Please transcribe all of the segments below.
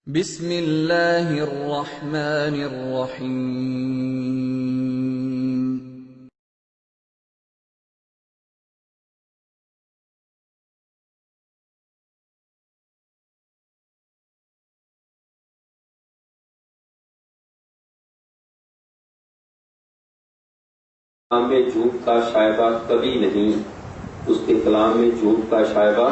بسم اللہ الرحمن الرحیم۔ کلام میں جھوٹ کا شائبہ کبھی نہیں، اس کے کلام میں جھوٹ کا شائبہ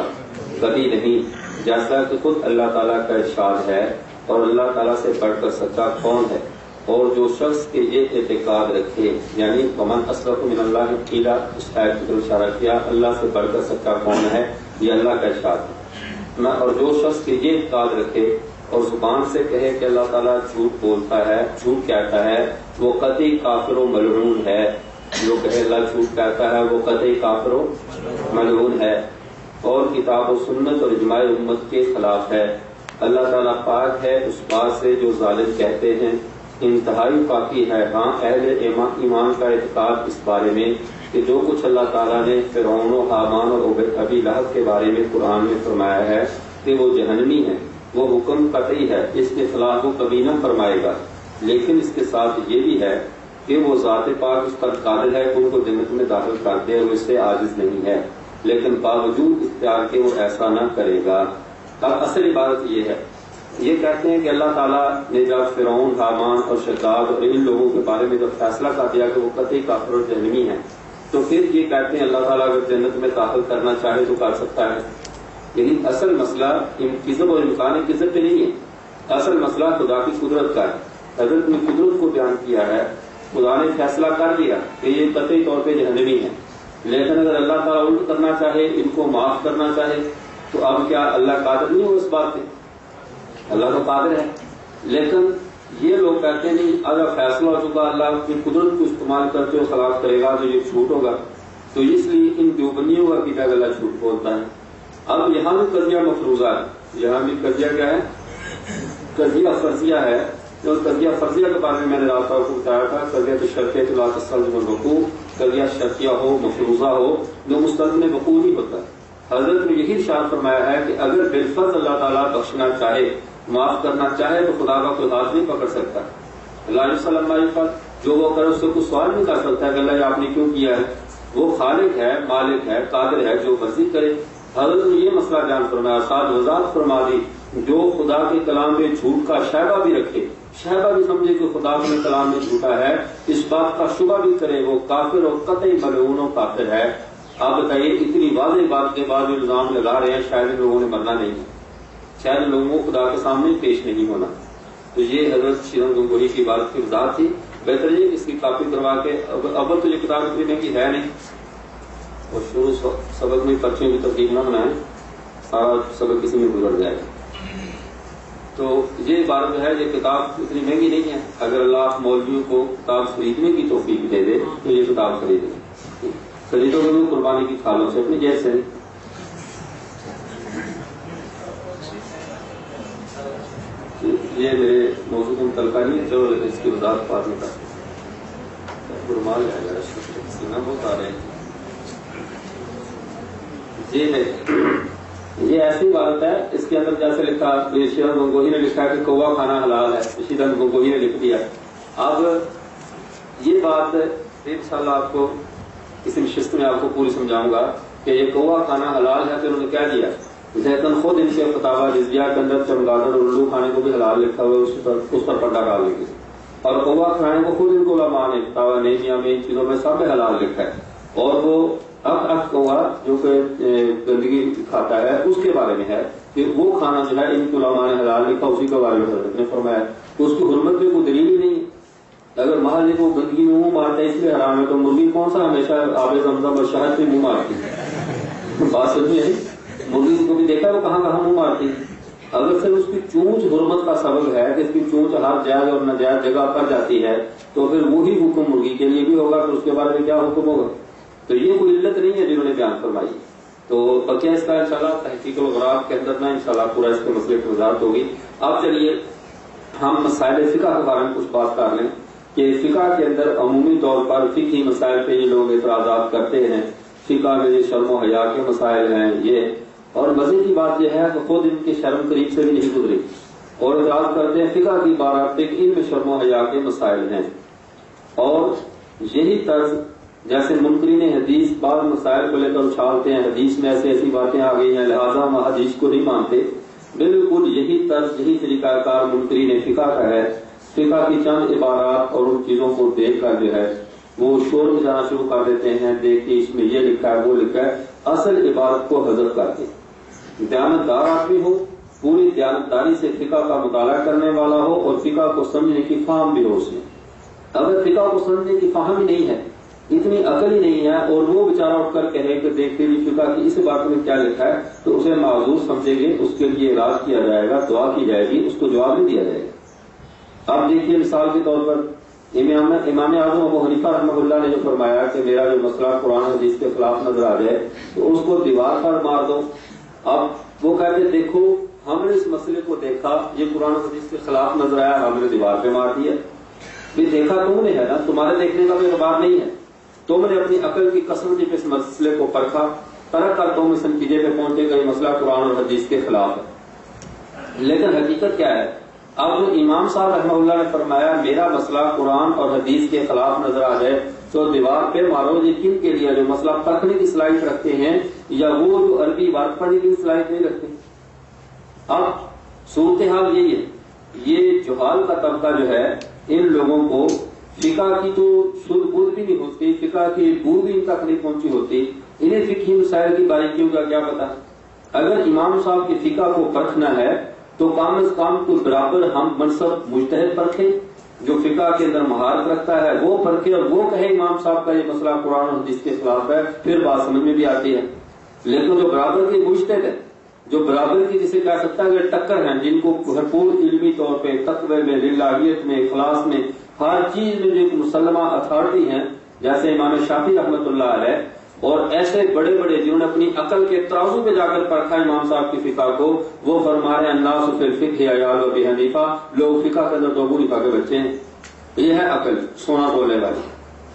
کبھی نہیں، جیسا کہ خود اللہ تعالیٰ کا ارشاد ہے، اور اللہ تعالیٰ سے بڑھ کر سچا کون ہے؟ اور جو شخص کے یہ اعتقاد رکھے، یعنی ومن اصدق من اللہ قیلا، اس آیت کی طرف اشارہ کیا، اللہ سے بڑھ کر سچا کون ہے، یہ اللہ کا ارشاد ہے۔ اور جو شخص کے یہ اعتقاد رکھے اور زبان سے کہے کہ اللہ تعالیٰ جھوٹ بولتا ہے، جھوٹ کہتا ہے، وہ قطعی کافر و ملعون ہے۔ جو کہے اللہ جھوٹ کہتا ہے وہ قطعی کافر و ملعون ہے، اور کتاب و سنت اور اجماع امت کے خلاف ہے۔ اللہ تعالیٰ پاک ہے اس بات سے جو ظالم کہتے ہیں، انتہائی پاکی ہے ہاں اہل ایمان کا اعتقاد اس بارے میں کہ جو کچھ اللہ تعالیٰ نے فرعون و حامان اور ابی لہب کے بارے میں قرآن میں فرمایا ہے کہ وہ جہنمی ہے، وہ حکم قطعی ہے، اس کے خلاف وہ کبھی نہ فرمائے گا، لیکن اس کے ساتھ یہ بھی ہے کہ وہ ذات پاک اس پر قادر ہے کہ ان کو جنت میں داخل کر دے، وہ اس سے عاجز نہیں ہے، لیکن باوجود اختیار کے وہ ایسا نہ کرے گا۔ اب اصل عبارت یہ ہے، یہ کہتے ہیں کہ اللہ تعالیٰ نے جب فرعون، حامان اور شداد اور ان لوگوں کے بارے میں جب فیصلہ کر دیا کہ وہ قطعی کافر اور جہنمی ہیں، تو پھر یہ کہتے ہیں اللہ تعالیٰ اگر جنت میں داخل کرنا چاہے تو کر سکتا ہے۔ یعنی اصل مسئلہ کذب اور امکان کذب پہ نہیں ہے، اصل مسئلہ خدا کی قدرت کا ہے۔ حضرت نے قدرت کو بیان کیا ہے، خدا نے فیصلہ کر دیا کہ یہ قطعی طور پہ جہنمی ہے، لیکن اگر اللہ تعالیٰ الٹ کرنا چاہے، ان کو معاف کرنا چاہے، تو اب کیا اللہ قادر نہیں ہو اس بات پہ؟ اللہ تو قادر ہے، لیکن یہ لوگ کہتے ہیں نہیں، اگر فیصلہ ہو چکا اللہ کی قدرت کو استعمال کرتے ہوئے خلاف کرے گا تو یہ جھوٹ ہوگا، تو اس لیے ان دیوبندیوں کا عقیدہ اللہ جھوٹ بولتا ہے۔ اب یہاں بھی قضیہ مفروضہ ہے، یہاں بھی قضیہ کیا ہے؟ قضیہ فرضیہ ہے، اور قضیہ فرضیہ کے بارے میں نے رابطہ کو بتایا تھا، قضیہ تو شرطیہ لا تستلزم الوقوع، قضیہ شرطیہ ہو مفروضہ ہو جو مستلزم وقوع نہیں ہوتا۔ حضرت نے یہی ارشاد فرمایا ہے کہ اگر بالفرض اللہ تعالیٰ بخشنا چاہے، معاف کرنا چاہے، تو خدا کا کوئی ہاتھ نہیں پکڑ سکتا۔ اللہ صلی اللہ علیہ وسلم جو وہ کرے اس سے کوئی سوال نہیں کر سکتا کہ اللہ آپ نے کیوں کیا ہے، وہ خالق ہے، مالک ہے، قادر ہے، جو مرضی کرے۔ حضرت نے یہ مسئلہ بیان فرمایا، ساتھ وضاحت فرما دی، جو خدا کے کلام میں جھوٹ کا شائبہ بھی رکھے، شائبہ بھی سمجھے کہ خدا کے کلام میں جھوٹا ہے، اس بات کا شبہ بھی کرے، وہ کافر اور قطعی ملعون و کافر ہے۔ آپ بتائیے اتنی واضح بات کے بعد الزام لگا رہے ہیں شاید ان لوگوں نے مرنا نہیں ہے، شاید ان لوگوں کو خدا کے سامنے پیش نہیں ہونا۔ تو یہ حضرت شیرن گنگوہی کی بات کی وضاحت تھی۔ بہتر یہ کہ اس کی کاپی کروا کے، اول تو یہ کتاب اتنی مہنگی ہے نہیں، اور شروع سبق میں پرچیوں کی ترتیب نہ بنائیں، سارا سبق کسی میں گزر جائے گا۔ تو یہ بات جو ہے، یہ کتاب اتنی مہنگی نہیں ہے، اگر اللہ مولویوں کو کتاب خریدنے کی توفیق دے دے تو یہ کتاب خریدیں، خریدو گے وہ قربانی کی کھالوں سے، اپنی جیب سے۔ یہ میرے موضوع کو متعلقہ نہیں ہے، چلو اس کی وضاحت بعد میں کرتے ہیں۔ رومال ہے ذرا سینا بہت آ رہے ہیں۔ یہ ایسی بات ہے، اس کے اندر جیسے لکھا، شیرن گنگوہی نے لکھا کہ کوا کھانا حلال ہے، شیرن گنگوہی نے لکھ دیا۔ اب یہ بات انشاءاللہ آپ کو کسی نشست میں آپ کو پوری سمجھاؤں گا کہ یہ کوا کھانا حلال ہے، پھر انہوں نے کیا دیا، لیکن خود ان کے فتاوی جزیہ کے اندر چمگادڑ اور الو کھانے کو بھی حلال لکھا ہوا ہے، اس پر پردہ ڈال دیں گے، اور کوا کھانے کو خود ان کو علماء نے فتاوی نیمیا میں ان چیزوں میں سب میں حلال لکھا ہے، اور وہ اب کوا جو کہ گندگی کھاتا ہے اس کے بارے میں ہے کہ وہ کھانا جو ہے ان کو علماء نے حلال لکھا، اسی کے بارے میں حضرت نے فرمایا اس کی حرمت میں کوئی دلیل ہی نہیں ہے۔ اگر محل کو گندگی میں منہ مارتا ہے اس لیے حرام ہے، تو مرغی کون سا ہمیشہ آب زمزم اور شہد سے منہ مارتی ہے؟ بات سمجھے ہے، مرغی کو بھی دیکھا وہ کہاں کہاں منہ مارتی ہے۔ اگر پھر اس کی چونچ حرمت کا سبب ہے کہ اس کی چونچ ہر جائز اور ناجائز جگہ پر جاتی ہے، تو پھر وہی حکم مرغی کے لیے بھی ہوگا، پھر اس کے بارے میں کیا حکم ہوگا؟ تو یہ کوئی علت نہیں ہے جنہوں نے بیان فرمائی۔ تو بقیہ اس کا انشاءاللہ تحقیق الغراب کے اندر انشاءاللہ پورا اس کے مسئلے کی وضاحت ہوگی۔ اب چلیے ہم مسائل فقہ کے بارے میں کچھ بات کر لیں کہ فقہ کے اندر عمومی طور پر فقہی مسائل پہ یہ لوگ اعتراضات کرتے ہیں، فقہ میں یہ شرم و حیا کے مسائل ہیں یہ، اور مزے کی بات یہ ہے کہ خود ان کے شرم قریب سے بھی نہیں گزری، اور اعتراض کرتے ہیں فقہ کی عبارات پہ کہ ان میں شرم و حیا کے مسائل ہیں، اور یہی طرز جیسے منکرین حدیث بعض مسائل کو لے کر اچھالتے ہیں، حدیث میں ایسی باتیں آ گئی ہیں لہذا ہم حدیث کو نہیں مانتے، بالکل یہی طرز یہی طریقہ کار منکرین فقہ کا ہے۔ فقہ کی چند عبارات اور ان چیزوں کو دیکھ کر جو ہے وہ شور مچانا شروع کر دیتے ہیں، دیکھیے اس میں یہ لکھا ہے وہ لکھا ہے، اصل عبارت کو حذف کر کے دیانتدار آدمی ہو، پوری دیانتداری سے فقہ کا مطالعہ کرنے والا ہو اور فقہ کو سمجھنے کی فہم بھی ہو اس میں۔ اگر فقہ کو سمجھنے کی فہم ہی نہیں ہے، اتنی عقل ہی نہیں ہے، اور وہ بیچارہ اٹھ کر کہے کہ دیکھتے بھی فقہ کی اس بات میں کیا لکھا ہے، تو اسے معذور سمجھیں گے، اس کے لیے علاج کیا جائے گا، دعا کی جائے گی، اس کو جواب نہیں دیا جائے گا۔ اب دیکھیے مثال کے طور پر امام اعظم ابو حنیفہ رحمہ اللہ نے جو فرمایا کہ میرا جو مسئلہ قرآن حدیث کے خلاف نظر آ جائے تو اس کو دیوار پر مار دو۔ اب وہ کہتے دیکھو ہم نے اس مسئلے کو دیکھا، یہ قرآن حدیث کے خلاف نظر آیا، ہم نے دیوار پہ مار دیا۔ بھی دیکھا تم نے ہے نا، تمہارے دیکھنے کا کوئی اعتبار نہیں ہے، تم نے اپنی عقل کی کثرت پہ اس مسئلے کو پرکھا، پرکھ کر تم اس نتیجے پہ پہنچے کہ یہ مسئلہ قرآن اور حدیث کے خلاف ہے۔ لیکن حقیقت کیا ہے؟ اب جو امام صاحب رحمہ اللہ نے فرمایا میرا مسئلہ قرآن اور حدیث کے خلاف نظر آ جائے تو دیوار پہ مارو، یہ کن کے لیے؟ جو مسئلہ پرکھنے کی صلاحیت رکھتے ہیں یا وہ جو عربی عبارت پڑھنے کی صلاحیت نہیں رکھتے؟ اب صورتحال یہی ہے، یہ جہال کا طبقہ جو ہے ان لوگوں کو فقہ کی تو سود بود بھی نہیں ہوتی، فقہ کی بو بھی ان تک نہیں پہنچی ہوتی، انہیں فقہی مسائل کی باریکیوں کا کیا پتا۔ اگر امام صاحب کی فقہ کو پرکھنا ہے تو کم از کم تو برابر ہم منصب مجتہد پرکھیں، جو فقہ کے اندر مہارت رکھتا ہے وہ پرکھے اور وہ کہے امام صاحب کا یہ مسئلہ قرآن اور حدیث کے خلاف ہے، پھر بات سمجھ میں بھی آتی ہے۔ لیکن جو برابر کی مجتہد ہے، جو برابر کی جسے کہہ سکتا ہے کہ ٹکر ہیں، جن کو بھرپور علمی طور پہ تقوی میں، للہیت میں، اخلاص میں، ہر چیز میں جو ایک مسلمہ اتھارٹی ہیں جیسے امام شافعی رحمۃ اللہ علیہ، اور ایسے بڑے بڑے جنہوں نے اپنی عقل کے ترازو پہ جا کر پرکھا امام صاحب کی فقہ کو، وہ فرما رہے ہیں الناس فی الفقہ عیال ابی حنیفہ، لوگ فقہ کے اندر تو ابو حنیفہ کے بچے ہیں۔ یہ ہے عقل سونا تولنے والی۔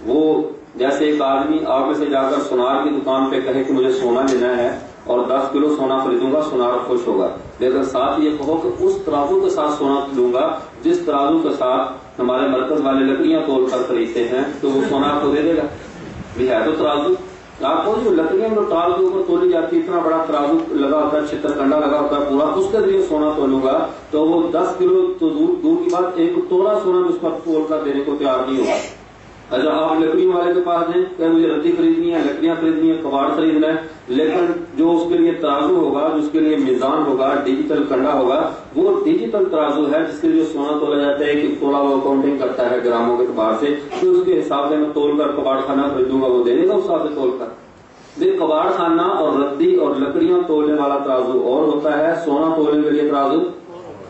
وہ جیسے ایک آدمی آگے سے جا کر سونار کی دکان پہ کہے کہ مجھے سونا لینا ہے اور 10 کلو سونا خریدوں گا، سونار خوش ہوگا، لیکن ساتھ یہ کہو کہ اس ترازو کے ساتھ سونا لوں گا جس ترازو کے ساتھ ہمارے مرکز والے لکڑیاں تول کر خریدتے ہیں، تو وہ سونا کو دے دے گا۔ بھی ہے تو ترازو، آپ کو جو لکڑیاں جو ٹال کے اوپر تولی جاتی ہے، اتنا بڑا ترازو لگا ہوتا ہے، چھتر کنڈا لگا ہوتا ہے پورا، اس کے ذریعے سونا تولوں گا تو وہ 10 کلو تو دور کی بات، ایک تولا سونا بھی اس پر تول کر دینے کو تیار نہیں ہوگا۔ اچھا آپ لکڑیوں والے کے پاس جائیں کہ مجھے رتی خریدنی ہے، لکڑیاں خریدنی ہے، کباڑ خریدنا ہے، لیکن جو اس کے لیے ترازو ہوگا، جو اس کے لیے میزان ہوگا، ڈیجیٹل کنڈا ہوگا، وہ ڈیجیٹل ترازو ہے جس کے لیے سونا تولا جاتا ہے، کہ تولا وہ اکاؤنٹنگ کرتا ہے گراموں کے اعتبار سے، تو اس کے حساب سے میں تول کر کباڑ خانہ خریدوں گا، وہ دے دے گا اس حساب سے تول کر۔ کباڑ خانہ اور ردی اور لکڑیاں تولنے والا ترازو اور ہوتا ہے، سونا تولنے کے لیے ترازو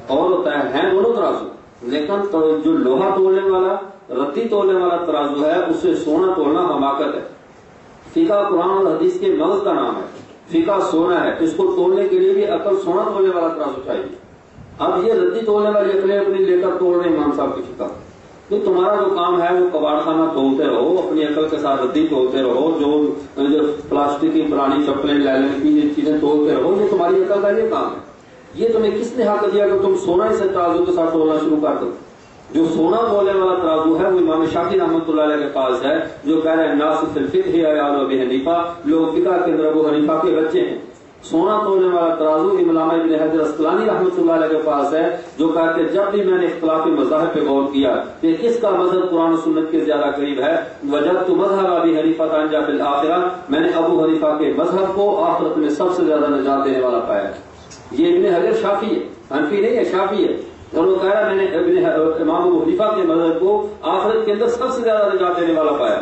اور ہوتا ہے، ہیں دونوں ترازو، لیکن جو لوہا تولنے والا، ردی تولنے والا ترازو ہے، اسے سونا تولنا حماقت ہے۔ فقہ قرآن اور حدیث کے مغز کا نام ہے، فقہ سونا ہے، اس کو تولنے کے لیے بھی عقل سونا تولنے والا ترازو چاہیے۔ اب یہ ردی تولنے والی عقلیں اپنی لے کر توڑ رہے امام صاحب کی فقہ، تو تمہارا جو کام ہے وہ کباڑ خانہ تولتے رہو، اپنی عقل کے ساتھ ردی تولتے رہو، جو پلاسٹک کی پرانی چپلیں لائلن کی یہ چیزیں تولتے رہو، یہ تمہاری عقل کا یہ کام ہے۔ یہ تمہیں کس نے حق دیا کہ تم سونا اسے ترازو کے ساتھ تولنا شروع کر دو؟ جو سونا تولنے والا ترازو ہے وہ امام شافعی رحمۃ اللہ علیہ کے پاس ہے، جو کہہ رہے ہیں الناس فی الفقہ عیال ابی حنیفہ، لوگ فقہ کے اندر ابو حنیفہ کے بچے ہیں۔ سونا تولنے والا ترازو علامہ ابن حجر عسقلانی رحمۃ اللہ علیہ کے پاس ہے، جو کہتے ہیں جب بھی میں نے اختلافی مذاہب پہ غور کیا کہ کس کا مذہب قرآن و سنت کے زیادہ قریب ہے، وجدت مذہب ابی حنیفہ انجا فی الآخرہ، میں نے ابو حنیفہ کے مذہب کو آخرت میں سب سے زیادہ نجات دینے والا پایا۔ یہ ابن حجر شافعی ہے، حنفی نہیں ہے، شافعی ہے، اور وہ کہہ رہا ہے میں نے امام ابو حنیفہ کے مذہب کو آخرت کے اندر سب سے زیادہ نجات دینے والا پایا۔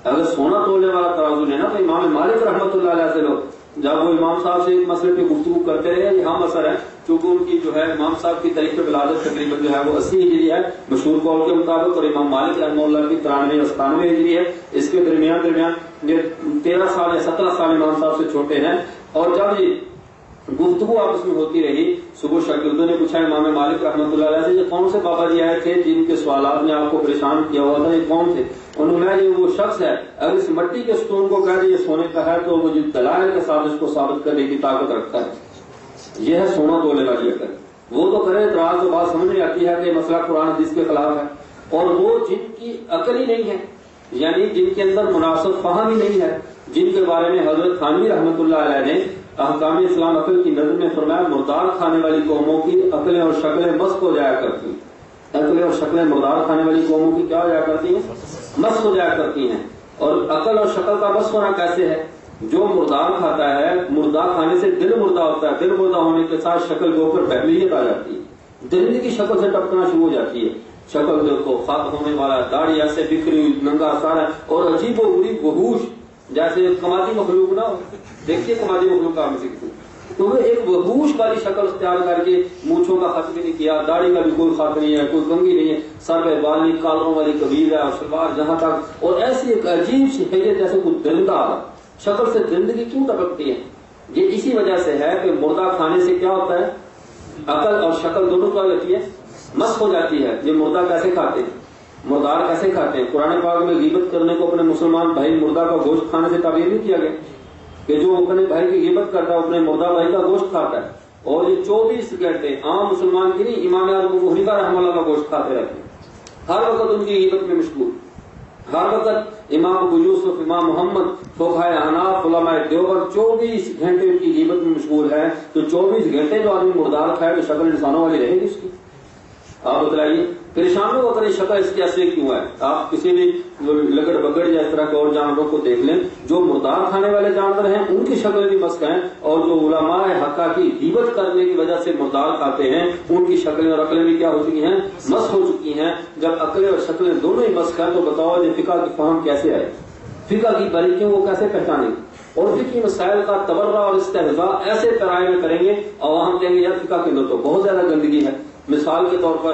اگر سونا تولنے والا ترازو لینا تو امام مالک رحمۃ اللہ علیہ سے لو، جب وہ امام صاحب سے اس مسئلے پہ گفتگو کرتے رہے، یہ ہم اثر ہے کیونکہ ان کی جو ہے امام صاحب کی تاریخ ولادت تقریباً جو ہے وہ 80 ہجری ہے مشہور قول کے مطابق، اور امام مالک رحمہ اللہ کی 93 یا 97 ہجری ہے، اس کے درمیان یہ 13 سال یا 17 سال امام صاحب سے چھوٹے ہیں۔ اور جب یہ گفتگو آپس میں ہوتی رہی، صبح شاگردوں نے پوچھا امام مالک رحمۃ اللہ علیہ سے یہ کون سے بابا جی آئے تھے جن کے سوالات نے آپ کو پریشان کیا ہوا تھا، یہ کون تھے؟ انہوں نے یہ وہ شخص ہے، اگر اس مٹی کے ستون کو کہہ دے یہ سونے کا ہے تو وہ جو دلائل کے ساتھ اس کو ثابت کرنے کی طاقت رکھتا ہے۔ یہ ہے سونا تولنے والی عقل۔ وہ تو کرے اعتراض تو بات سمجھ میں آتی ہے کہ مسئلہ قرآن حدیث کے خلاف ہے، اور وہ جن کی عقل ہی نہیں ہے، یعنی جن کے اندر مناسب فہم ہی نہیں ہے، جن کے بارے میں حضرت تھانوی رحمۃ اللہ علیہ نے احکام اسلام عقل کی نظر میں فرمایا مردار کھانے والی قوموں کی عقلیں اور شکلیں مست ہو جایا کرتی ہیں، عقلیں اور شکلیں مردار کھانے والی قوموں کی کیا ہو جایا کرتی ہیں؟ مست ہو جایا کرتی ہیں۔ اور عقل اور شکل کا مست ہونا کیسے ہے؟ جو مردار کھاتا ہے، مردہ کھانے سے دل مردہ ہوتا ہے، دل مردہ ہونے کے ساتھ شکل کے اوپر بہلیت آ جاتی ہے، درندے کی شکل سے ٹپکنا شروع ہو جاتی ہے، شکل دیکھو خط ہونے والا، داڑھی ایسے بکھری ہوئی، ننگا سارا، اور عجیب و غریب وحوش، جیسے کماتی مخلوق نہ ہو، دیکھیے کماتی مخلوق آپ میں سے کسی تو وہ ایک وحوش والی شکل اختیار کر کے مونچھوں کا خط بھی نہیں کیا، داڑھی کا بھی کوئی خط نہیں ہے، کوئی کنگھی نہیں ہے، سر پہ بال نہیں، کالروں والی کبیر ہے اور شلوار جہاں تک، اور ایسی ایک عجیب سی حیرت جیسے کوئی درندہ شکل سے درندگی کیوں ٹپکتی ہے؟ یہ اسی وجہ سے ہے کہ مردہ کھانے سے کیا ہوتا ہے؟ عقل اور شکل دونوں کیا ہوتی ہے؟ مست ہو جاتی ہے۔ یہ مردہ کیسے کھاتے ہیں؟ مردار کیسے کھاتے ہیں؟ قرآن پاک میں غیبت کرنے کو اپنے مسلمان بھائی مردہ کا گوشت کھانے سے تعبیر نہیں کیا گیا کہ جو اپنے بھائی کی غیبت کرتا ہے اپنے مردہ بھائی کا گوشت کھاتا ہے، اور یہ 24 گھنٹے عام مسلمان کی نہیں، امام ابو حنیفہ رحمہ اللہ کا گوشت کھاتے رہتے ہیں، ہر وقت ان کی غیبت میں مشغول، ہر وقت امام ابو یوسف، امام محمد، فقہائے احناف، علماء دیوبند 24 گھنٹے ان کی غیبت میں مشغول ہے۔ تو 24 گھنٹے جو آدمی مردار کھائے تو شکل انسانوں والی رہے گی اس کی؟ آپ بتلائیے، پریشان ہو کر شکل اس کی ایسے کیوں ہے؟ آپ کسی بھی لگڑ بگڑ یا اس طرح کے اور جانوروں کو دیکھ لیں، جو مردار کھانے والے جانور ہیں ان کی شکلیں بھی مست ہیں، اور جو علماء حقہ کی غیبت کرنے کی وجہ سے مردار کھاتے ہیں ان کی شکلیں اور عقلیں بھی کیا ہو چکی ہیں؟ مست ہو چکی ہیں۔ جب عقلیں اور شکلیں دونوں ہی مست ہیں تو بتاؤ یہ فقہ کی فہم کیسے آئے؟ فقہ کی باریکیوں کو کیسے پہچانیں؟ اور فقہی مسائل کا تبرہ اور استہزاء ایسے پیرائے میں کریں گے اور ہم کہیں گے یار فقہ کے اندر تو بہت زیادہ گندگی ہے۔ مثال کے طور پر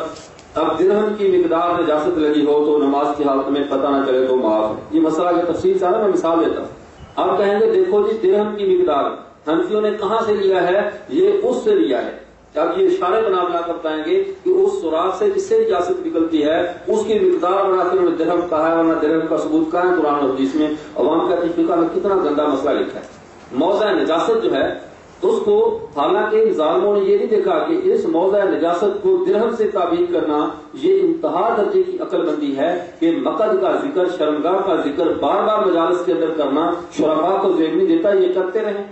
اب درہم کی مقدار نجاست لگی ہو تو نماز کی حالت میں پتہ نہ چلے تو معاف، یہ مسئلہ کی تفصیل سارا میں مثال دیتا ہوں۔ اب کہیں گے دیکھو جی درہم کی مقدار حنفیوں نے کہاں سے لیا ہے؟ یہ اس سے لیا ہے۔ اب یہ اشارے بنا کر بتائیں گے کہ اس سوراخ سے جس سے اجازت نکلتی ہے اس کی مقدار بنا کے انہوں نے درہم کہا ہے، ورنہ درہم کا ثبوت کہاں ہے قرآن اور حدیث میں؟ عوام کا فقہ میں کتنا گندا مسئلہ لکھا ہے۔ موضع نجاست جو ہے اس کو، حالانکہ ظالموں نے یہ نہیں دیکھا کہ اس موضع نجاست کو درہم سے تعبیر کرنا یہ انتہا درجے کی عقل مندی ہے کہ مقد کا ذکر، شرمگاہ کا ذکر بار بار مجالس کے اندر کرنا شرفاء کو ذہن نہیں دیتا، یہ کرتے رہیں،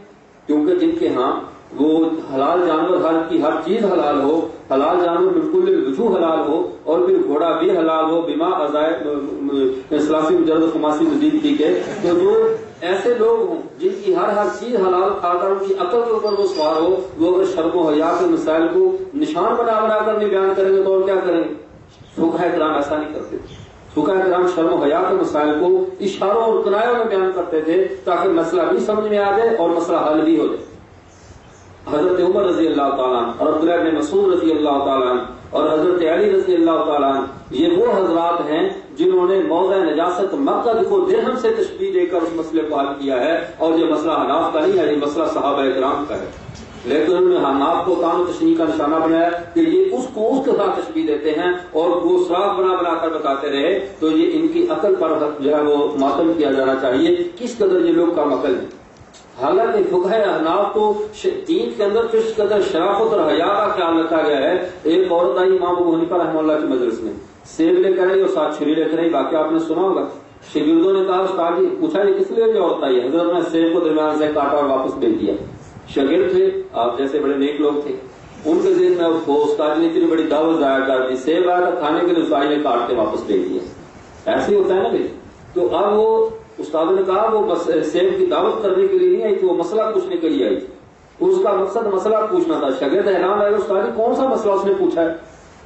کیونکہ جن کے ہاں وہ حلال جانور ہر چیز حلال ہو، حلال جانور بالکل الوجوہ حلال ہو، اور پھر گھوڑا بھی حلال ہو بما ازائے سلاسی مجرد خماسی مزید کی کے، تو جو ایسے لوگ ہوں جن کی ہر چیز حلال کھا کر ان کی عقل کے اوپر وہ سوار ہو، وہ اگر شرم و حیا کے مسائل کو نشان بنا کر نہیں بیان کریں گے تو اور کیا کریں گے؟ فقہاء کرام ایسا نہیں کرتے۔ فقہاء کرام شرم و حیا کے مسائل کو اشاروں اور کنایوں میں بیان کرتے تھے تاکہ مسئلہ بھی سمجھ میں آ جائے اور مسئلہ حل بھی ہو جائے۔ حضرت عمر رضی اللہ تعالیٰ اور عبداللہ بن مسعود رضی اللہ تعالیٰ اور حضرت علی رضی اللہ تعالیٰ یہ وہ حضرات ہیں جنہوں نے موضع نجاست مقد کو درہم سے تشبیہ دے کر اس مسئلے کو حل کیا ہے، اور یہ مسئلہ حناف کا نہیں ہے، یہ مسئلہ صحابہ کرام کا ہے، لیکن انہوں نے حناف کو کام تشریح کا نشانہ بنایا کہ یہ اس کو اس کے ساتھ تشبیہ دیتے ہیں اور وہ سراغ بنا کر بتاتے رہے، تو یہ ان کی عقل پر جو ہے وہ ماتم کیا جانا چاہیے، کس قدر یہ لوگ کم عقل ہیں۔ حالانکہ فقہ احناف کو دین کے اندر کس قدر شرافت اور حیا کا خیال رکھا گیا ہے۔ ایک عورت آئی امام ابو حنیفہ رحمہ اللہ کی مجلس میں، سیب لے کر آئی اور ساتھ چھری لے کر آئی، باقی آپ نے سنا ہوگا۔ شاگردوں نے کہا استاد جی، پوچھا یہ کس لیے یہ عورت آئی ہے؟ حضرت نے سیب کو درمیان سے کاٹا اور واپس بھیج دیا۔ شاگرد تھے، آپ جیسے بڑے نیک لوگ تھے، ان کے ذہن میں وہ استاد نے اتنی بڑی دعوت ضائع کر دی، سیب آیا تھا کھانے کے لیے، استاد نے کاٹ کے واپس بھیج دیا۔ ایسے ہی ہوتا ہے نا بھائی۔ تو اب وہ استاد نے کہا وہ سیب کی دعوت کرنے کے لیے نہیں آئی تھی، وہ مسئلہ پوچھنے کے لیے آئی تھی، اس کا مقصد مسئلہ پوچھنا تھا۔ شاگرد حیران آئے، استاد کون سا مسئلہ اس نے پوچھا ہے،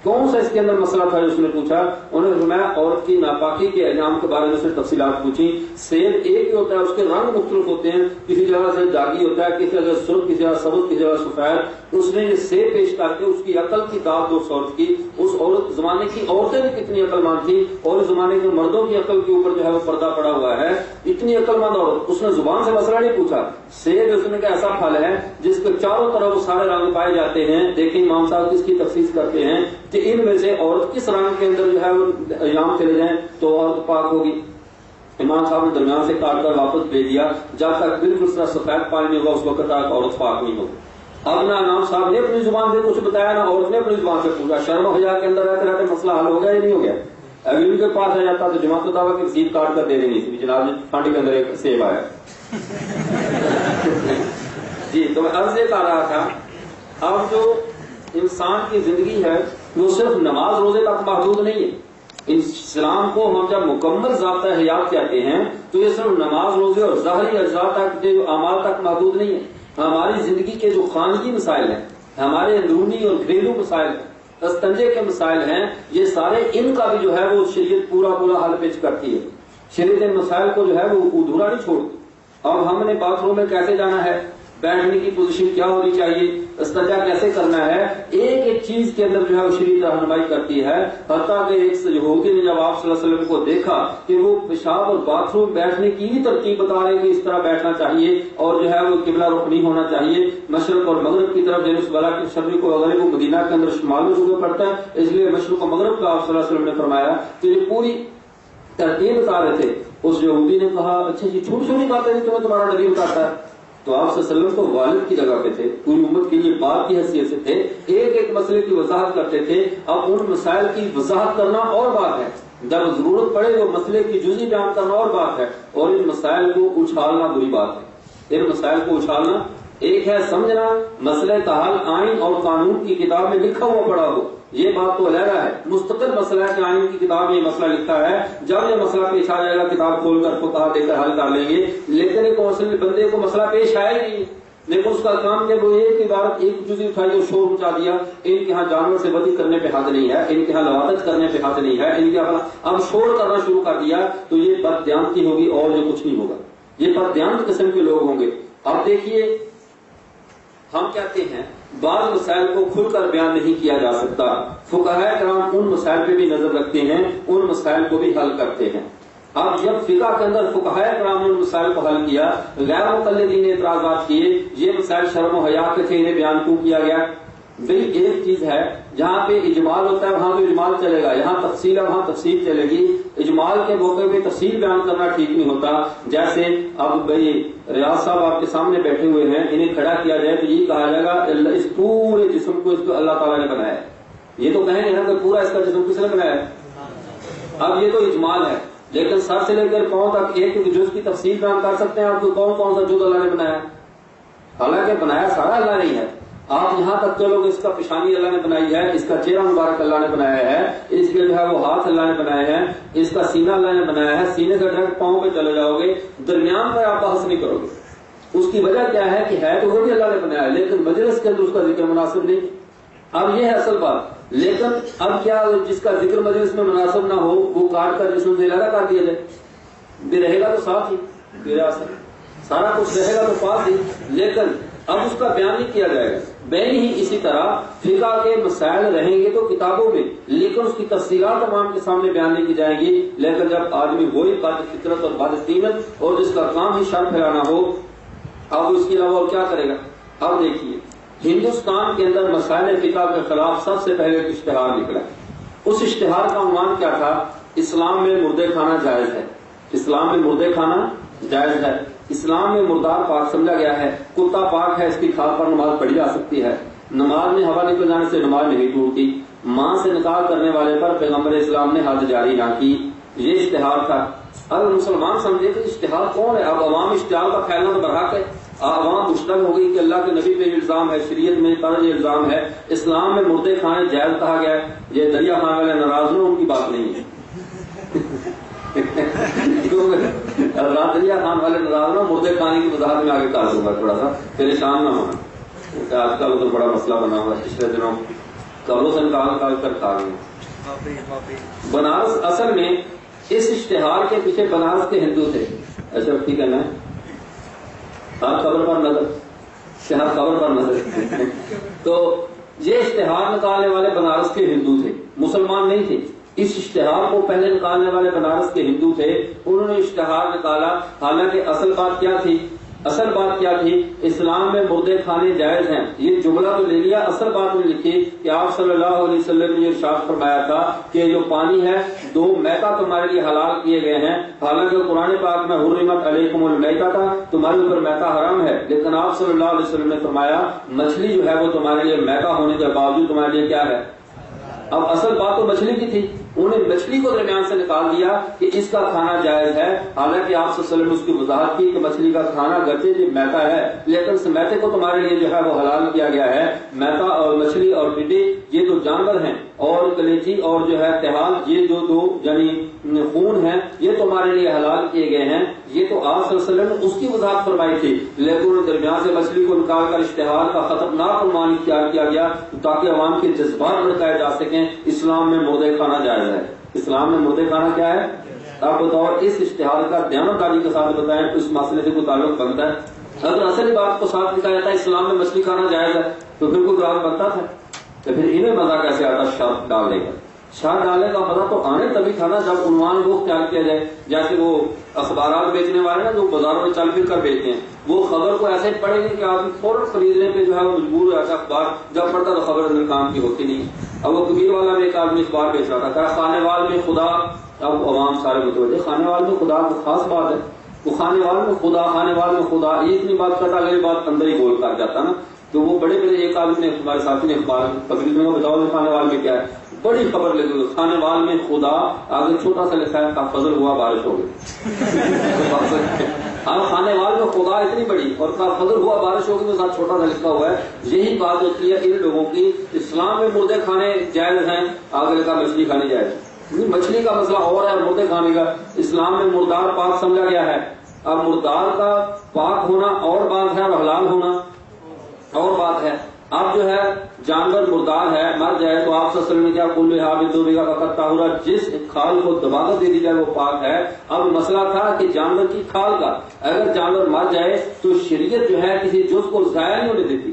کون سا اس کے اندر مسئلہ تھا جو اس نے پوچھا؟ انہوں نے فرمایا عورت کی ناپاکی کے انجام کے بارے میں اس نے تفصیلات پوچھی۔ سیب ایک ہی ہوتا ہے، اس کے رنگ مختلف ہوتے ہیں، کسی جگہ سے داغی ہوتا ہے، کسی جگہ سرخ، کسی جگہ سبز، کسی جگہ سفید۔ اس نے یہ سیب پیش کر کے اس کی عقل کی داد اس عورت کی، اس عورت زمانے کی عورتیں بھی کتنی عقل مند تھی اور اس زمانے کے مردوں کی عقل کے اوپر جو ہے وہ پردہ پڑا ہوا ہے، اتنی عقل مند عورت۔ اس نے زبان سے مسئلہ نہیں پوچھا، سیب اس نے کہا ایسا پھل ہے جس کے چاروں طرف وہ سارے رنگ پائے جاتے ہیں، دیکھیں امام صاحب کس کی تفصیل کرتے ہیں کہ ان میں سے عورت کس رنگ کے اندر جو ہے وہ ایام چلے جائیں تو عورت پاک ہوگی۔ امام صاحب نے درمیان سے کاٹ کر واپس بھیج دیا، جب تک بالکل سفید پانی نہیں ہوگا اس وقت تک عورت پاک نہیں ہوگی۔ نہ امام صاحب نے اپنی زبان سے کچھ بتایا نہ عورت نے اپنی زبان سے پوچھا. شرم و حیا کے اندر رہتے رہتے مسئلہ حل ہو گیا یا نہیں ہو گیا؟ اگر ان کے پاس آ جاتا تو جماعت الدعوہ کی رسید کاٹ کر دے دینی تھی جناب ٹھنڈی کے اندر ایک سیب آیا. جی تو میں عرض یہ کہہ رہا تھا اب جو انسان کی زندگی ہے وہ صرف نماز روزے تک محدود نہیں ہے. اسلام کو ہم جب مکمل ضابطہ حیات کہتے ہیں تو یہ صرف نماز روزے اور ظاہری اجزاء تک جو اعمال تک محدود نہیں ہے. ہماری زندگی کے جو خانگی مسائل ہیں, ہمارے اندرونی اور گھریلو مسائل ہیں, استنجے کے مسائل ہیں, یہ سارے ان کا بھی جو ہے وہ شریعت پورا حل پیش کرتی ہے. شریعت ان مسائل کو جو ہے وہ ادھورا نہیں چھوڑتی. اور ہم نے باتھ روم میں کیسے جانا ہے, بیٹھنے کی پوزیشن کیا ہونی چاہیے, استنجا کیسے کرنا ہے, ایک ایک چیز کے اندر جو ہے وہ شریعت رہنمائی کرتی ہے. حتیٰ کہ ایک یہودی نے جب آپ صلی اللہ علیہ وسلم کو دیکھا کہ وہ پیشاب اور باتھ روم بیٹھنے کی بھی ترتیب بتا رہے کہ اس طرح بیٹھنا چاہیے اور جو ہے وہ قبلہ رخ نہیں ہونا چاہیے, مشرق اور مغرب کی طرف, جیسے بلا کے شرق و غرب کو مدینہ کے اندر شمال میں صبح پڑتا ہے, اس لیے مشرق و مغرب کا آپ صلی اللہ علیہ وسلم نے فرمایا کہ یہ پوری ترتیب بتا رہے تھے. اس یہودی نے کہا اچھا جی چھوٹی چھوٹی باتیں تمہیں تمہارا نبی بتاتا ہے. تو آپ صلی اللہ علیہ وسلم تو والد کی جگہ پہ تھے, پوری امت کے لیے باپ کی حیثیت سے تھے, ایک ایک مسئلے کی وضاحت کرتے تھے. اب ان مسائل کی وضاحت کرنا اور بات ہے, جب ضرورت پڑے وہ مسئلے کی جزئی بیان کرنا اور بات ہے, اور ان مسائل کو اچھالنا بری بات ہے. ان مسائل کو اچھالنا ایک ہے سمجھنا مسئلہ کا حل آئین اور قانون کی کتاب میں لکھا ہوا پڑا ہو, یہ بات تو علیحدہ ہے. مستقل مسئلہ ہے کہ آئین کی کتاب میں یہ مسئلہ لکھا ہے, جب یہ مسئلہ پیش آ جائے گا کتاب کھول کر فقہا دے کر حل کر لیں گے. لیکن ایک مسئلے بندے کو مسئلہ پیش آیا ہی نہیں, لیکن اس کا کام کہ وہ ایک عبارت ایک جزئی اٹھائی اور شور مچا دیا. ان کے ہاں جانور سے بدی کرنے پہ حد نہیں ہے, ان کے ہاں لواطت کرنے پہ حد نہیں ہے, ان کے ہاں اب شور کرنا شروع کر دیا تو یہ بددیانتی ہوگی اور جو کچھ نہیں ہوگا. یہ بددیانت قسم کے لوگ ہوں گے. اب دیکھیے ہم کہتے ہیں بعض مسائل کو کھل کر بیان نہیں کیا جا سکتا. فقہاء کرام ان مسائل پہ بھی نظر رکھتے ہیں, ان مسائل کو بھی حل کرتے ہیں. اب جب فقہ کے اندر فقہاء کرام نے ان مسائل کو حل کیا, غیر مقلدین نے اعتراضات کیے, یہ مسائل شرم و حیا کے تھے, انہیں بیان کیوں کیا گیا؟ بھئی ایک چیز ہے جہاں پہ اجمال ہوتا ہے وہاں تو اجمال چلے گا, یہاں تفصیل ہے وہاں تفصیل چلے گی. اجمال کے موقع پہ تفصیل بیان کرنا ٹھیک نہیں ہوتا. جیسے اب بھئی ریاض صاحب آپ کے سامنے بیٹھے ہوئے ہیں, انہیں کھڑا کیا جائے تو یہ کہا جائے گا اس پورے جسم کو اس کو اللہ تعالیٰ نے بنایا ہے. یہ تو کہیں گے نا کہ پورا اس کا جسم کس نے بنایا ہے. اب یہ تو اجمال ہے, لیکن سر سے لے کر پاؤں تک ایک ایک جز کی تفصیل بیان کر سکتے ہیں آپ کو کون سا جز اللہ نے بنایا. حالانکہ بنایا سارا اللہ نہیں ہے. آپ یہاں تک چلو کہ اس کا پیشانی اللہ نے بنائی ہے, اس کا چہرہ مبارک اللہ نے بنایا ہے, اس کے جو ہے وہ ہاتھ اللہ نے بنائے ہیں, اس کا سینہ اللہ نے بنایا ہے. سینے سے ڈائریکٹ پاؤں پہ چلے جاؤ گے, درمیان میں آپ بحث نہیں کرو گے. اس کی وجہ کیا ہے کہ ہے تو وہ بھی اللہ نے بنایا ہے, لیکن مجلس کے اندر اس کا ذکر مناسب نہیں. اب یہ ہے اصل بات. لیکن اب کیا جس کا ذکر مجلس میں مناسب نہ ہو وہ کاٹ کر جسم سے علیحدہ کر دیا جائے. بھی رہے گا تو ساتھ ہی سارا کچھ رہے گا تو پاس ہی, لیکن اب اس کا بیان نہیں کیا جائے گا. بین ہی اسی طرح فقہ کے مسائل رہیں گے تو کتابوں میں, لیکن اس کی تفصیلات عوام کے سامنے بیان نہیں کی جائیں گی. لیکن جب آدمی وہی بد فطرت اور بد قیمت اور جس کا کام ہی شر پھیلانا ہو, اب اس کے علاوہ اور کیا کرے گا. اب دیکھیے ہندوستان کے اندر مسائل فقہ کے خلاف سب سے پہلے ایک اشتہار نکلا. اس اشتہار کا عنوان کیا تھا؟ اسلام میں مردے کھانا جائز ہے. اسلام میں مردے کھانا جائز ہے. اسلام میں مردار پاک سمجھا گیا ہے. کتا پاک ہے, اس کی کھال پر نماز پڑھی جا سکتی ہے. نماز میں ہوا نکل جانے سے نماز نہیں ٹوٹتی. ماں سے نکاح کرنے والے پر پیغمبر اسلام نے حد جاری نہ کی. یہ اشتہار تھا. اگر مسلمان سمجھے کہ اشتہار کون ہے, اب عوام اشتہار کا پھیلنا تو برحق ہے. عوام مشتق ہو گئی کہ اللہ کے نبی پہ الزام ہے, شریعت میں طرز الزام ہے, اسلام میں مردے کھانے جائز کہا گیا ہے. یہ دریا خان والے ناراض ہوں, ان کی بات نہیں ہے. دریا خان والے ناراض ہوں, مردے کھانے کی وضاحت میں آگے کر دوں گا, تھوڑا سا پریشان نہ ہونا. آج کل تو بڑا مسئلہ بنا ہوا ہے. پچھلے دنوں قبروں سے نکال کر کھا گئے. بنارس اصل میں اس اشتہار کے پیچھے بنارس کے ہندو تھے. اچھا ٹھیک ہے نا, آپ قبر پر نظر, شہر قبر پر نظر. تو یہ اشتہار نکالنے والے بنارس کے ہندو تھے, مسلمان نہیں تھے. اس اشتہار کو پہلے نکالنے والے بنارس کے ہندو تھے. انہوں نے اشتہار نکالا, حالانکہ اصل بات کیا تھی؟ اصل بات کیا تھی؟ اسلام میں مردے کھانے جائز ہیں، یہ جملہ تو لے لیا، اصل بات نے لکھی کہ آپ صلی اللہ علیہ وسلم نے ارشاد فرمایا تھا کہ جو پانی ہے 2 میتہ تمہارے لیے حلال کیے گئے ہیں، حالانکہ قرآن پاک میں حرمت علیکم المیتہ تھا، تمہارے اوپر میتہ حرام ہے، لیکن آپ صلی اللہ علیہ وسلم نے فرمایا مچھلی جو ہے وہ تمہارے لیے میتہ ہونے کے باوجود تمہارے لیے کیا ہے؟ اب اصل بات تو مچھلی کی تھی، انہوں نے مچھلی کو درمیان سے نکال دیا کہ اس کا کھانا جائز ہے، حالانکہ آپ صلی اللہ علیہ وسلم نے اس کی وضاحت کی کہ مچھلی کا کھانا گرچہ یہ میتہ ہے لیکن اس میتے کو تمہارے لیے جو ہے وہ حلال کیا گیا ہے۔ میتہ اور مچھلی اور ٹڈی یہ تو جانور ہیں، اور کلیجی اور جو ہے تہال یہ جو 2 یعنی خون ہیں یہ تمہارے لیے حلال کیے گئے ہیں، یہ تو آپ صلی اللہ علیہ وسلم نے اس کی وضاحت فرمائی تھی، لیکن انہوں نے درمیان سے مچھلی کو نکال کر اشتہار کا خطرناک عنوان اختیار کیا گیا تاکہ عوام کے جذبات بھڑکائے جا سکیں۔ اسلام میں مردے کھانا جائز ہے، اسلام میں مردے کھانا کیا ہے؟ آپ بتاؤ، اس اشتہار کا دیانتداری کے ساتھ بتائیں تو اس مسئلے سے کوئی تعلق بنتا ہے؟ اگر اصل بات کو ساتھ لکھا جاتا ہے اسلام میں مچھلی کھانا جائز ہے تو پھر کوئی تعلق بنتا تھا؟ تو پھر انہیں مزہ کیسے آتا شرط ڈالنے کا؟ شرط ڈالنے کا مزہ تو آنے تبھی تھا نا جب عنوان وہ اختیار کیا جائے، جیسے وہ اخبارات بیچنے والے نا جو بازاروں میں چل پھر کر بیچتے ہیں، وہ خبر کو ایسے پڑھیں گے کہ آدمی فوراً خریدنے پہ جو ہے وہ مجبور ہو جاتا ہے، اخبار جب پڑھتا تو خبر اندر کام کی ہوتی نہیں۔ اب وہ کبیر والا میں ایک آدمی اخبار بیچ رہا تھا، خانے وال میں خدا، اب عوام سارے متوجہ خانے وال میں خدا تو خاص بات ہے، وہ خانے وال میں خدا، خانے وال میں خدا، یہ اتنی بات کرتا اگلی بات اندر ہی بول کر جاتا نا، تو وہ بڑے بڑے ایک آدمی نے ہمارے ساتھی نے اخبار تقریر میں بتاؤ خانے وال میں کیا ہے، بڑی خبر لگی خانے وال میں خدا، آگے چھوٹا سا لکھا ہے فضل ہوا بارش ہو گئی۔ ہاں خانے وال میں خدا اتنی بڑی اور فضل ہوا بارش ہو گئی، ساتھ چھوٹا سا لکھا ہوا ہے۔ یہی بات ہوتی ہے ان لوگوں کی، اسلام میں مردے کھانے جائز ہیں، آگے لکھا مچھلی کھانی جائز۔ مچھلی کا مسئلہ اور ہے، مردے کھانے کا اسلام میں مردار پاک سمجھا گیا ہے۔ اب مردار کا پاک ہونا اور بات ہے اور حلال ہونا اور بات ہے۔ اب جو ہے جانور مردار ہے، مر جائے تو آپ صلی اللہ علیہ وسلم نے کیا کل حابل دو بیگا کا طاہرہ، جس کھال کو دبا کر دے دی جائے وہ پاک ہے۔ اب مسئلہ تھا کہ جانور کی کھال کا، اگر جانور مر جائے تو شریعت جو ہے کسی جز کو ضائع نہیں ہونے دیتی،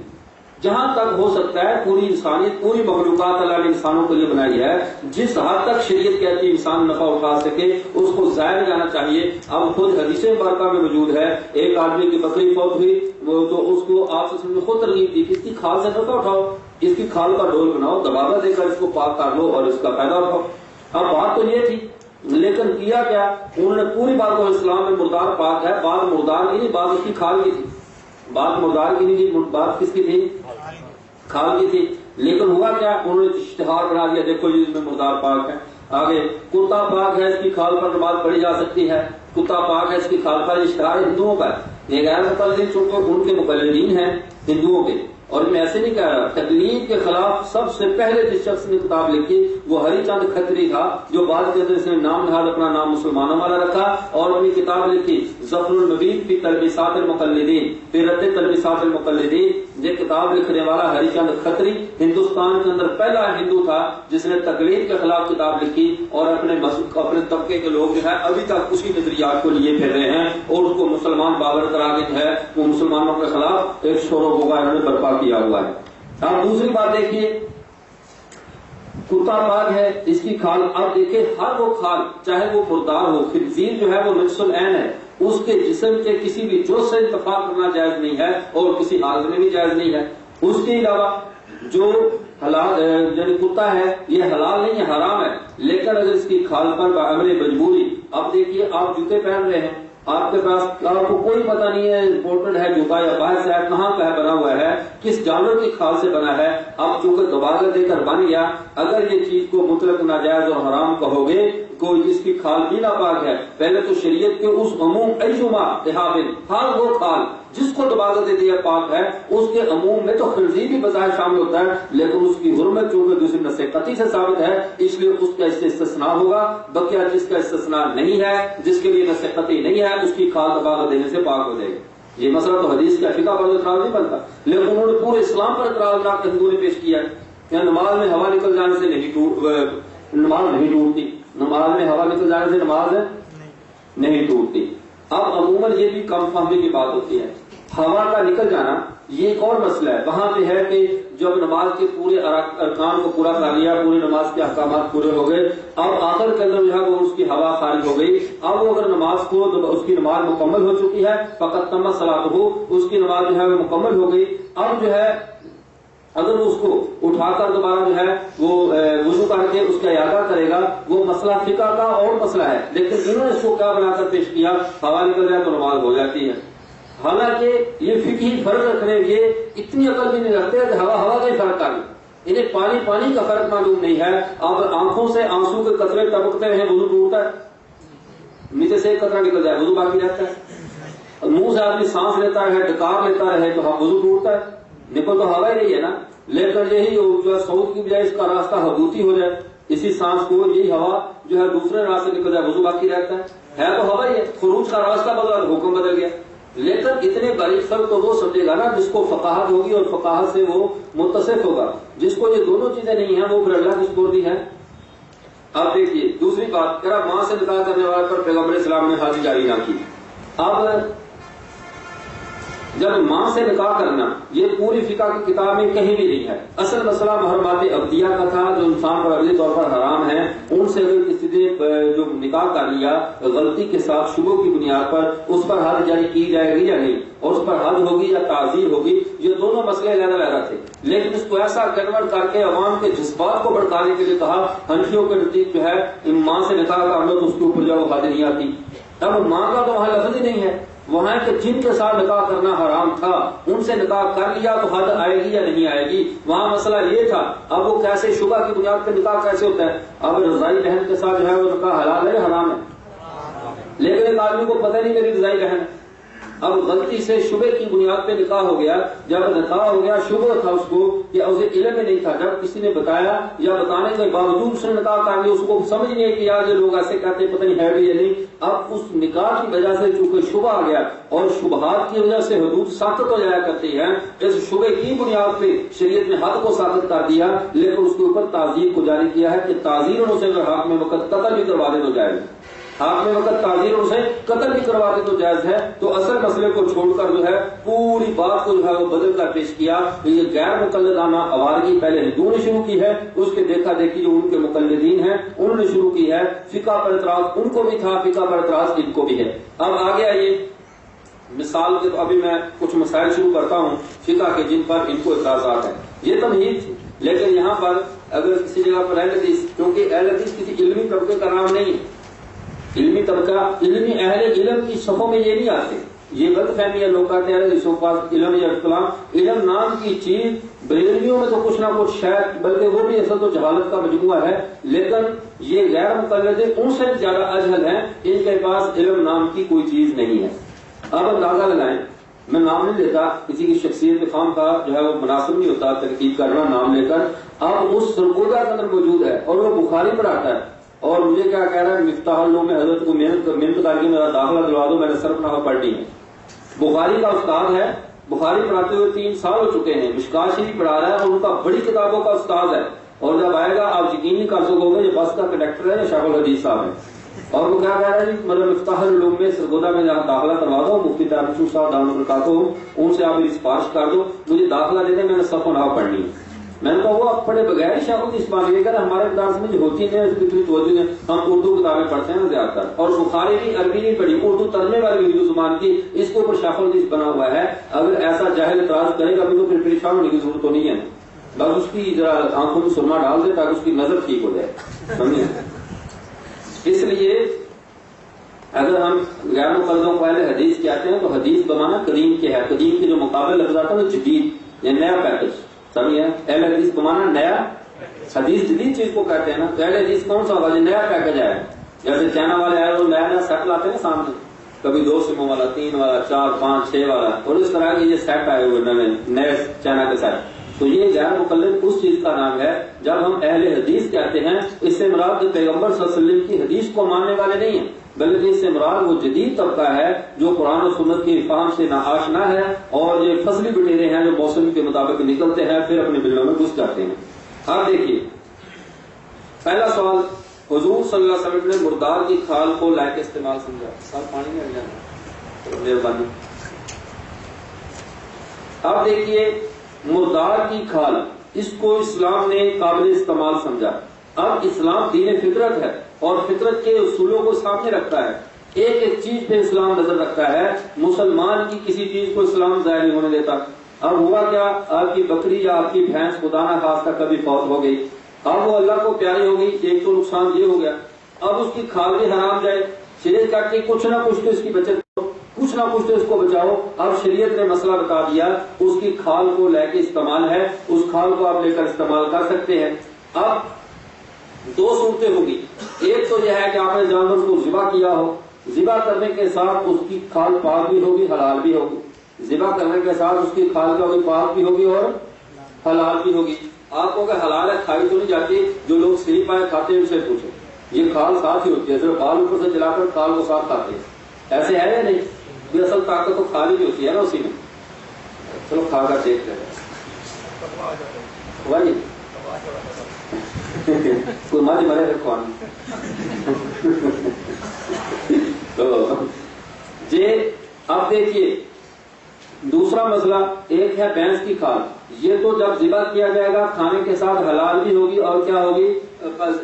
جہاں تک ہو سکتا ہے پوری انسانیت، پوری مخلوقات اللہ نے انسانوں کے لیے بنائی ہے، جس حد تک شریعت کہتی ہے انسان نفع اٹھا سکے اس کو ضائع نہیں جانا چاہیے۔ اب خود حدیث مبارکہ میں موجود ہے، ایک آدمی کی بکری فوت ہوئی وہ تو اس کو آپ نے خود ترغیب دی کہ اس کی کھال سے نفع اٹھاؤ، اس کی کھال کا ڈول بناؤ، دباغہ دے کر اس کو پاک کر لو اور اس کا فائدہ اٹھاؤ۔ اب بات تو یہ تھی، لیکن کیا کیا انہوں نے پوری بات کو اسلام میں مردار پاک ہے، بات مردار کی نہیں، بات اس کی کھال کی تھی، بات مردار کی نہیں تھی، بات کس کی تھی؟ کھال کی تھی۔ لیکن ہوا کیا، انہوں نے اشتہار بنا دیا دیکھو یہ اس میں مردار پاک ہے۔ آگے کتا پاک ہے، اس کی کھال پر نماز پڑھی جا سکتی ہے، کتا پاک ہے اس کی کھال پر، اشتہار ہندوؤں کا ہے، یہ غیر مقلدین چونکہ ان کے مقلدین ہیں ہندوؤں کے، اور میں ایسے نہیں کہہ رہا، تقلید کے خلاف سب سے پہلے جس شخص نے کتاب لکھی وہ ہری چند کھتری تھا، جو بعد کے اندر اس نے نام نہاد اپنا نام مسلمانوں والا رکھا اور اپنی کتاب لکھی ظفر المبین فی تلبیسات المقلدین، فی رد تلبیسات المقلدین۔ یہ کتاب لکھنے والا ہری چند کھتری ہندوستان کے اندر پہلا ہندو تھا جس نے تقلید کے خلاف کتاب لکھی، اور اپنے طبقے کے لوگ جو ہے ابھی تک اسی نظریات کو لیے پھر رہے ہیں اور اس کو مسلمان باور کرا کے ہے، وہ مسلمانوں کے خلاف ایک شور و غوغا انہوں نے برپا کیا ہوا ہے۔ اب دوسری بات دیکھیے، کتا پاک ہے اس کی کھال، اب دیکھیں ہر وہ کھال چاہے وہ مردار ہو، خنزیر جو ہے وہ نجس العین ہے، اس کے جسم کے کسی بھی جز سے انتفاع کرنا جائز نہیں ہے اور کسی حالت میں بھی جائز نہیں ہے۔ اس کے علاوہ جو حلال یعنی کتا ہے یہ حلال نہیں ہے، حرام ہے، لیکن اگر اس کی کھال پر بامر مجبوری، اب دیکھیے آپ جوتے پہن رہے ہیں، آپ کے پاس آپ کو کوئی پتہ نہیں ہے امپورٹڈ ہے جوتا یا باہر سے ہے، کہاں کا ہے بنا ہوا ہے، کس جانور کی کھال سے بنا ہے، اب چونکہ دوبارہ دے کر بن گیا، اگر یہ چیز کو مطلق ناجائز اور حرام کہو گے کوئی جس کی کھال بھی ناپاک ہے، پہلے تو شریعت کے اس عموم ایشما احابن، ہر وہ کھال جس کو دوبارہ دے دیا پاک ہے، اس کے عموم میں تو خنزیر بھی بظاہر شامل ہوتا ہے، لیکن اس کی حرمت چونکہ دوسری نص قطعی سے ثابت ہے اس لیے اس کا اس سے استثناء ہوگا، بقیہ جس کا استثناء نہیں ہے، جس کے لیے نص قطعی نہیں ہے، اس کی کھال دوبارہ دینے سے پاک ہو جائے گی۔ یہ مسئلہ تو حدیث کا فقہ پر اعتراض نہیں بنتا، لیکن انہوں نے پورے اسلام پر اعتراض رکھ کے ہندوؤں نے پیش کیا ہے کہ نماز میں ہوا نکل جانے سے نماز نہیں ٹوٹتی، نماز میں ہوا نکل جانے سے نماز نہیں ٹوٹتی۔ اب عموماً یہ بھی کم فہمی کی بات ہوتی ہے، ہوا کا نکل جانا یہ ایک اور مسئلہ ہے، وہاں پہ ہے کہ جب نماز کے پورے ارکان کو پورا کر لیا، پوری نماز کے احکامات پورے ہو گئے، اب آخر کے اندر جو ہے وہ اس کی ہوا خارج ہو گئی، اب وہ اگر نماز کو اس کی نماز مکمل ہو چکی ہے، فقط تم صلاتہ، اس کی نماز جو ہے وہ مکمل ہو گئی۔ اب جو ہے اگر اس کو اٹھا کر دوبارہ جو ہے وہ وضو کر کے اس کا اعادہ کرے گا، وہ مسئلہ فقہ کا اور مسئلہ ہے، لیکن انہوں نے اس کو کیا بنا کر پیش کیا، ہوا نکل جائے تو نماز ہو جاتی ہے۔ حالانکہ یہ فقہی فرق رکھنے یہ اتنی عقل بھی نہیں رکھتے کہ ہوا کا ہی فرق کر، انہیں پانی کا فرق معلوم نہیں ہے۔ اب آنکھوں سے آنسو کے قطرے ٹپکتے رہے وضو ٹوٹتا ہے، نیچے سے ایک قطرہ نکل جائے وضو باقی رہتا ہے، منہ سے آدمی سانس لیتا رہے، ڈکار لیتا رہے تو وضو ٹوٹتا ہے، نکل تو ہوا ہی نہیں ہے نا۔ لیکن یہی جو ہے سعود کی بجائے اس کا راستہ حدوتی ہو جائے، اسی سانس کو یہی ہوا جو ہے دوسرے راستے نکل جائے وضو باقی رہتا ہے تو ہوا ہی ہے، خروج کا راستہ بدلا تو حکم بدل گیا۔ لیکن اتنے باریک فرق تو وہ سمجھے گا نا جس کو فقاہت ہوگی اور فقاہت سے وہ متصف ہوگا، جس کو یہ دونوں چیزیں نہیں ہیں وہ پھر اللہ کی سپرد ہے۔ اب دیکھیے دوسری بات، کہہ رہا ماں سے نکاح کرنے والے پر پیغمبر اسلام نے حد جاری نہ کی۔ اب جب ماں سے نکاح کرنا یہ پوری فقہ کی کتاب میں کہیں بھی نہیں ہے۔ اصل مسئلہ محرمات ابدیہ کا تھا جو انسان پر عقلی طور پر حرام ہے، ان سے اگر کسی نے جو نکاح کر لیا غلطی کے ساتھ شبہ کی بنیاد پر، اس پر حد جاری کی جائے گی یا نہیں، اور اس پر حد ہوگی یا تعزیر ہوگی، یہ دونوں مسئلے علیحدہ تھے۔ لیکن اس کو ایسا کنورٹ کر کے عوام کے جذبات کو بھڑکانے کے لیے کہا حنفیوں کے نزدیک جو ہے ماں سے نکاح کرنا تو اس کے اوپر جو حد نہیں آتی۔ اب ماں کا تو وہاں لفظ ہی نہیں ہے، وہاں کہ جن کے ساتھ نکاح کرنا حرام تھا ان سے نکاح کر لیا تو حد آئے گی یا نہیں آئے گی، وہاں مسئلہ یہ تھا۔ اب وہ کیسے شبہ کی بنیاد پہ نکاح کیسے ہوتا ہے؟ اب رضائی بہن کے ساتھ جو ہے وہ نکاح حلال ہے حرام ہے، لیکن ایک آدمی کو پتہ نہیں میری رضائی بہن ہے، اب غلطی سے شبہ کی بنیاد پہ نکاح ہو گیا۔ جب نکاح ہو گیا شبہ تھا اس کو کہ اسے علم میں نہیں تھا، جب کسی نے بتایا یا بتانے کے باوجود اس نے نکاح کر لیا، اس کو سمجھ نہیں ہے کہ یار یہ لوگ ایسے کہتے پتہ نہیں ہے بھی یا نہیں۔ اب اس نکاح کی وجہ سے چونکہ شبہ آ گیا اور شبہات کی وجہ سے حدود ساخت ہو جایا کرتی ہے، اس شبہ کی بنیاد پہ شریعت نے حد کو ساخت کر دیا، لیکن اس کے اوپر تعزیر کو جاری کیا ہے کہ تعزیر اسے اگر حق میں وقت قتل بھی کروا دے تو جائز ہے، حق میں وقت تعزیر اسے قتل بھی کروا دے تو جائز ہے۔ تو اصل مسئلے کو چھوڑ کر جو ہے پوری بات کو جو ہے وہ بدل کر پیش کیا۔ یہ غیر مقلدانہ آوارگی پہلے ہندوؤں نے شروع کی ہے، اس کے دیکھا دیکھی جو ان کے مقلدین ہیں انہوں نے شروع کی ہے۔ فقہ پر اعتراض ان کو بھی تھا، فقہ پر اعتراض ان کو بھی ہے۔ اب آگے آئیے مثال کے، تو ابھی میں کچھ مسائل شروع کرتا ہوں فقہ کے جن پر ان کو اعتراضات ہیں۔ یہ تمہید تھی، لیکن یہاں پر اگر کسی جگہ پر اہل حدیث، کیونکہ اہل حدیث کسی علمی طبقے کا نام نہیں ہے، علمی طبقہ علمی اہل علم کی صفوں میں یہ نہیں آتے، یہ غلط فہمی ہے، لوگ کہتے ہیں اس پاس علم یا اختلاف، علم نام کی چیز بریلویوں میں تو کچھ نہ کچھ شاید، بلکہ وہ بھی اصل تو جہالت کا مجموعہ ہے، لیکن یہ غیر مقلد ان سے زیادہ اجہل ہیں، ان کے پاس علم نام کی کوئی چیز نہیں ہے۔ اب اندازہ لگائیں، میں نام نہیں لیتا، کسی کی شخصیت کے خام کا جو ہے وہ مناسب نہیں ہوتا تنقید کرنا نام لے کر۔ اب اس سرگودا کے اندر موجود ہے اور وہ بخاری پڑھاتا ہے، اور مجھے کیا کہہ رہا ہے مفتاح العلوم میں حضرت کو محنت کر کے میرا داخلہ دلوا دو، میں نے صرف نحو پڑھنی ہے۔ بخاری کا استاد ہے، بخاری پڑھاتے ہوئے 3 سال ہو چکے ہیں، مشکات شریف پڑھا رہا ہے اور ان کا بڑی کتابوں کا استاد ہے، اور جب آئے گا آپ یقین نہیں کر سکو گے یہ بس کا کنڈکٹر ہے یا شیخ الحدیث صاحب ہے۔ اور وہ کیا کہہ رہا ہے جی مطلب مفتاح العلوم میں سرگودا میں داخلہ کروا دو، مفتی طاہر صاحب دامت برکاتہ ان سے آپ میری سفارش کر دو، مجھے داخلہ دے دیں، میں نے صرف نحو پڑھنی ہے۔ میں نے کہا وہ آپ پڑھے بغیر ہی شیخ الحدیث مان لیے کر ہمارے مدارس میں جو ہوتی ہیں کتنی توجہ ہیں، ہم اردو کتابیں پڑھتے ہیں زیادہ تر، اور بخاری بھی عربی نہیں پڑھی، اردو ترجمے والی اردو زبان کی، اس کے اوپر شیخ الحدیث بنا ہوا ہے۔ اگر ایسا جاہل اعتراض کرے گا ابھی تو پھر پریشان ہونے کی ضرورت تو نہیں ہے، بس اس کی ذرا آنکھوں میں سرما ڈال دے تاکہ اس کی نظر ٹھیک ہو جائے، سمجھے۔ اس لیے اگر ہم غیر مقلدوں کو اہل حدیث کہتے ہیں تو حدیث بمانا قدیم کے ہے، قدیم کے جو مقابل لفظ آتا ہے وہ جدید یا نیا پیکج، سمجھے۔ اہل حدیث بمانا نیا، حدیث جدید چیز کو کہتے ہیں نا، تو اہل حدیث کون سا ہوگا جو نیا پیکج ہے، جیسے چائنا والے آئے وہ نیا نیا سیٹ لاتے ہیں سامنے، کبھی 2 سموں والا، 3 والا، 4 5 6 والا، اور اس طرح کے یہ سیٹ آئے ہوئے نئے چائنا کے سیٹ، تو یہ غیر مقلد اس چیز کا نام ہے۔ جب ہم اہل حدیث کہتے ہیں اس سے مراد پیغمبر صلی اللہ علیہ وسلم کی حدیث کو ماننے والے نہیں ہیں، بلکہ اس سے مراد وہ جدید طبقہ ہے جو قرآن و سنت کی فہم سے ناآشنا ہے، اور یہ فضلی بٹیرے ہیں جو موسم کے مطابق نکلتے ہیں پھر اپنے بلوں میں گھس جاتے ہیں۔ اب دیکھیے پہلا سوال، حضور صلی اللہ علیہ وسلم نے مردار کی کھال کو لائق استعمال سمجھا؟ سال پانی میں جانا مہربانی۔ اب دیکھیے مردار کی کھال، اس کو اسلام نے قابل استعمال سمجھا۔ اب اسلام دین فطرت ہے اور فطرت کے اصولوں کو سامنے رکھتا ہے، ایک ایک چیز پہ اسلام نظر رکھتا ہے، مسلمان کی کسی چیز کو اسلام ضائع نہیں ہونے دیتا۔ اب ہوا کیا، آپ کی بکری یا آپ کی بھینس خدا نہ خواستہ کبھی فوت ہو گئی، اب وہ اللہ کو پیاری ہو گئی، ایک تو نقصان یہ ہو گیا، اب اس کی کھال بھی حرام جائے، شریعت کہتی ہے کچھ نہ کچھ تو اس کی بچت کرو، کچھ نہ کچھ تو اس کو بچاؤ۔ اب شریعت نے مسئلہ بتا دیا، اس کی کھال کو لے کے استعمال ہے، اس کھال کو آپ لے کر استعمال کر سکتے ہیں۔ اب دو صورتیں ہوگی، ایک تو یہ ہے کہ آپ نے جانور کو ذبح کیا ہو، ذبح کرنے کے ساتھ اس کی کھال پاک بھی ہوگی حلال بھی ہوگی، ذبح کرنے کے ساتھ اس کی کھال کیا ہوگی، پاک بھی ہوگی اور حلال بھی ہوگی۔ آپ کو اگر حلال ہے کھائی تو نہیں جاتی، جو لوگ سری پائے کھاتے ہیں ان سے پوچھو، یہ کھال ساتھ ہی ہوتی ہے، صرف بال اوپر سے چلا کر کھال کو ساتھ کھاتے ہیں، ایسے ہے یا نہیں؟ یہ اصل طاقت تو کھال ہی ہوتی ہے نا اسی میں۔ چلو کھا کر دیکھ لیں بھائی، کوئی مجھ مرے رکھو جی۔ اب دیکھیے دوسرا مسئلہ، ایک ہے بھینس کی کھال، یہ تو جب ذبح کیا جائے گا کھانے کے ساتھ حلال بھی ہوگی اور کیا ہوگی،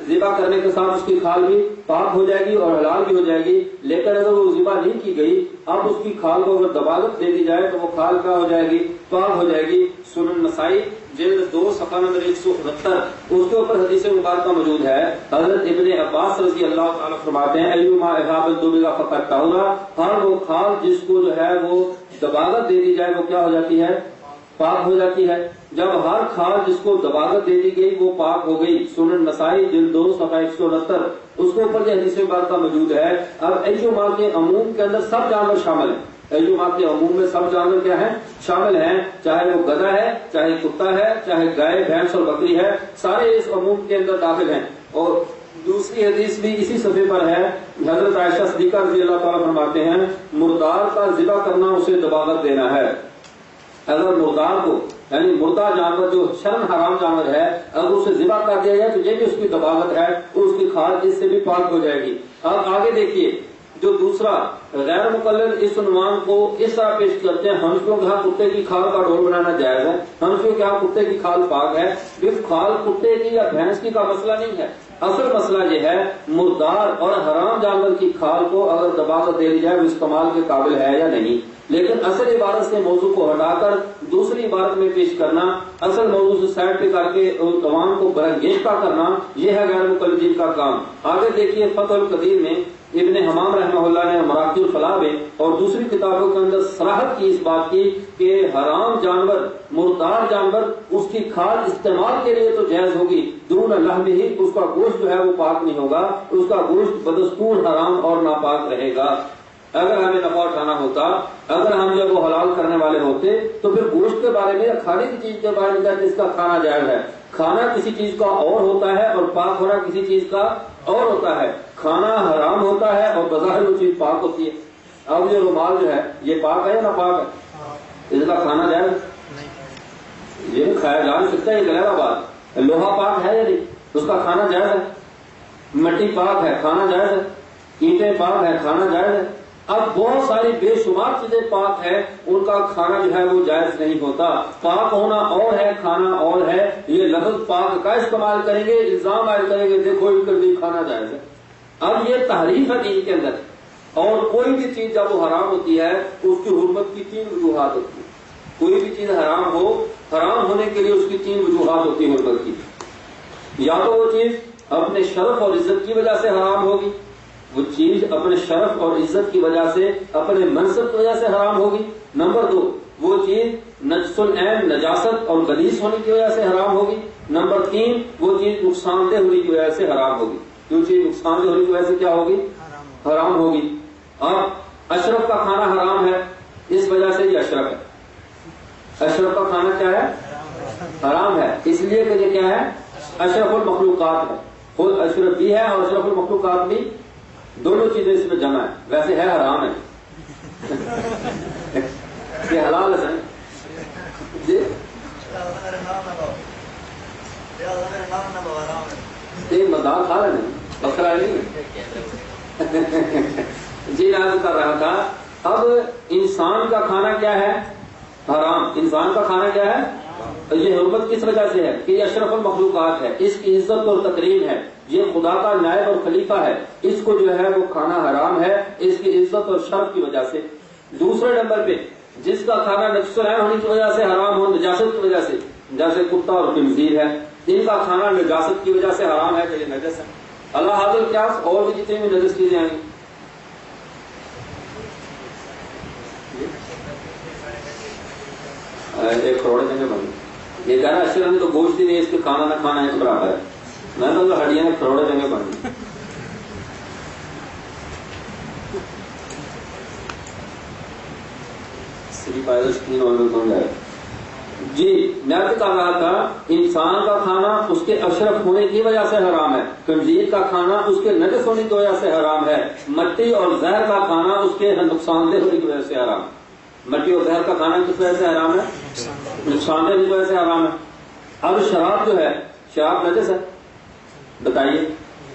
ذبح کرنے کے ساتھ اس کی کھال بھی پاک ہو جائے گی اور حلال بھی ہو جائے گی۔ لیکن اگر وہ ذبح نہیں کی گئی، اب اس کی کھال کو اگر دباغت دے دی جائے تو وہ کھال کیا ہو جائے گی، پاک ہو جائے گی۔ سنن نسائی جلد 2 صفحہ نمبر 169، اس کے اوپر حدیث مبارکہ موجود ہے۔ حضرت ابن عباس رضی اللہ تعالیٰ فرماتے ہیں ایما احابت دوبگا فقط طہورا، ہر وہ کھال جس کو جو ہے وہ دباغت دے دی جائے وہ کیا ہو جاتی ہے، پاک ہو جاتی ہے۔ جب ہر کھال جس کو دباغت دے دی گئی وہ پاک ہو گئی، سنن نسائی جلد 2 صفحہ 169، اس کے اوپر یہ حدیث مبارکہ موجود ہے۔ اب ایما کے عموم کے اندر سب جانور شامل ہیں، ایما کے عموم میں سب جانور کیا ہیں، شامل ہیں، چاہے وہ گدھا ہے، چاہے کتا ہے، چاہے گائے بھینس اور بکری ہے، سارے اس عموم کے اندر داخل ہیں۔ اور دوسری حدیث بھی اسی صفحے پر ہے، حضرت عائشہ صدیقہ رضی اللہ تعالیٰ فرماتے ہیں مردار کا ذبح کرنا اسے دباغت دینا ہے۔ اگر مردار کو یعنی مردہ جانور جو شرم حرام جانور ہے اگر اسے ذبح کر دیا جائے تو یہ بھی اس کی دباغت ہے، اس کی کھال اس سے بھی پاک ہو جائے گی۔ اب آگے دیکھیے جو دوسرا غیر مقلد اس عنوان کو اس طرح پیش کرتے ہیں، ہنسیوں کے ہاں کتے کی کھال کا ڈول بنانا جائز ہے، ہنسیوں کے ہاں کتے کی کھال پاک ہے۔ صرف کھال کتے کی یا بھینس کی کا مسئلہ نہیں ہے، اصل مسئلہ یہ ہے مردار اور حرام جانور کی کھال کو اگر دباغت دے دی جائے وہ استعمال کے قابل ہے یا نہیں۔ لیکن اصل عبارت سے موضوع کو ہٹا کر دوسری عبارت میں پیش کرنا، اصل موضوع سے سائڈ پہ کر کے عوام کو برانگیختہ کرنا، یہ ہے غیر مقلدین کا کام۔ آگے دیکھیے فتح القدیر میں ابن حمام رحمہ اللہ نے مراقی الفلاح میں اور دوسری کتابوں کے اندر صراحت کی اس بات کی کہ حرام جانور مردار جانور اس کی کھال استعمال کے لیے تو جائز ہوگی، دون لحمہ ہی اس کا گوشت جو ہے وہ پاک نہیں ہوگا، اس کا گوشت بدستور حرام اور ناپاک رہے گا۔ اگر ہمیں نفع اٹھانا ہوتا، اگر ہم جب وہ حلال کرنے والے ہوتے تو پھر گوشت کے بارے میں یا کھانے کی چیز کے بارے میں جس کا کھانا جائز ہے، کھانا کسی چیز کا اور ہوتا ہے اور پاک ہونا کسی چیز کا اور ہوتا ہے، کھانا حرام ہوتا ہے اور بظاہر وہ چیز پاک ہوتی ہے۔ اب یہ رومال جو ہے یہ پاک ہے یا ناپاک ہے، اس کا کھانا جائز یہ نہیں کھایا جا نہیں سکتا، یہ غلط بات۔ لوہا پاک ہے یا نہیں، اس کا کھانا جائز ہے، مٹی پاک ہے کھانا جائز ہے، اینٹیں پاک ہے کھانا جائز ہے۔ اب بہت ساری بے شمار چیزیں پاک ہیں، ان کا کھانا جو ہے وہ جائز نہیں ہوتا۔ پاک ہونا اور ہے کھانا اور ہے، یہ لفظ پاک کا استعمال کریں گے، الزام عائد کریں گے دیکھو ان کا بھی کھانا جائز ہے۔ اب یہ تحریف ہے دین کے اندر، اور کوئی بھی چیز جب وہ حرام ہوتی ہے اس کی حرمت کی 3 وجوہات ہوتی ہیں۔ کوئی بھی چیز حرام ہو، حرام ہونے کے لیے اس کی 3 وجوہات ہوتی ہیں حرمت کی، یا تو وہ چیز اپنے شرف اور عزت کی وجہ سے حرام ہوگی، وہ چیز اپنے شرف اور عزت کی وجہ سے اپنے منصب کی وجہ سے حرام ہوگی، نمبر 2 وہ چیز نجس العین نجاست اور غلیظ ہونے کی وجہ سے حرام ہوگی، نمبر 3 وہ چیز نقصان دہ ہونے کی وجہ سے حرام ہوگی۔ جو چیز نقصان دہ ہونے کی وجہ سے کیا ہوگی، حرام ہوگی۔ اب اشرف کا کھانا حرام ہے، اس وجہ سے یہ اشرف ہے۔ اشرف کا کھانا کیا ہے، حرام ہے، اس لیے کہ یہ کیا ہے، اشرف المخلوقات ہے، خود اشرف بھی ہے اور اشرف المخلوقات بھی، دونوں چیزیں اس میں جمع ہے، ویسے ہے حرام ہے یہ حلال ہے جی، یہ مزاق کھا رہے ہیں بکرا نہیں جی عرض کر رہا تھا۔ اب انسان کا کھانا کیا ہے، حرام، انسان کا کھانا کیا ہے یہ حرمت کس وجہ سے ہے کہ یہ اشرف المخلوقات ہے، اس کی عزت اور تکریم ہے، یہ خدا کا نائب اور خلیفہ ہے، اس کو جو ہے وہ کھانا حرام ہے اس کی عزت اور شرف کی وجہ سے۔ دوسرے نمبر پہ جس کا کھانا نجس العین ہونے کی وجہ سے حرام ہو، نجاست کی وجہ سے، جیسے کتا اور خنزیر ہے، ان کا کھانا نجاست کی وجہ سے حرام ہے کہ یہ نجس ہے۔ اللہ حاضر قیاس اور بھی جتنی بھی نجس چیزیں آئیں گی۔ ایک کروڑے دیں گے بھائی، یہ کہہ رہا اشرف نے تو گوشت ہی نہیں، اس کے کھانا نہ کھانا ایک برابر ہے۔ میں تو ہڈیاں کروڑے دیں گے بھائی۔ جی میں بھی کہہ رہا تھا انسان کا کھانا اس کے اشرف ہونے کی وجہ سے حرام ہے، خنزیر کا کھانا اس کے نجس ہونے کی وجہ سے حرام ہے، مٹی اور زہر کا کھانا اس کے نقصان دہ ہونے کی وجہ سے حرام ہے۔ مٹی اور زہر کا کھانا کس وجہ سے حرام ہے؟ نقصان دہ کی وجہ سے حرام ہے۔ اب شراب جو ہے، شراب نجس ہے، بتائیے۔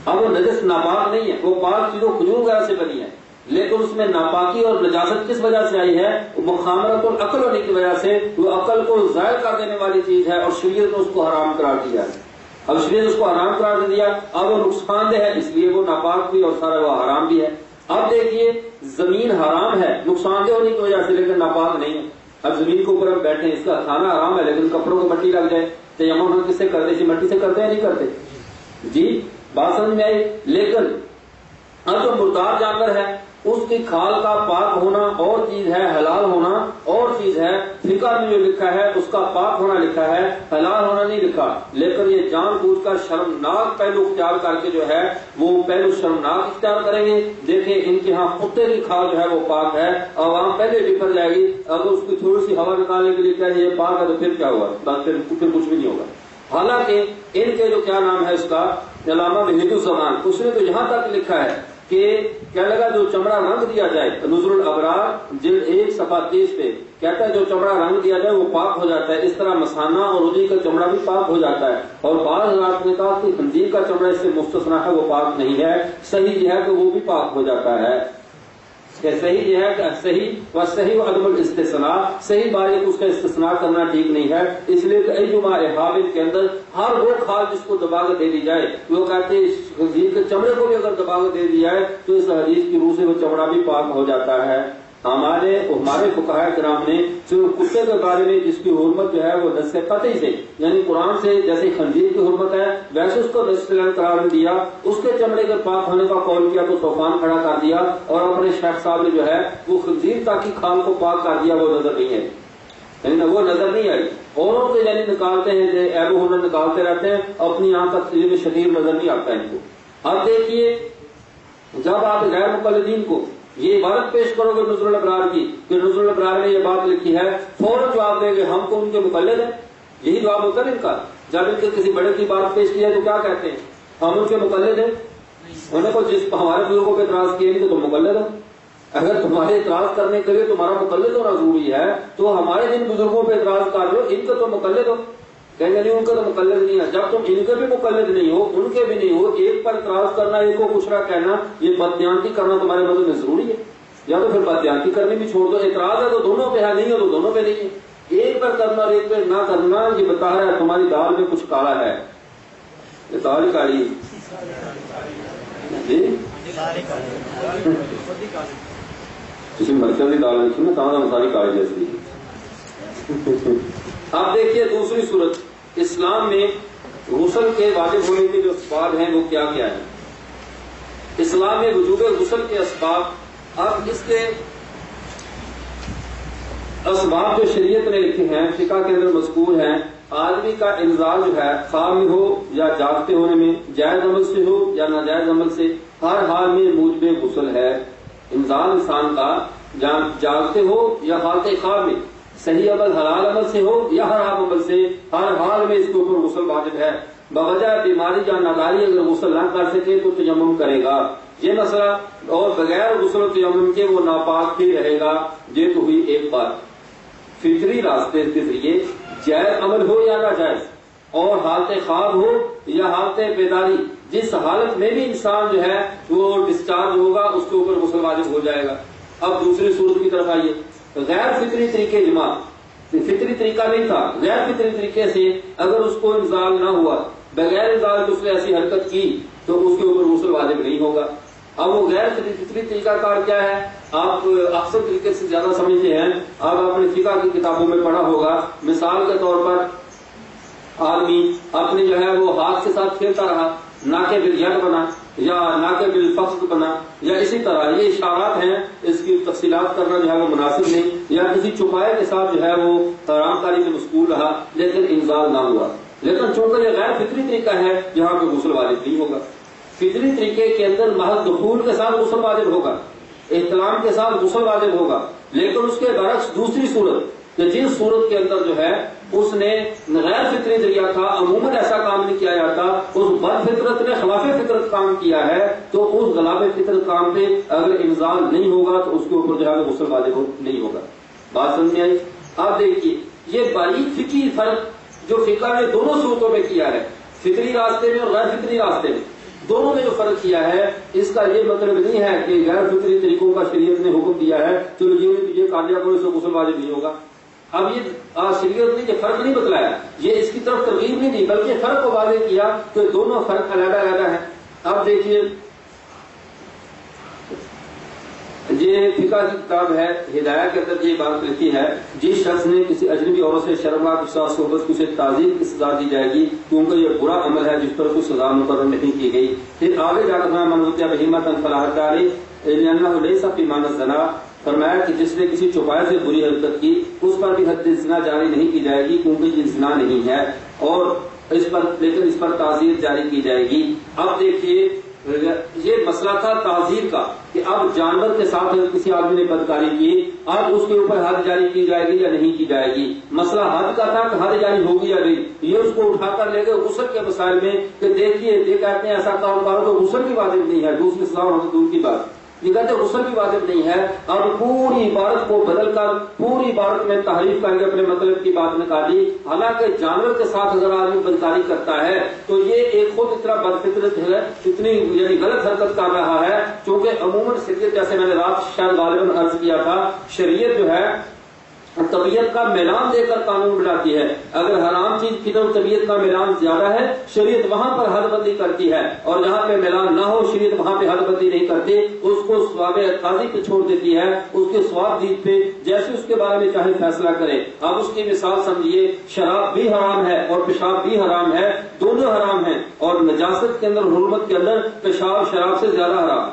اب وہ نجس ناپاک نہیں ہے، وہ پاک چیزوں کھجور وغیرہ سے بنی ہے، لیکن اس میں ناپاکی اور نجاست کس وجہ سے آئی ہے؟ مخامرت العقل ہونے کی وجہ سے، وہ عقل کو ضائع کر دینے والی چیز ہے اور شریعت نے اس کو حرام قرار دیا ہے۔ اب شریعت اس کو حرام قرار دے دیا، اب وہ نقصان دہ ہے، اس لیے وہ ناپاک بھی اور سارا وہ حرام بھی ہے۔ اب دیکھیے زمین حرام ہے نقصان دہ ہونے کی وجہ سے، لیکن ناپاک نہیں ہے۔ اب زمین کے اوپر ہم بیٹھے، اس کا کھانا حرام ہے لیکن کپڑوں کو مٹی لگ جائے، تیمم ہم کس سے کرتے ہیں؟ مٹی سے کرتے ہیں نہیں کرتے؟ جی بات سمجھ میں آئی؟ لیکن اب جو مردار جانور ہے اس کی کھال کا پاک ہونا اور چیز ہے، حلال ہونا اور چیز ہے۔ فقہ میں جو لکھا ہے اس کا پاک ہونا لکھا ہے، حلال ہونا نہیں لکھا، لیکن یہ جان بوجھ کر شرمناک پہلو اختیار کر کے جو ہے وہ پہلو شرمناک اختیار کریں گے۔ دیکھیں ان کے ہاں کتے کی کھال جو ہے وہ پاک ہے، عوام پہلے بکھر جائے گی، اگر اس کی تھوڑی سی ہوا نکالنے کے لیے کہہ یہ پاک ہے تو پھر کیا ہوا؟ بس پھر کچھ بھی نہیں ہوگا۔ حالانکہ ان کے جو کیا نام ہے اس کا، علامہ بہید الزمان، اس نے تو یہاں تک لکھا ہے کہ کیا لگا جو چمڑا رنگ دیا جائے، نظر الابرار جلد 1 صفحہ 30 پہ کہتا ہے جو چمڑا رنگ دیا جائے وہ پاک ہو جاتا ہے، اس طرح مسانہ اور رجی کا چمڑا بھی پاک ہو جاتا ہے۔ اور بعض حضرات نے کہا کہ خنزیر کا چمڑا اس سے مستثنا ہے، وہ پاک نہیں ہے، صحیح یہ ہے کہ وہ بھی پاک ہو جاتا ہے۔ صحیح یہ ہے کہ صحیح و عدم الاستثناء، صحیح بات ہے کہ اس کا استثناء کرنا ٹھیک نہیں ہے، اس لیے کہ ایما احابط کے اندر ہر وہ کھال جس کو دبا کے دے دی جائے، وہ کہتے ہیں خنزیر کے چمڑے کو بھی اگر دبا کے دے دیا جائے تو اس حدیث کی روح سے وہ چمڑا بھی پاک ہو جاتا ہے۔ ہمارے فقہاء کرام نے صرف کتے کے بارے میں جس کی حرمت جو ہے وہ نص قطعی سے، یعنی قرآن سے جیسے خنزیر کی حرمت ہے ویسے اس کو نص قرار دیا، اس کے چمڑے کے پاک ہونے کا قول کیا تو طوفان کھڑا کر دیا، اور اپنے شیخ صاحب نے جو ہے وہ خنزیر تک کی کھال کو پاک کر دیا، وہ نظر نہیں ہے، یعنی وہ نظر نہیں آئی۔ اوروں کے یعنی نکالتے ہیں، عیب و ہنر نکالتے رہتے ہیں، اپنی آنکھ کا شریر نظر نہیں آتا ان کو۔ اب دیکھیے جب آپ غیر مقلدین کو یہ عبارت پیش کرو گے نظر الابرار کی کہ نظر الابرار نے یہ بات لکھی ہے، فوراً جواب دیں گے ہم تو ان کے مقلد ہیں، یہی جواب ہوتا ہے ان کا۔ جب ان کے کسی بڑے کی بات پیش کی ہے تو کیا کہتے ہیں؟ ہم ان کے مقلد ہیں۔ انہوں کو جس ہمارے بزرگوں پہ اعتراض کیے تو تم مقلد ہو، اگر تمہارے اعتراض کرنے کے لیے تمہارا مقلد ہونا ضروری ہے تو ہمارے جن بزرگوں پہ اعتراض کر رہے ہو ان کا تو مقلد ہو، کہیں گے نہیں ان کا تو مقلد نہیں ہے۔ جب تم ان کے بھی مقلد نہیں ہو ان کے بھی نہیں ہو، ایک پر اعتراض کرنا، ایک کو کچھ نہ کہنا، یہ بددیانتی کرنا تمہارے مذہب میں ضروری ہے، یا تو پھر بددیانتی کرنی بھی چھوڑ دو۔ اعتراض ہے تو دونوں پہ ہے، نہیں ہے تو دونوں پہ نہیں ہے، ایک پر کرنا اور ایک پہ نہ کرنا یہ بتا رہا ہے تمہاری دال میں کچھ کالا ہے۔ یہ دال کالی جی کسی مرکزی دال لکھی نا تمام ساری کالی جیسی۔ اب دیکھیے دوسری صورت، اسلام میں غسل کے واجب ہونے کے جو اسباب ہیں وہ کیا کیا ہے؟ اسلام میں وجوب غسل کے اسباب، اب اس کے اسباب جو شریعت نے لکھے ہیں فقہ کے اندر مذکور ہیں۔ آدمی کا انزال جو ہے خواب میں ہو یا جاگتے ہونے میں، جائز عمل سے ہو یا ناجائز عمل سے، ہر حال میں موجب غسل ہے۔ انزال انسان کا جاگتے ہو یا حالت خواب میں، صحیح عمل حلال عمل سے ہو یا حرام عمل سے، ہر حال میں اس کے اوپر غسل واجب ہے۔ بوجہ بیماری یا ناداری اگر غسل نہ کر سکے تو تیمم کرے گا، یہ مسئلہ، اور بغیر غسل و تیمم کے وہ ناپاک بھی رہے گا۔ یہ تو ہوئی ایک بات، فطری راستے کے ذریعے جائز عمل ہو یا ناجائز، اور حالت خواب ہو یا حالت بیداری، جس حالت میں بھی انسان جو ہے وہ ڈسچارج ہوگا اس کے اوپر غسل واجب ہو جائے گا۔ اب دوسری صورت کی طرف آئیے، غیر فطری طریقے جماع، فطری طریقہ نہیں تھا، غیر فطری طریقے سے اگر اس کو انزال نہ ہوا، بغیر انزال کے اس نے ایسی حرکت کی تو اس کے اوپر غسل واجب نہیں ہوگا۔ اب وہ غیر فطری طریقہ کار کیا ہے؟ آپ اکثر طریقے سے زیادہ سمجھتے ہیں، اب آپ نے فقہ کی کتابوں میں پڑھا ہوگا، مثال کے طور پر آدمی اپنے جو ہے وہ ہاتھ کے ساتھ کھیلتا رہا، ناکے بالید بنا یا ناکے بالفخذ بنا، یا اسی طرح یہ اشارات ہیں، اس کی تفصیلات کرنا جو ہے وہ مناسب نہیں، یا کسی چوپائے کے ساتھ جو ہے وہ حرام کاری میں مشغول رہا لیکن انزال نہ ہوا۔ لیکن چونکہ یہ غیر فطری طریقہ ہے یہاں پہ غسل واجب نہیں ہوگا۔ فطری طریقے کے اندر محض دخول کے ساتھ غسل واجب ہوگا، احتلام کے ساتھ غسل واجب ہوگا، لیکن اس کے برعکس دوسری صورت کہ جس صورت کے اندر جو ہے اس نے غیر فطری ذریعہ تھا، عموماً ایسا کام نہیں کیا جاتا، اس بد فطرت نے خلاف فطرت کام کیا ہے، تو اس خلاف فطرت کام پہ اگر انزال نہیں ہوگا تو اس کے اوپر جو ہے غسل واجب نہیں ہوگا۔ بات سمجھ میں آئی؟ اب دیکھیے یہ باریک فقہی فرق جو فقہ نے دونوں صورتوں میں کیا ہے، فطری راستے میں اور غیر فطری راستے میں، دونوں نے جو فرق کیا ہے، اس کا یہ مطلب نہیں ہے کہ غیر فطری طریقوں کا شریعت نے حکم دیا ہے چلو یہ کر لیا کرو، اس سے غسل واجب نہیں ہوگا۔ اب یہ شریعت نے یہ فرق نہیں بتلایا، یہ اس کی طرف ترغیب نہیں دی، بلکہ فرق کو واضح کیا کہ دونوں فرق علیحدہ علیحدہ ہیں۔ اب دیکھیے یہ فقہ کی کتاب ہے ہدایہ کے اندر یہ بات لکھی ہے، جس شخص نے کسی اجنبی عورت سے شرمناک کے ساتھ صحبت کی اسے تعزیر کی سزا دی جائے گی کیونکہ یہ برا عمل ہے جس پر کوئی سزا مقرر نہیں کی گئی۔ پھر آگے جا کر منوتیا بہیمت فلاحکاری لیس فی مان الزنا، فرمایا کہ جس نے کسی چوپائے سے بری حرکت کی اس پر بھی حد زنا جاری نہیں کی جائے گی کیونکہ یہ زنا نہیں ہے، اور لیکن اس پر تعزیر جاری کی جائے گی۔ اب دیکھیے یہ مسئلہ تھا تعزیر کا کہ اب جانور کے ساتھ اگر کسی آدمی نے بدکاری کی اب اس کے اوپر حد جاری کی جائے گی یا نہیں کی جائے گی۔ مسئلہ حد کا تھا کہ حد جاری ہوگی یا نہیں، یہ اس کو اٹھا کر لے گئے غسل کے مسائل میں کہ دیکھیے یہ کہتے ہیں ایسا کام کرو تو غسل بھی واجب نہیں ہے، دوسری سزا ہونا دور کی بات، یہ کہتے ہیں غسل بھی واجب نہیں ہے، اور پوری عبارت کو بدل کر پوری عبارت میں تحریف کر کے اپنے مطلب کی بات نکالی۔ حالانکہ جانور کے ساتھ اگر آدمی بدکاری کرتا ہے تو یہ ایک خود اتنا بدفطرت ہے، اتنی یعنی غلط حرکت کر رہا ہے، چونکہ عموماً شریعت جیسے میں نے رات شاید غالباً عرض کیا تھا، شریعت جو ہے طبیعت کا میلان دے کر قانون بناتی ہے۔ اگر حرام چیز کی طرف طبیعت کا میلان زیادہ ہے شریعت وہاں پر حد بندی کرتی ہے، اور جہاں پہ میلان نہ ہو شریعت وہاں پہ حد بندی نہیں کرتی، اس کو ثواب قاضی پہ چھوڑ دیتی ہے، اس کے ثواب دید پہ جیسے اس کے بارے میں چاہے فیصلہ کرے۔ اب اس کی مثال سمجھیے، شراب بھی حرام ہے اور پیشاب بھی حرام ہے، دونوں حرام ہیں، اور نجاست کے اندر حرمت کے اندر پیشاب شراب سے زیادہ حرام،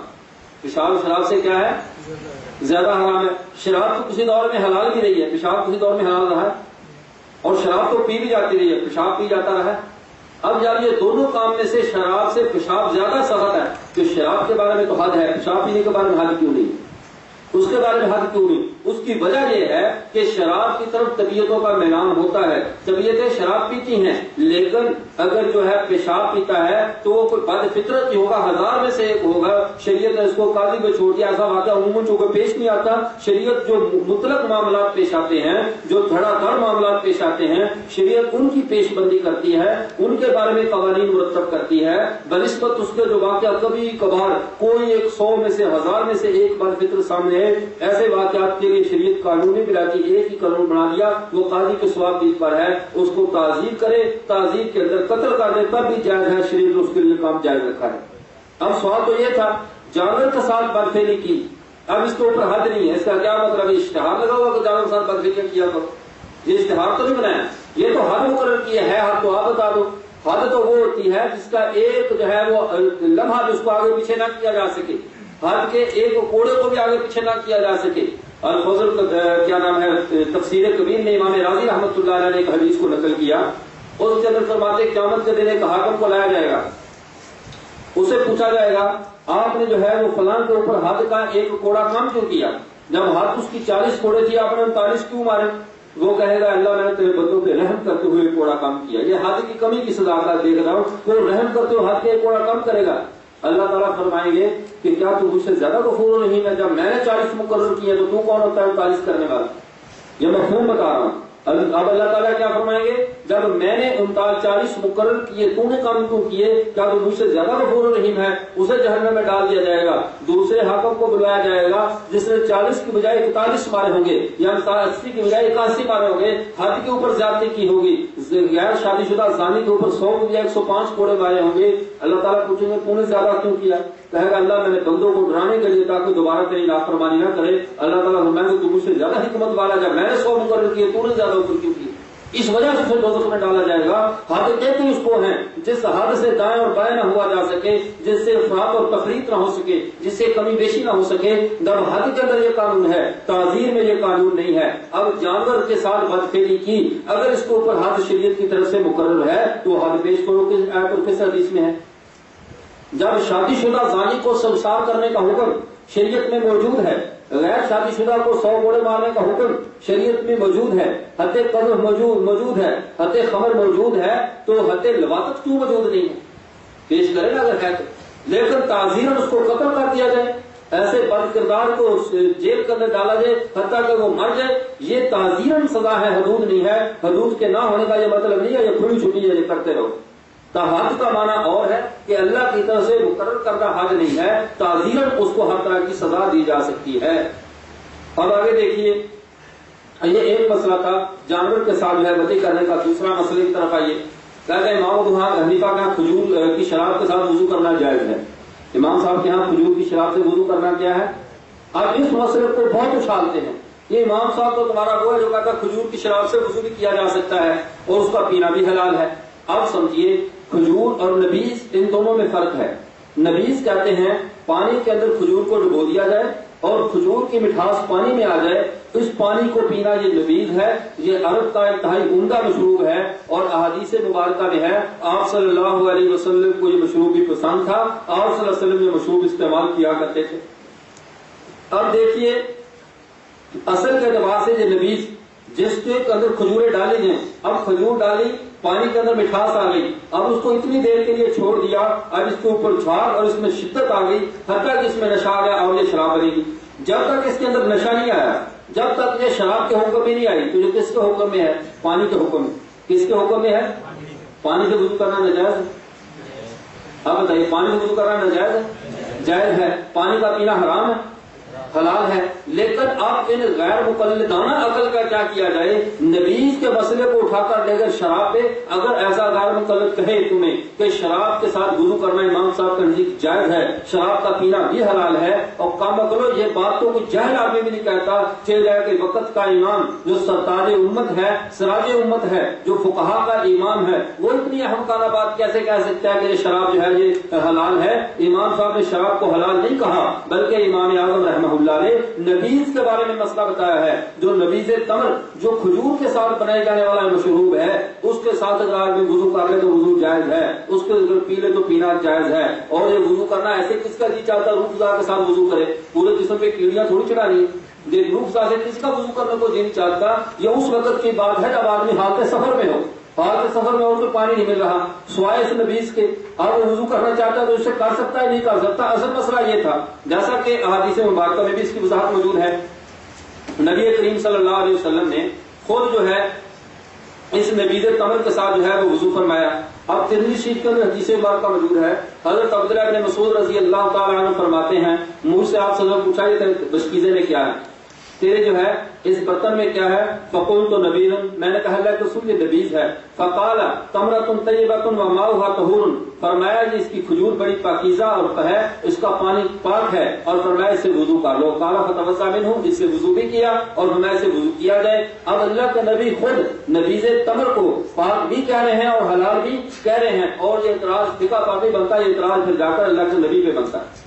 پیشاب شراب سے کیا ہے زیادہ حرام ہے۔ شراب تو کسی دور میں حلال بھی رہی ہے، پیشاب کسی دور میں حلال رہا ہے، اور شراب تو پی بھی جاتی رہی ہے، پیشاب پی جاتا رہا ہے۔ اب جب یہ دونوں کام میں سے شراب سے پیشاب زیادہ سخت ہے کہ شراب کے بارے میں تو حد ہے، پیشاب پینے کے بارے میں حد کیوں نہیں، اس کے بارے میں حد کیوں نہیں؟ اس کی وجہ یہ ہے کہ شراب کی طرف طبیعتوں کا میلان ہوتا ہے، طبیعتیں شراب پیتی ہیں، لیکن اگر جو ہے پیشاب پیتا ہے تو وہ کوئی بد فطرت ہی ہوگا، ہزار میں سے ایک ہوگا، شریعت نے اس کو قاضی پہ چھوڑ دیا۔ ایسا واقعہ عموماً چونکہ پیش نہیں آتا، شریعت جو مطلق معاملات پیش آتے ہیں، جو دھڑا دھڑ معاملات پیش آتے ہیں، شریعت ان کی پیش بندی کرتی ہے، ان کے بارے میں قوانین مرتب کرتی ہے، بنسبت اس کے جو واقعہ کبھی کبھار کوئی ایک 100 میں سے 1000 میں سے ایک بد فطرت سامنے ہے، ایسے واقعات کے لیے شریعت قانون نہیں بناتی، ایک ہی قانون بنا دیا، وہ قاضی کے ثواب دید پر ہے، اس کو تعزیر کرے، تعزیر کے اندر قتل کر دے تب بھی جائز ہے، شریعت نے اس کے لیے کام جائز رکھا ہے۔ اب سوال تو یہ تھا جانور کے ساتھ بدفعلی کی، اب اس کے اوپر حد نہیں ہے، اس کا کیا مطلب ہے؟ اشتہار لگا ہوا کہ جانور کے ساتھ بدفعلی کیا کرو، یہ اشتہار تو نہیں بنایا، یہ تو حد مقرر کی ہے، حد تو آپ بتا دو۔ حد تو وہ ہوتی ہے جس کا ایک جو ہے وہ لمحہ جس کو آگے پیچھے نہ کیا جا سکے، حد کے ایک کوڑے کو بھی آگے پیچھے نہ کیا جا سکے۔ اور فضل کیا نام ہے تفسیر کبیر میں امام راضی رحمۃ اللہ علیہ نے ایک حدیث کو نقل کیا، اس کے اندر فرماتے قیامت کے دن ایک حاکم کو لایا جائے گا، اسے پوچھا جائے گا آپ نے جو ہے وہ فلان کے اوپر حد کا ایک کوڑا کم کیوں کیا؟ جب حد اس کی 40 کوڑے تھی آپ نے 39 کیوں مارے؟ وہ کہے گا اللہ میں نے تیرے بندوں پہ رحم کرتے ہوئے کوڑا کم کیا، یہ حد کی کمی کی سزا کا دیکھ رہا ہوں، وہ رحم کرتے ہوئے حد کے کوڑا کم کرے گا۔ اللہ تعالیٰ فرمائیں گے کہ کیا تو مجھ سے زیادہ غفور رحیم ہے؟ جب میں نے 40 مقرر کیے تو کون ہوتا ہے 39 کرنے والا؟ یہ مفہوم بتا رہا ہوں، اب اللہ تعالیٰ کیا فرمائیں گے؟ جب میں نے 39 مقرر کیے تو نے کام کیوں کیے؟ کیا تو مجھ سے زیادہ غفور رحیم ہے؟ اسے جہنم میں ڈال دیا جائے گا. دوسرے حاکم کو بلایا جائے گا جس نے 40 کی بجائے 41 مارے ہوں گے یا 80 کی بجائے 81 مارے ہوں گے، حد کے اوپر زیادتی کی ہوگی. غیر شادی شدہ زانی کے اوپر 100 کی بجائے 105 کوڑے مارے ہوں گے. اللہ تعالیٰ پوچھیں گے تو نے زیادہ کیوں کیا؟ کہے گا اللہ میں نے بندوں کو ڈرانے کے لیے تاکہ دوبارہ تیری نافرمانی نہ کرے. اللہ تعالیٰ فرمائے گا تو مجھ سے زیادہ حکمت والا، جب میں نے 100 مقرر کیے تو نے زیادہ اوپر کیوں کی؟ اس وجہ سے پھر دوزخ میں ڈالا جائے گا. حد کہتے اس کو ہیں جس حد سے دائیں اور بائیں نہ ہوا جا سکے، جس سے افراط اور تفریط نہ ہو سکے، جس سے کمی بیشی نہ ہو سکے. جب حد کے اندر یہ قانون ہے، تعزیر میں یہ قانون نہیں ہے. اب جانور کے ساتھ بدفعلی کی، اگر اس کے اوپر حد شریعت کی طرف سے مقرر ہے تو حد پیش کرو کس آیت اور کس حدیث میں ہے؟ جب شادی شدہ زانی کو سنسار کرنے کا حکم شریعت میں موجود ہے، غیر شادی شدہ کو 100 کوڑے مارنے کا حکم شریعت میں موجود ہے، حد قذف موجود ہے، حد خمر موجود ہے، تو حد لواطت کیوں موجود نہیں ہے؟ پیش کرے نا اگر ہے تو. لیکن تعزیرن اس کو قتل کر دیا جائے، ایسے بد کردار کو جیل کے اندر ڈالا جائے حتیٰ کہ وہ مر جائے، یہ تعزیرن سزا ہے، حدود نہیں ہے. حدود کے نہ ہونے کا یہ مطلب نہیں ہے یہ کھلی چھٹی ہے یہ کرتے رہو. حد کا معنی اور ہے کہ اللہ کی طرف سے مقرر کردہ حد نہیں ہے، تعزیرن اس کو ہر طرح کی سزا دی جا سکتی ہے. اب آگے دیکھیے، یہ ایک مسئلہ تھا جانور کے ساتھ بدی کرنے کا. دوسرا مسئلے کی طرف آئیے. کہتے ہیں امام ابو حنیفہ کے یہاں کھجور کی شراب کے ساتھ وضو کرنا جائز ہے. امام صاحب کے یہاں کھجور کی شراب سے وضو کرنا کیا ہے؟ اب اس مسئلے کو بہت اچھالتے ہیں. یہ امام صاحب تو تمہارا وہ ہے جو کہتا ہے کھجور کی شراب سے وضو بھی کیا جا سکتا ہے اور اس کا پینا بھی حلال ہے. اب سمجھیے، کھجور اور نبیذ ان دونوں میں فرق ہے. نبیذ کہتے ہیں پانی کے اندر کھجور کو ڈبو دیا جائے اور کھجور کی مٹھاس پانی میں آ جائے، اس پانی کو پینا یہ نبیذ ہے. یہ عرب کا انتہائی عمدہ مشروب ہے اور احادیث مبارکہ میں ہے آپ صلی اللہ علیہ وسلم کو یہ مشروب بھی پسند تھا، آپ صلی اللہ علیہ وسلم یہ مشروب استعمال کیا کرتے تھے. اب دیکھیے، اصل کے اعتبار سے یہ نبیذ جس کے اندر کھجوریں ڈالی ہیں، اب کھجور ڈالی، پانی کے اندر مٹھاس آ گئی، اب اس کو اتنی دیر کے لیے چھوڑ دیا، اب اس کے اوپر جھاگ اور اس میں شدت آ گئی حتیٰ کہ اس میں نشہ آ گیا اور یہ شراب بنے گی. جب تک اس کے اندر نشہ نہیں آیا، جب تک یہ شراب کے حکم میں نہیں آئی، تو یہ کس کے حکم میں ہے؟ پانی کے حکم میں. کس کے حکم میں ہے؟ پانی سے وضو کرنا ناجائز ہے. اب بتائیے، پانی سے وضو کرنا ناجائز ہے؟ جائز ہے. پانی کا پینا حرام ہے؟ حلال ہے. لیکن اب ان غیر مقلدانہ عقل کا کیا کیا جائے؟ نبیذ کے مسئلے کو اٹھا کر لے کر شراب پہ، اگر ایسا غیر مقلد کہے تمہیں کہ شراب کے ساتھ وضو کرنا امام صاحب کا نزدیک جائز ہے، شراب کا پینا بھی حلال ہے، اور کام کرو یہ بات تو کوئی جاہل آدمی بھی نہیں کہتا. چل جائے کہ وقت کا امام جو سرتاج امت ہے، سراج امت ہے، جو فقہا کا امام ہے، وہ اتنی اہم کانہ بات کیسے کہہ سکتا ہے کہ یہ شراب جو ہے یہ حلال ہے؟ امام صاحب نے شراب کو حلال نہیں کہا، بلکہ امام اعظم رحمہ اللہ نے نبیذ کے بارے میں مسئلہ بتایا ہے. جو نبیذ تمر جو کھجور کے ساتھ بنائے جانے والا مشروب ہے، اس کے ساتھ اگر آدمی وضو کر لے تو وضو جائز ہے، اس کے اگر پی لے تو پینا جائز ہے. اور یہ وضو کرنا ایسے کس کا جی چاہتا ہے روح افزا کے ساتھ وضو کرے؟ پورے جسم پہ کیڑیاں تھوڑی چڑھانی ہے. روح افزا سے کس کا وضو کرنے کو جی نہیں چاہتا؟ یہ اس وقت کی بات ہے جب آدمی حالت سفر میں ہو، حالت سفر میں اور تو پانی نہیں مل رہا سوائے اس نبیذ کے، اور وضو کرنا چاہتا ہے تو اس سے کر سکتا ہے نہیں کر سکتا. اصل مسئلہ یہ تھا، جیسا کہ احادیث مبارکہ میں بھی اس کی وضاحت موجود ہے. نبی کریم صلی اللہ علیہ وسلم نے خود جو ہے اس نبیذ تمر کے ساتھ جو ہے وہ وضو فرمایا. اب ترمذی شریف کے اندر حدیث مبارکہ موجود ہے. حضرت عبداللہ بن مسعود رضی اللہ تعالیٰ عنہ فرماتے ہیں، مجھ سے آپ سے پوچھا یہ بشکیزے میں کیا ہے؟ تیرے جو ہے اس برتن میں کیا ہے؟ فقلت نبیذ، میں نے کہا اللہ کے رسول یہ نبیذ ہے. فقال تمرۃ طیبۃ وماؤها طہور، فرمایا یہ اس کی کھجور بڑی پاکیزہ اور ہے، اس کا پانی پاک ہے، اور فرمایا اس سے وضو کر لو. قال فتوضا منه، اس سے وضو بھی کیا اور فرمایا سے وضو کیا جائے. اب اللہ کے نبی خود نبیذ تمر کو پاک بھی کہہ رہے ہیں اور حلال بھی کہہ رہے ہیں، اور یہ اعتراض فقہ پر بھی بنتا ہے، یہ اعتراض پھر جا کر اللہ کے نبی پہ بنتا ہے.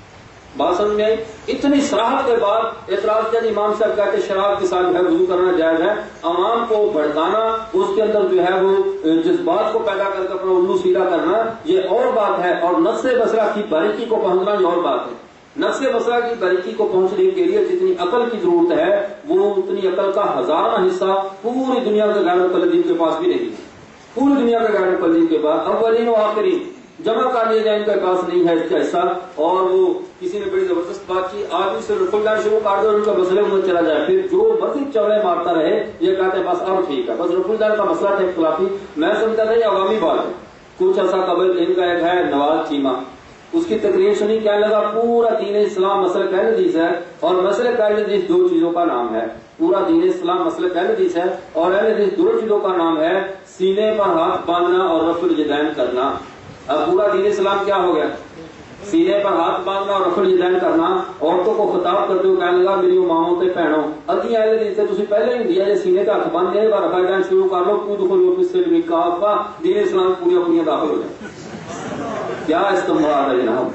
بات سمجھ میں آئی؟ اتنی صراحت کے بعد اعتراض کیا؟ امام صاحب کہتے شراب کے ساتھ جو ہے وضو کرنا جائز ہے. عوام کو بھڑکانا، اس کے اندر جو ہے وہ جذبات کو پیدا کر کے اپنا الو سیدھا کرنا یہ اور بات ہے، اور نفس مسئلہ کی باریکی کو پہنچنا یہ اور بات ہے. نفس مسئلہ کی باریکی کو پہنچنے کے لیے جتنی عقل کی ضرورت ہے وہ اتنی عقل کا ہزارہ حصہ پوری دنیا کے غیر مقلدین کے پاس بھی نہیں ہے. پوری دنیا کے غیر مقلدین کے پاس اولین و آخرین جمع کر لیا جائے، ان کے پاس نہیں ہے اس کا حصہ. اور وہ کسی نے بڑی زبردست بات کی، آدمی سے رفع الدین شروع کر دو، ان کا مسئلے میں چلا جائے، پھر جو مرضی چولے مارتا رہے. یہ کہتے ہیں بس اب ٹھیک ہے، بس رفع الدین کا مسئلہ تھا اختلافی. میں سمجھتا تھا یہ عوامی بات ہے. کچھ عرصہ قبل ان کا ایک ہے نواز چیمہ، اس کی تقریر سنی، کہنے لگا پورا دین اسلام مسئلہ اہل حدیث ہے، اور مسئلہ اہل حدیث دو چیزوں کا نام ہے. پورا دین اسلام مسئلہ اہل حدیث ہے، اور اہل حدیث دو چیزوں کا نام ہے، سینے پر ہاتھ باندھنا اور رفع الیدین کرنا. اب پورا دین اسلام کیا ہو گیا؟ سینے پر ہاتھ باندھنا اور رفع الیدین کرنا. عورتوں کو خطاب کرتے ہوئے کہنے لگا میری ماؤں تے بہنوں، ادھی اہل حدیث سے تسی پہلے ہی دیا جے سینے کا ہاتھ باندھ دے اور رفع الیدین شروع کر لو، ادخلوا فی السلم کافہ، دین اسلام پوریا داخل ہو جائے. کیا استمرار ہے جناب،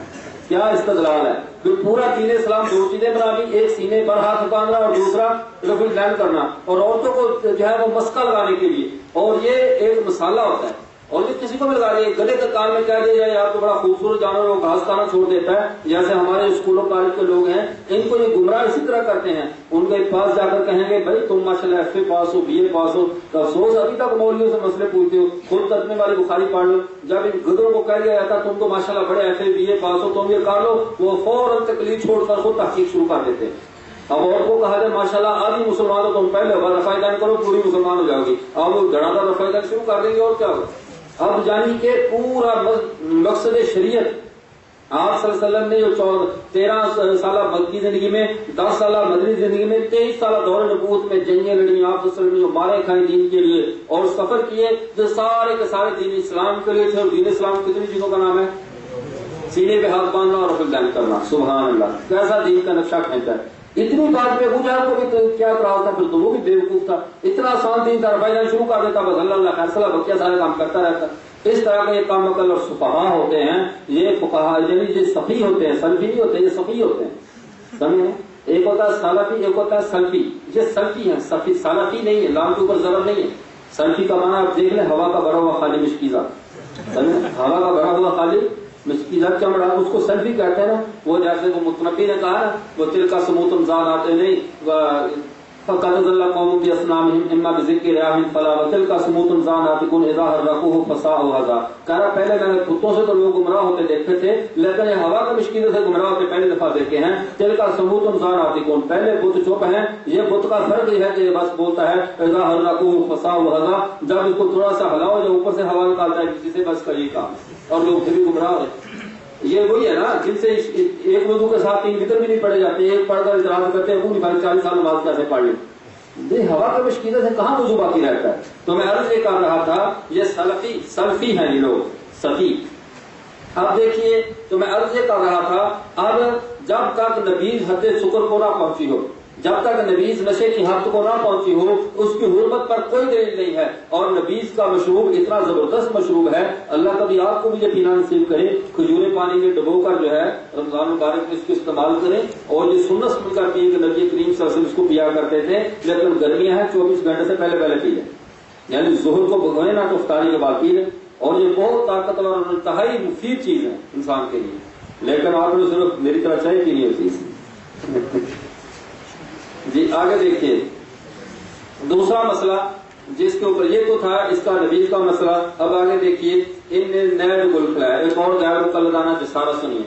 کیا استدلال ہے؟ پھر پورا دین اسلام دو چیزیں بنا دی، ایک سینے پر ہاتھ باندھنا اور دوسرا رفع الیدین کرنا، اور عورتوں کو جو ہے وہ مسکا لگانے کے لیے. اور یہ ایک مسالہ ہوتا ہے، اور یہ کسی کو بھی لگا دے، گلے کے کان میں کہہ دیا جائے یار تو بڑا خوبصورت جانور وہ گھاس کھانا چھوڑ دیتا ہے. جیسے ہمارے اسکولوں کالج کے لوگ ہیں، ان کو یہ گمراہ اسی طرح کرتے ہیں. ان کے پاس جا کر کہیں گے بھائی تم ماشاءاللہ F A pass who, be اے پاس ہو، افسوس ابھی تک مولویوں سے مسئلے پوچھتے ہو، خود ترجمے والی بخاری پڑھ لو. جب ان گدروں کو کہہ دیا جاتا تم تو ماشاءاللہ بڑے ایف اے بی اے پاس ہو، تم یہ کر لو، وہ فوراً تکلیف چھوڑ کر خود تحقیق شروع کر دیتے. اب اور کو کہا جائے ماشاءاللہ آدھی مسلمان ہو تم پہلے ہوگا رفع الیدین کرو، پوری مسلمان ہو جاؤ گی. اب وہ گھڑا دار رفع الیدین شروع کر دیں گے اور کیا ہوگا. اب یعنی کہ پورا مقصد شریعت آپ صلی اللہ علیہ وسلم نے جو 13 سالہ مکی زندگی میں، 10 سالہ مدنی زندگی میں، 23 سالہ دور نبوت میں جنگیں لڑی، آپ صلی اللہ علیہ وسلم نے جو مارے کھائے دین کے لیے اور سفر کیے، جو سارے کے سارے دین اسلام کے لیے تھے. اور دین اسلام کتنی چیزوں کا نام ہے؟ سینے پہ ہاتھ باندھنا اور رفع الیدین کرنا. سبحان اللہ، کیسا دین کا نقشہ کھینچا ہے. اتنی بات پہ ابو جہل کو بھی کیا اعتراض تھا، پھر تو وہ بھی بیوقوف تھا. اتنا آسان دین تھا، رفع الیدین شروع کر دیتا، بس اللہ اللہ فیصلہ بکیا سارے کام کرتا رہتا. اس طرح کے یہ کام عقل اور فقہا ہوتے ہیں. یہ فقہا یعنی یہ صفی ہوتے ہیں، سلفی نہیں ہوتے، یہ صفی ہوتے ہیں. سمجھے؟ ایک ہوتا ہے سلفی، ایک ہوتا ہے سلفی. یہ سلفی ہیں، صفی سلفی نہیں ہے، لام کے اوپر ضرب نہیں ہے. سلفی کا معنی آپ دیکھ لیں، ہوا کا بھرا ہوا خالی مشکیزہ. ہوا کا بھرا ہوا خالی مشکیزہ چمڑا، اس کو سلفی کہتے ہیں نا. وہ جیسے وہ متنبی نے کہا نا، وہ تل کا سموتم زاد آتے نہیں فقد ضل قوم باصنامهم اما بذکر الہم فلا وتل کا سموتم زاد آتے کن اذا حرقوه فساء وهذا. کہہ رہا پہلے میں نے کتوں سے تو لوگ گمراہ ہوتے دیکھتے تھے، لیکن یہ ہوا کے مشکیزے سے گمراہ ہوتے پہلی دفعہ دیکھے ہیں. تل کا سموتم زاد آتے کن، پہلے بت چپ ہیں. یہ بت کا فرق یہ ہے کہ یہ بس بولتا ہے اذا حرقوه فساء وهذا، جب اس کو تھوڑا سا ہلاؤ جو اوپر سے ہوا نکالتا ہے کسی سے، بس کا یہ کام ہے. اور لوگ پھر بھی گمراہ ہوتے. یہ وہی ہے نا جن سے ایک وضو کے ساتھ 3 وتر بھی نہیں پڑے جاتے، ایک پڑھ کر اعتراض کرتے ہیں پوری 40 سال نماز کیسے پڑھ لیں. یہ ہوا کے مشکیزے سے کہاں وضو باقی رہتا ہے. تو میں عرض یہ کر رہا تھا یہ سلفی ہیں یہ لوگ، صفی. اب دیکھیے تو میں عرض یہ کر رہا تھا، اب جب تک نبیذ حد سکر کو نہ پہنچی ہو، جب تک نبیذ نشے کی حد کو نہ پہنچی ہو، اس کی حرمت پر کوئی دلیل نہیں ہے. اور نبیذ کا مشروب اتنا زبردست مشروب ہے، اللہ کبھی آپ کو بھی یہ پینا نصیب کرے. کھجورے پانی میں ڈبو کر جو ہے رمضان مبارک میں اس کو استعمال کریں. اور یہ سنت سن کر پیے کہ نبی کریم صلی اللہ علیہ وسلم اس کو پیا کرتے تھے، لیکن گرمیاں ہیں 24 گھنٹے سے پہلے پی لیں، یعنی ظہر کو بھگوئے نہ تو افطاری کے بعد پی لیں. اور یہ بہت طاقتور اور انتہائی مفید چیز ہے انسان کے لیے، لیکن آپ نے صرف میری طرح چاہیے کہ نہیں ہوتی. جی آگے دیکھیے دوسرا مسئلہ جس کے اوپر یہ تو تھا اس کا نبیذ کا مسئلہ. اب آگے دیکھیے ان نے نیا جو گل کھلایا، ایک اور غیر مقلدانہ جسارہ سنیے.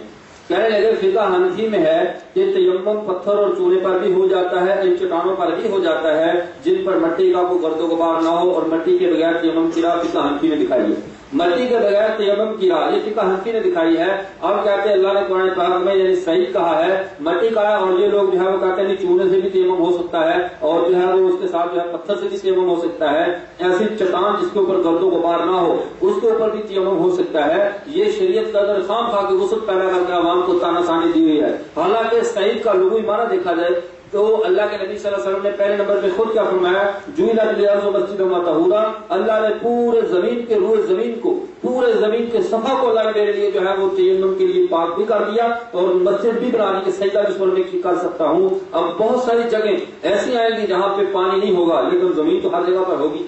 کہنے لگے فقہ حنفی میں ہے کہ تیمم پتھر اور چونے پر بھی ہو جاتا ہے، ان چٹانوں پر بھی ہو جاتا ہے جن پر مٹی کا کوئی گرد و غبار نہ ہو، اور مٹی کے بغیر تیمم کی راہ فقہ حنفی نے دکھائی ہے. مٹی کے بغیر تیمم کی راہ یہ فقہ حنفی نے دکھائی ہے. اب کہتے ہیں اللہ نے قرآن پاک میں یعنی صحیح کہا ہے مٹی کا ہے، اور یہ لوگ جو ہے وہ کہتے ہیں چونے سے بھی تیمم ہو سکتا ہے، اور جو ہے وہ اس کے ساتھ جو ہے پتھر سے بھی تیمم ہو سکتا ہے. ایسی چٹان جس کے اوپر گرد و غبار نہ ہو اس کے اوپر بھی تیمم ہو سکتا ہے. یہ شریعت کا اگر خام خواہ کے غسل پیدا کر کے عوام کو تانا ثانی دی ہوئی ہے. حالانکہ صحیح کا لغوی معنی دیکھا جائے تو اللہ کے نبی صلی اللہ علیہ وسلم نے پہلے نمبر پہ خود کیا فرمایا، جعلت الارض مسجدا وطہورا. اللہ نے پورے زمین کے روئے زمین کو، پورے زمین کے صفحہ کو اللہ نے میرے لیے جو ہے وہ تیمم کے لیے پاک بھی کر دیا، اور مسجد بھی بنا دی کہ سجدہ جس پر میں کر سکتا ہوں. اب بہت ساری جگہیں ایسی آئیں گی جہاں پہ پانی نہیں ہوگا، لیکن زمین تو ہر جگہ پر ہوگی.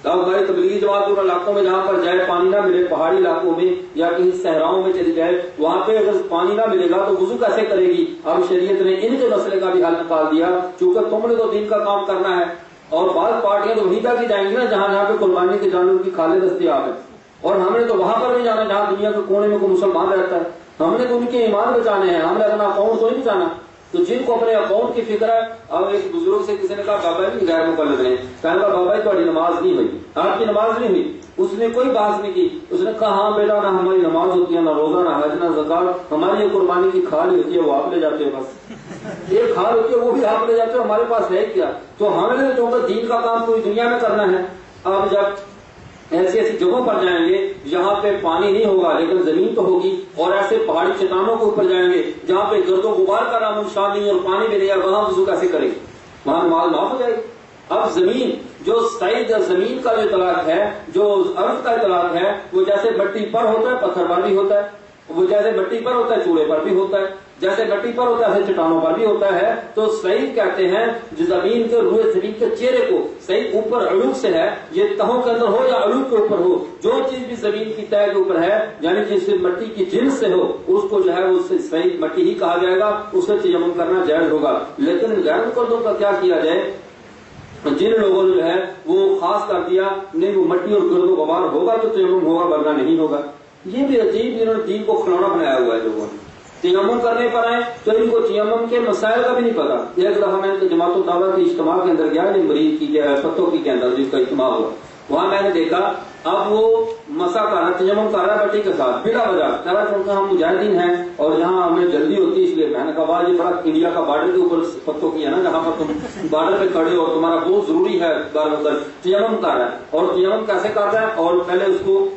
اب ہماری تبلیغی جماعت ان علاقوں میں جہاں پر جائے پانی نہ ملے، پہاڑی علاقوں میں یا کہیں صحراؤں میں چلی جائے، وہاں پہ اگر پانی نہ ملے گا تو وضو کیسے کرے گی؟ اب شریعت نے ان کے مسئلے کا بھی حل نکال دیا، چونکہ تم نے تو دین کا کام کرنا ہے. اور بعض پارٹیاں تو وہیں تک ہی جائیں گی نا جہاں جہاں پہ قربانی کے جانور کی کھالیں دستیاب ہیں. اور ہم نے تو وہاں پر نہیں جانا جہاں دنیا کے کونے میں کوئی مسلمان رہتا ہے. ہم نے تو ان کے ایمان بچانے ہیں, ہم نے اپنا اکاؤنٹ تو نہیں بچانا. تو جن کو اپنے اکاؤنٹ کی فکر ہے, اب ایک بزرگ سے کسی نے کہا بابا جی غیر مقلد رہے, کہنے لگا بابا جی تمہاری نماز نہیں ہوئی, آپ کی نماز نہیں ہوئی. اس نے کوئی بات نہیں کی, اس نے کہا ہاں بیٹا نہ ہماری نماز ہوتی ہے, نہ روزہ, نہ حج, نہ زکات, ہماری یہ قربانی کی کھال ہوتی ہے وہ آپ لے جاتے ہو, بس ایک کھال ہوتی ہے وہ بھی آپ لے جاتے ہو, ہمارے پاس ہے کیا. تو ہمیں جو دین کا کام پوری دنیا میں کرنا ہے. اب جب ایسی ایسی جگہوں پر جائیں گے جہاں پہ پانی نہیں ہوگا لیکن زمین تو ہوگی, اور ایسے پہاڑی چٹانوں کے اوپر جائیں گے جہاں پہ گرد و غبار کا نام و نشان نہیں اور پانی بھی نہیں ہے, وہاں وضو کیسے کریں گے, وہاں نماز معاف ہو جائے گی. اب زمین جو سائز زمین کا جو اطلاق ہے, جو ارض کا اطلاق ہے, وہ جیسے مٹی پر ہوتا ہے پتھر پر بھی ہوتا ہے, وہ جیسے مٹی پر ہوتا ہے چوڑے پر بھی ہوتا ہے, جیسے مٹی پر ہوتا ہے ایسے چٹانوں پر بھی ہوتا ہے. تو سعید کہتے ہیں جو زمین کے روئے زمین کے چہرے کو, سعید اوپر علوق سے ہے, یہ تہوں کے اندر ہو یا علوق کے اوپر ہو, جو چیز بھی زمین کی تہ کے اوپر ہے یعنی جس مٹی کی جنس سے ہو اس کو جو ہے اس سے سعید مٹی ہی کہا جائے گا, اس سے تیمم کرنا جائز ہوگا. لیکن غیر مقلدوں کا کیا کیا جائے, جن لوگوں نے جو ہے وہ خاص کر دیا نہیں وہ مٹی اور گرد و غبار ہوگا تو تیمم ہوگا ورنہ نہیں ہوگا. یہ بھی عجیب, انہوں نے دین کو کھلونا بنایا ہوا ہے. لوگوں نے تیمم کرنے پر آئے تو ان کو تیمم کے مسائل کا بھی نہیں پتا. ایک دفعہ میں جماعت الدعوہ کی اجتماع کے اندر گیا, مریض کی پتوں کی کے اندر جس کا اجتماع ہوا, وہاں میں نے دیکھا اب وہ مسا کر رہا, تیمم کر رہا مٹی کے ساتھ بلا وجہ. چونکہ ہم مجاہدین ہیں اور یہاں ہمیں جلدی ہوتی ہے, اس لیے میں نے کہا یہ بڑا انڈیا کا بارڈر کے اوپر پتوں کی ہے نا, جہاں پر تم بارڈر پہ کھڑے ہو, تمہارا بہت ضروری ہے بار تیمم کر رہا ہے. اور تیمم کیسے کر رہا ہے, اور پہلے اس کو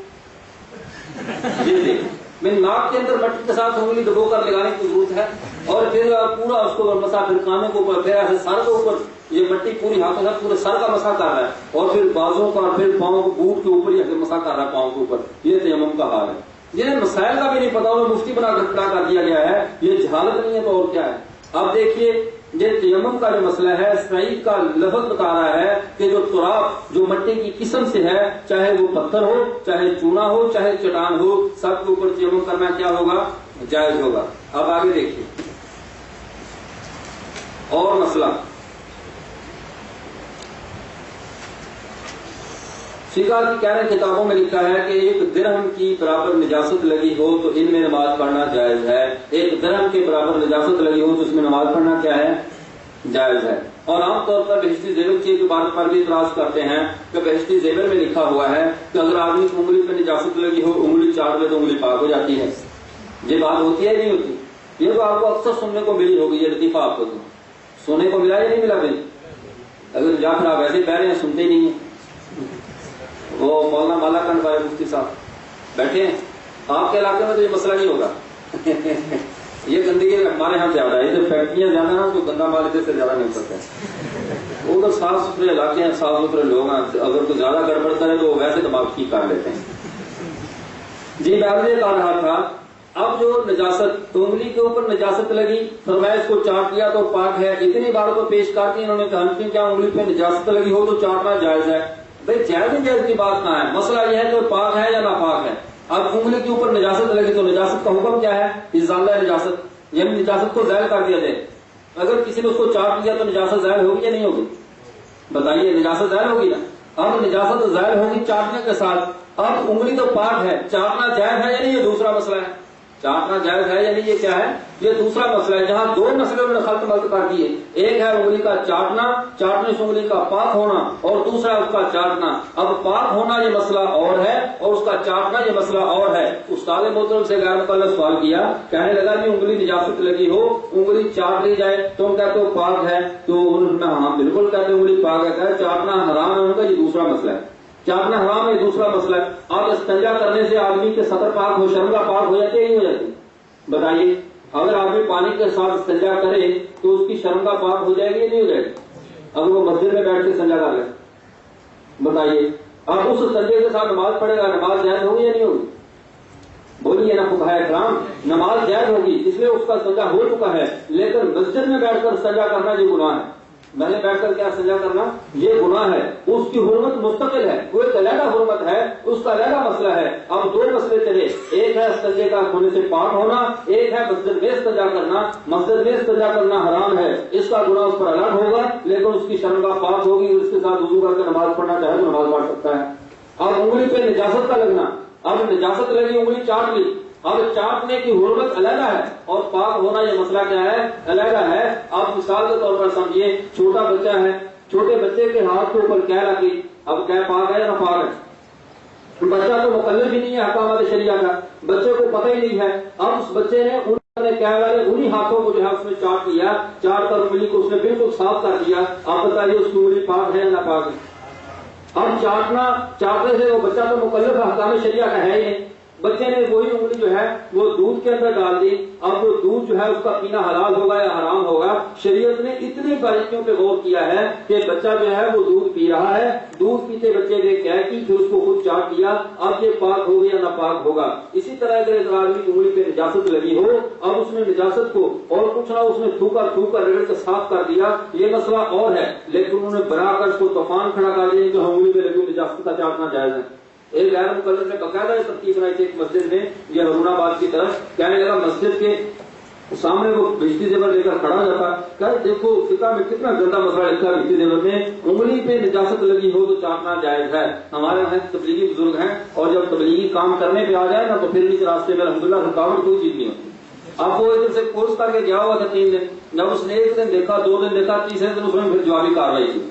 یہ دیکھ میری ناک کے اندر مٹی کے ساتھ انگلی دبو کر لگانے کی ضرورت ہے, اور پھر پورا اس کو مسا, پھر کانوں کے اوپر, پھر ایسے سر کے اوپر یہ مٹی پوری ہاتھوں سے پورے سر کا مسا کر رہا ہے, اور پھر بازوں کا, پھر پاؤں کو بوٹ کے اوپر یہ مسا کر رہا ہے پاؤں کے اوپر. یہ تیمم کا حال ہے. یہ مسائل کا بھی نہیں پتا, انہیں مفتی بنا کر کھڑا کر دیا گیا ہے. یہ جہالت نہیں ہے تو اور کیا ہے. اب دیکھیے یہ تیمم کا جو مسئلہ ہے, سعید کا لفظ بتا رہا ہے کہ جو تراب جو مٹی کی قسم سے ہے, چاہے وہ پتھر ہو, چاہے چونا ہو, چاہے چٹان ہو, سب کے اوپر تیمم کرنا کیا ہوگا, جائز ہوگا. اب آگے دیکھیے اور مسئلہ, سیکھا کی کہہ رہے کتابوں میں لکھا ہے کہ ایک درہم کی برابر نجاست لگی ہو تو ان میں نماز پڑھنا جائز ہے. ایک درہم کے برابر نجاست لگی ہو تو اس میں نماز پڑھنا کیا ہے, جائز ہے. اور عام طور پر بہشتی زیور کی بات پر بھی اعتراض کرتے ہیں کہ بہشتی زیور میں لکھا ہوا ہے کہ اگر آدمی کی انگلی پہ نجاست لگی ہو, انگلی چاٹ لے تو انگلی پاک ہو جاتی ہے. یہ بات ہوتی ہے نہیں ہوتی؟ یہ تو آپ کو اکثر سننے کو ملی ہوگی, یہ لطیفہ آپ کو سننے کو ملا یا نہیں ملا بھائی؟ اگر جا کر آپ ایسے بہ رہے ہیں سنتے ہی نہیں ہیں. وہ مولانا مالا کنڈ بھائی مفتی صاحب بیٹھے ہیں, آپ کے علاقے میں تو یہ مسئلہ نہیں ہوگا. یہ گندگی ہمارے یہاں زیادہ ہے, ادھر فیکٹریاں زیادہ ہیں تو گندا مال ادھر سے زیادہ نہیں کرتا ہے. ادھر صاف ستھرے علاقے ہیں, صاف ستھرے لوگ ہیں, اگر کوئی زیادہ گڑبڑ کرے تو ویسے دماغ ٹھیک کر لیتے ہیں. جی میں یہ کہہ رہا تھا, اب جو نجاست تو انگلی کے اوپر نجاست لگی, فرمایا اس کو چاٹ دیا تو پاک ہے. اتنی بار کو پیش کرتی انہوں نے کہا کہ کیا انگلی پہ نجاست لگی ہو تو چاٹنا جائز ہے. بھائی جائز نہیں جائز کی بات کہاں ہے, مسئلہ یہ ہے کہ پاک ہے یا ناپاک ہے. اب انگلی کے اوپر نجاست لگی تو نجاست کا حکم کیا ہے, ازالہ نجاست, یعنی نجاست کو ظاہر کر دیا جائے. اگر کسی نے اس کو چاٹ لیا تو نجاست ظاہر ہوگی یا نہیں ہوگی, بتائیے, نجاست ظاہر ہوگی نا. اب نجاست ظاہر ہوگی چاٹنے کے ساتھ. اب انگلی تو پاک ہے, چاٹنا جائز ہے یا نہیں, یہ دوسرا مسئلہ ہے. چاٹنا جائز ہے یا نہیں, یہ کیا ہے, یہ دوسرا مسئلہ ہے. جہاں دو مسئلے انہوں نے خلط ملط کر دیے, ایک ہے انگلی کا چاٹنا, چاٹنے سے انگلی کا پاک ہونا, اور دوسرا اس کا چاٹنا. اب پاک ہونا یہ مسئلہ اور ہے اور اس کا چاٹنا یہ مسئلہ اور ہے. استاد محترم سے غیر مقلد سوال کیا, کہنے لگا کہ انگلی نجاست لگی ہو, انگلی چاٹ لی جائے, تم کہتے ہو پاک ہے, تو انہوں نے ہاں بالکل کہتے انگلی پاک ہے. چاٹنا حرام ہے ان کا, یہ دوسرا مسئلہ ہے. چاٹنا حرام ہے, یہ دوسرا مسئلہ ہے. اب استنجا کرنے سے آدمی کے سطر پاک ہو, شرمگاہ پاک ہو جاتی ہے نہیں ہو جاتی, بتائیے. اگر آدمی پانی کے ساتھ استنجا کرے تو اس کی شرمگاہ پاک ہو جائے گی یا نہیں ہو جائے گی؟ اگر وہ مسجد میں بیٹھ کے استنجا کر لے, بتائیے. اب اس استنجے کے ساتھ نماز پڑھے گا, نماز جائز ہوگی یا نہیں ہوگی؟ بولیے نا فقہاء کرام, نماز جائز ہوگی, اس لیے اس کا استنجا ہو چکا ہے. لیکن مسجد میں بیٹھ کر استنجا کرنا یہ گناہ ہے. میں نے بیٹھ کر کیا استنجا کرنا, یہ گناہ ہے. اس کی حرمت مستقل ہے, وہ ایک علیحدہ حرمت ہے, اس کا علیحدہ مسئلہ ہے. اب دو مسئلے چلے, ایک ہے استنجے کا ہونے سے پاک ہونا, ایک ہے مسجد میں استنجا کرنا. مسجد میں استنجا کرنا حرام ہے, اس کا گناہ اس پر الگ ہوگا, لیکن اس کی شرمگاہ پاک ہوگی, اس کے ساتھ وضو کر کے نماز پڑھنا چاہے تو نماز پڑھ سکتا ہے. اور انگلی پہ نجاست کا لگنا, اب نجاست لگی انگلی چاٹ لی، اب چاٹنے کی حرمت علیحدہ ہے اور پاک ہونا یہ مسئلہ کیا ہے؟ علیحدہ ہے۔ آپ مثال کے طور پر سمجھیے چھوٹا بچہ ہے، چھوٹے بچے کے ہاتھ کے اوپر کیا لگی، اب کیا پاک ہے یا ناپاک ہے؟ بچہ تو مکلف ہی نہیں ہے احکامات شریعہ کا، بچے کو پتہ ہی نہیں ہے۔ اب اس بچے نے کیا انہی ہاتھوں کو جو ہے اس نے چاٹ لیا، چاٹ کر انگلی کو اس نے بالکل صاف کر دیا۔ آپ بتائیے اس کی انگلی پاک ہے یا ناپاک ہے؟ اب چاٹنے سے وہ بچہ تو مکلف احکام شریعہ کا ہے ہی نہیں، بچے نے وہی انگلی جو ہے وہ دودھ کے اندر ڈال دی، اب وہ دودھ جو ہے اس کا پینا حلال ہوگا یا حرام ہوگا؟ شریعت نے اتنی باریکیوں پہ غور کیا ہے کہ بچہ جو ہے وہ دودھ پی رہا ہے، دودھ پیتے بچے نے کیا کی، پھر اس کو خود چاٹ دیا، اب یہ پاک ہوگا یا ناپاک ہوگا؟ اسی طرح اگر آدمی کی انگلی پہ نجاست لگی ہو، اب اس نے نجاست کو اور کچھ نہ اس نے تھوکا رگڑ کے صاف کر دیا، یہ مسئلہ اور ہے، لیکن انہوں نے بنا کر اس کو طوفان کھڑا کر دیا کہ انگلی پہ لگی نجاست کا چاٹنا جائز ہے۔ ایک غیر مقلد نے باقاعدہ ترتیب بنائی تھی ایک مسجد میں، یہ ہرون آباد کی طرف، کہنے لگا مسجد کے سامنے وہ بجلی زیور لے کر کھڑا جاتا، کہ دیکھو فقہ میں کتنا گندا مسئلہ لکھا ہے بجلی زیور میں، انگلی پہ نجاست لگی ہو تو چاٹنا جائز ہے۔ ہمارے وہاں تبلیغی بزرگ ہیں اور جب تبلیغی کام کرنے پہ آ جائے نا تو پھر اس راستے میں الحمدللہ رکاوٹ کوئی چیز نہیں ہوتی۔ اب وہ ادھر سے کورس کر کے گیا ہوا تھا 3 دن، جب اس نے 1 دن دیکھا، 2 دن دیکھا، تیسرے دن اس میں پھر جوابی کارروائی کی،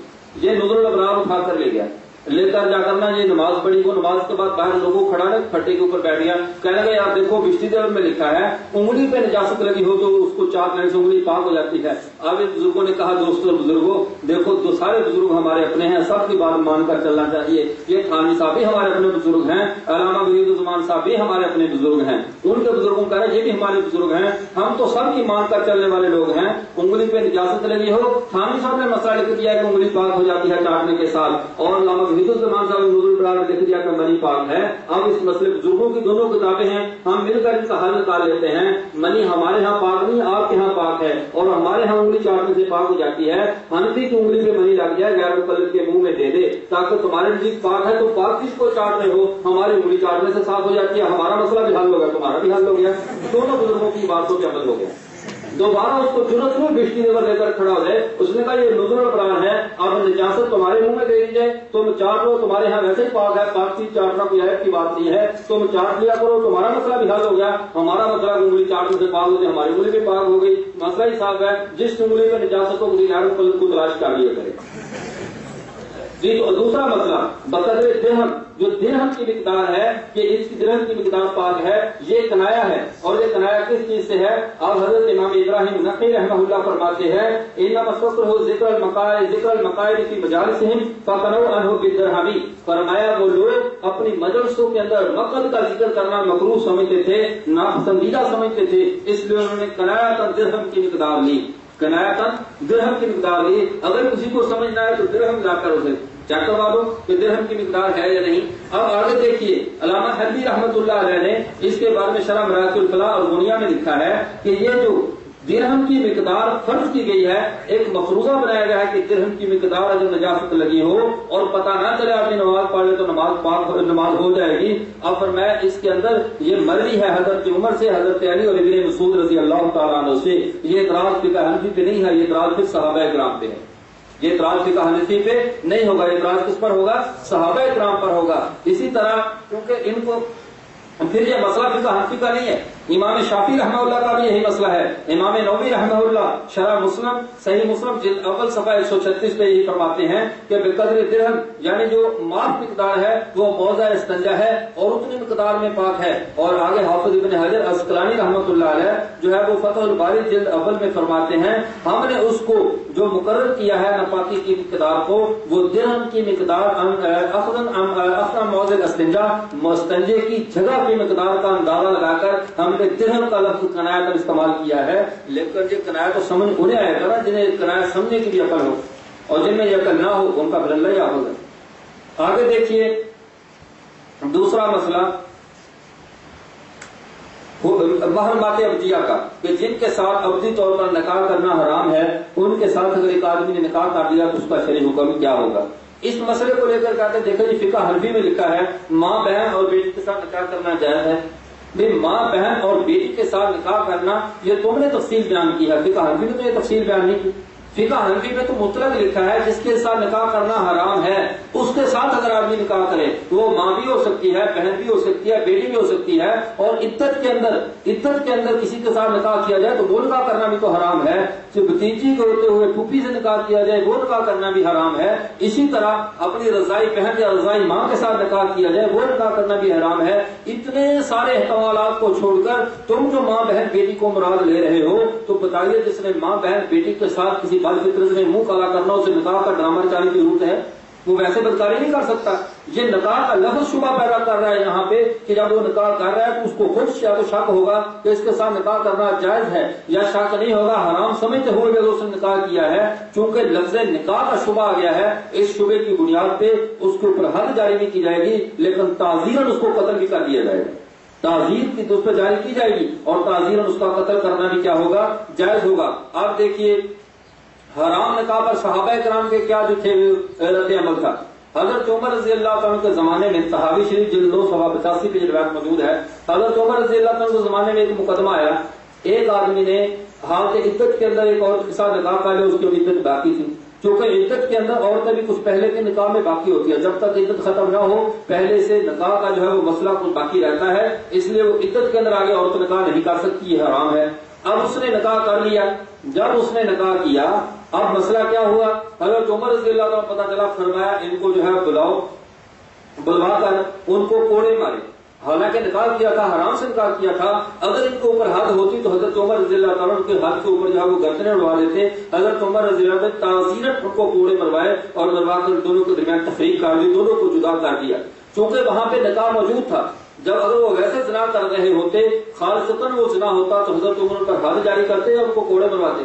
یہ نظر الابرار اٹھا کر لے گیا، لے کر جا کرنا یہ نماز پڑھی، وہ نماز کے بعد باہر لوگوں کھڑا ہے پھٹے کے اوپر بیٹھ گیا، کہنے لگا یار دیکھو بشتی دیور میں لکھا ہے انگلی پہ نجاست لگی ہو تو اس کو چاٹ لینے سے انگلی پاک ہو جاتی ہے۔ اب ان بزرگوں نے کہا دوستو بزرگوں دیکھو تو سارے بزرگ ہمارے اپنے ہیں، سب کی بات مان کر چلنا چاہیے، یہ تھانوی صاحب بھی ہمارے اپنے بزرگ ہیں، علامہ ولید الزمان صاحب بھی ہمارے اپنے بزرگ ہیں، ان کے بزرگوں کا یہ بھی ہمارے بزرگ ہیں، ہم تو سب کی مان کر چلنے والے لوگ ہیں۔ انگلی پہ نجاست لگی ہو، تھانوی صاحب نے مسئلہ لکھ دیا کہ انگلی پاک ہو جاتی ہے چاٹنے کے ساتھ، اور علامہ ولید الزمان صاحب البرار میں لکھ دیا کہ منی پاک ہے۔ اب اس مسئلے بزرگوں کی دونوں کتابیں ہیں، ہم مل کر ان کا حل نکال لیتے ہیں، منی ہمارے ہاں پاک نہیں آپ کے ہاں پاک ہے، اور ہمارے ہاں انگلی چاٹنے سے پاک ہو جاتی ہے، حنفی کی انگلی پہ منی لگ جائے غیر مقلد کے منہ میں دے دے تاکہ تمہارے نزدیک پاک ہے تو پاک کس کو چاٹ رہے ہو، ہماری انگلی چاٹنے سے صاف ہو جاتی ہے، ہمارا مسئلہ بھی حل ہو گیا، تمہارا بھی حل ہو گیا، دونوں بزرگوں کی باتوں پہ عمل ہو گیا۔ دوبارہ اس کو ضرورت میں بشتی زیور لے کر کھڑا ہو جائے، اس نے کہا یہ نظر الابرار ہے، اب نجاست تمہارے منہ میں دے دی جائے، تم چاٹ لو، تمہارے ہاں ویسے ہی پاک ہے، پاک چیز چاٹنا کوئی عیب کی بات نہیں ہے، تم چاٹ لیا کرو، تمہارا مسئلہ بھی حل ہو گیا، ہمارا مسئلہ انگلی چاٹنے سے پاک ہوتی ہے، ہماری انگلی بھی پاک ہو گئی، مسئلہ ہی صاف ہے، جس انگلی میں نجاست ہو اسی غیر مقلد کو تلاش کر لیا کرے۔ جی تو دوسرا مسئلہ بقدر درہم، جو درہم کی مقدار ہے کہ اس کی درہم کی مقدار پاک ہے، یہ کنایا ہے، اور یہ کنایا کس چیز سے ہے؟ اور حضرت امام ابراہیم نقی رحمہ اللہ فرماتے ہیں انما فقرہ ذکر المقاعد فی مجالسہم فقنوا عنہ بالدرہم، فرمایا وہ لوگ اپنی مجلسوں کے اندر مقعد کا ذکر کرنا مکروہ سمجھتے تھے، ناپسندیدہ سمجھتے تھے، اس لیے انہوں نے کنایہ درہم کی مقدار لی، کنایتاً درہم کی مقدار لی۔ اگر کسی کو سمجھنا ہے تو درہم لا کر اسے چیک کروا دو کہ درہم کی مقدار ہے یا نہیں۔ اب آگے دیکھیے علامہ حلبی رحمۃ اللہ علیہ نے اس کے بارے میں شرح مراکز الفلاح اور غنیہ میں لکھا ہے کہ یہ جو درہم کی مقدار فرض کی گئی ہے، ایک مفروضہ بنایا گیا ہے کہ درہم کی مقدار اگر نجاست لگی ہو اور پتہ نہ چلے آدمی نماز پڑھ لے تو نماز ہو جائے گی۔ اب فرمایا اس کے اندر یہ مروی ہے حضرت عمر سے، حضرت علی اور ابن مسعود رضی اللہ تعالیٰ عنہ سے، یہ اعتراض فقہ حنفی پہ نہیں ہے، یہ اعتراض پھر صحابہ کرام پہ ہے، یہ اعتراض فقہ حنفی پہ نہیں ہوگا، اعتراض کس پر ہوگا؟ صحابہ کرام پر ہوگا۔ اسی طرح کیونکہ ان کو پھر یہ مسئلہ فقہ حنفی کا نہیں ہے، امام شافعی رحمہ اللہ کا بھی یہی مسئلہ ہے، امام نووی رحمہ اللہ شرح مسلم صحیح مسلم جلد اول صفحہ 136 پہ یہی فرماتے ہیں کہ بقدر درہم یعنی جو معاف مقدار ہے وہ موضع استنجا ہے اور اتنی مقدار میں پاک ہے۔ اور آگے حافظ ابن حجر عسقلانی رحمۃ اللہ علیہ جو ہے وہ فتح الباری جلد اول میں فرماتے ہیں ہم نے اس کو جو مقرر کیا ہے ناپاکی کی مقدار کو وہ درہم کی مقدار اخذا موضع استنجا، مستنجے کی جگہ کی مقدار کا اندازہ لگا کر ہم نے درہم کا لفظ کنایہ پر استعمال کیا ہے، لیکن یہ کنایہ تو سمجھ انہیں آئے گا نا جنہیں کنایہ سمجھنے کی بھی عقل ہو، اور جن میں یہ عقل نہ ہو ان کا پھر اللہ ہی ہوگا۔ آگے دیکھیے دوسرا مسئلہ محرمات ابدیہ کا، کہ جن کے ساتھ ابدی طور پر نکاح کرنا حرام ہے ان کے ساتھ اگر ایک آدمی نے نکاح کر دیا تو اس کا شرعی حکم کیا ہوگا؟ اس مسئلے کو لے کر کہتے ہیں دیکھیں جی فقہ حنفی میں لکھا ہے ماں بہن اور بیٹی کے ساتھ نکاح کرنا جائز ہے۔ ماں بہن اور بیٹی کے ساتھ نکاح کرنا یہ تم نے تفصیل بیان کی ہے، فقہ حنفی نے تو یہ تفصیل بیان نہیں کی۔ فقہ حنفی میں تو مطلق لکھا ہے جس کے ساتھ نکاح کرنا حرام ہے اس کے ساتھ اگر آدمی نکاح کرے تو وہ ماں بھی ہو سکتی ہے، بہن بھی ہو سکتی ہے، بیٹی بھی ہو سکتی ہے، اور عدت کے اندر کسی کے ساتھ نکاح کیا جائے تو وہ نکاح کرنا بھی تو حرام ہے، جو بھتیجی کو ہوتے ہوئے پھوپھی سے نکاح کیا جائے وہ نکاح کرنا بھی حرام ہے، اسی طرح اپنی رضائی بہن یا رضائی ماں کے ساتھ نکاح کیا جائے وہ نکاح کرنا بھی حرام ہے۔ اتنے سارے احتمالات کو چھوڑ کر تم جو ماں بہن بیٹی کو مراد لے رہے ہو تو بتائیے جس نے ماں بہن بیٹی کے ساتھ کسی بد فطرت نے منہ کالا کرنا اسے نکاح کا ڈرامہ چلانے کی ضرورت ہے؟ وہ ویسے بدکاری نہیں کر سکتا۔ یہ نکاح کا لفظ شبہ پیدا کر رہا ہے یہاں پہ کہ جب وہ نکاح کر رہا ہے تو اس کو خود یا تو شک ہوگا کہ اس کے ساتھ نکاح کرنا جائز ہے، یا شک نہیں ہوگا حرام سمجھتے ہوئے جو اس نے نکاح کیا ہے، چونکہ لفظ نکاح کا شبہ آ گیا ہے اس شبے کی بنیاد پہ اس کے اوپر حد جاری نہیں کی جائے گی، لیکن تعزیراً اس کو قتل بھی کر دیا جائے گا، تعزیر کی اس پہ جاری کی جائے گی اور تعزیراً اس کا قتل کرنا بھی کیا ہوگا؟ جائز ہوگا۔ آپ دیکھیے حرام نکاح پر صحابہ کرام کے کیا جو تھے رد عمل تھا۔ حضرت عمر رضی اللہ عنہ کے زمانے میں صحابی شریف جلد 285 پہ روایت موجود ہے، حضرت عمر رضی اللہ عنہ کے زمانے میں ایک مقدمہ آیا، ایک آدمی نے حالت عدت کے اندر ایک عورت کے ساتھ نکاح کر لیا، اس کی عدت باقی تھی، چونکہ عدت کے اندر عورتیں بھی کچھ پہلے کے نکاح میں باقی ہوتی ہے، جب تک عدت ختم نہ ہو پہلے سے نکاح کا جو ہے وہ مسئلہ کچھ باقی رہتا ہے، اس لیے وہ عدت کے اندر آگے عورت نکاح نہیں کر سکتی، یہ حرام ہے۔ اب اس نے نکاح کر لیا، جب اس نے نکاح کیا اب مسئلہ کیا ہوا؟ حضرت عمر رضی اللہ عنہ پتہ چلا، فرمایا ان کو جو ہے بلاؤ، بلوا کر ان کو کوڑے مارے، حالانکہ نکاح کیا تھا، حرام سے نکاح کیا تھا، اگر ان کے اوپر حد ہوتی تو حضرت عمر رضی اللہ تعالیٰ کے حد کے اوپر جو ہے وہ گردنیں اڑوا دیتے، حضرت عمر رضی اللہ عنہ تعزیرن ان کو کوڑے مروائے اور مروا کر دونوں کے درمیان تفریق کر دی، دونوں کو جدا کر دیا، چونکہ وہاں پہ نکاح موجود تھا۔ جب اگر وہ ویسے زنا کر رہے ہوتے، خالصتاً وہ زنا ہوتا تو حضرت عمر ان پر حد جاری کرتے اور ان کو کوڑے مرواتے،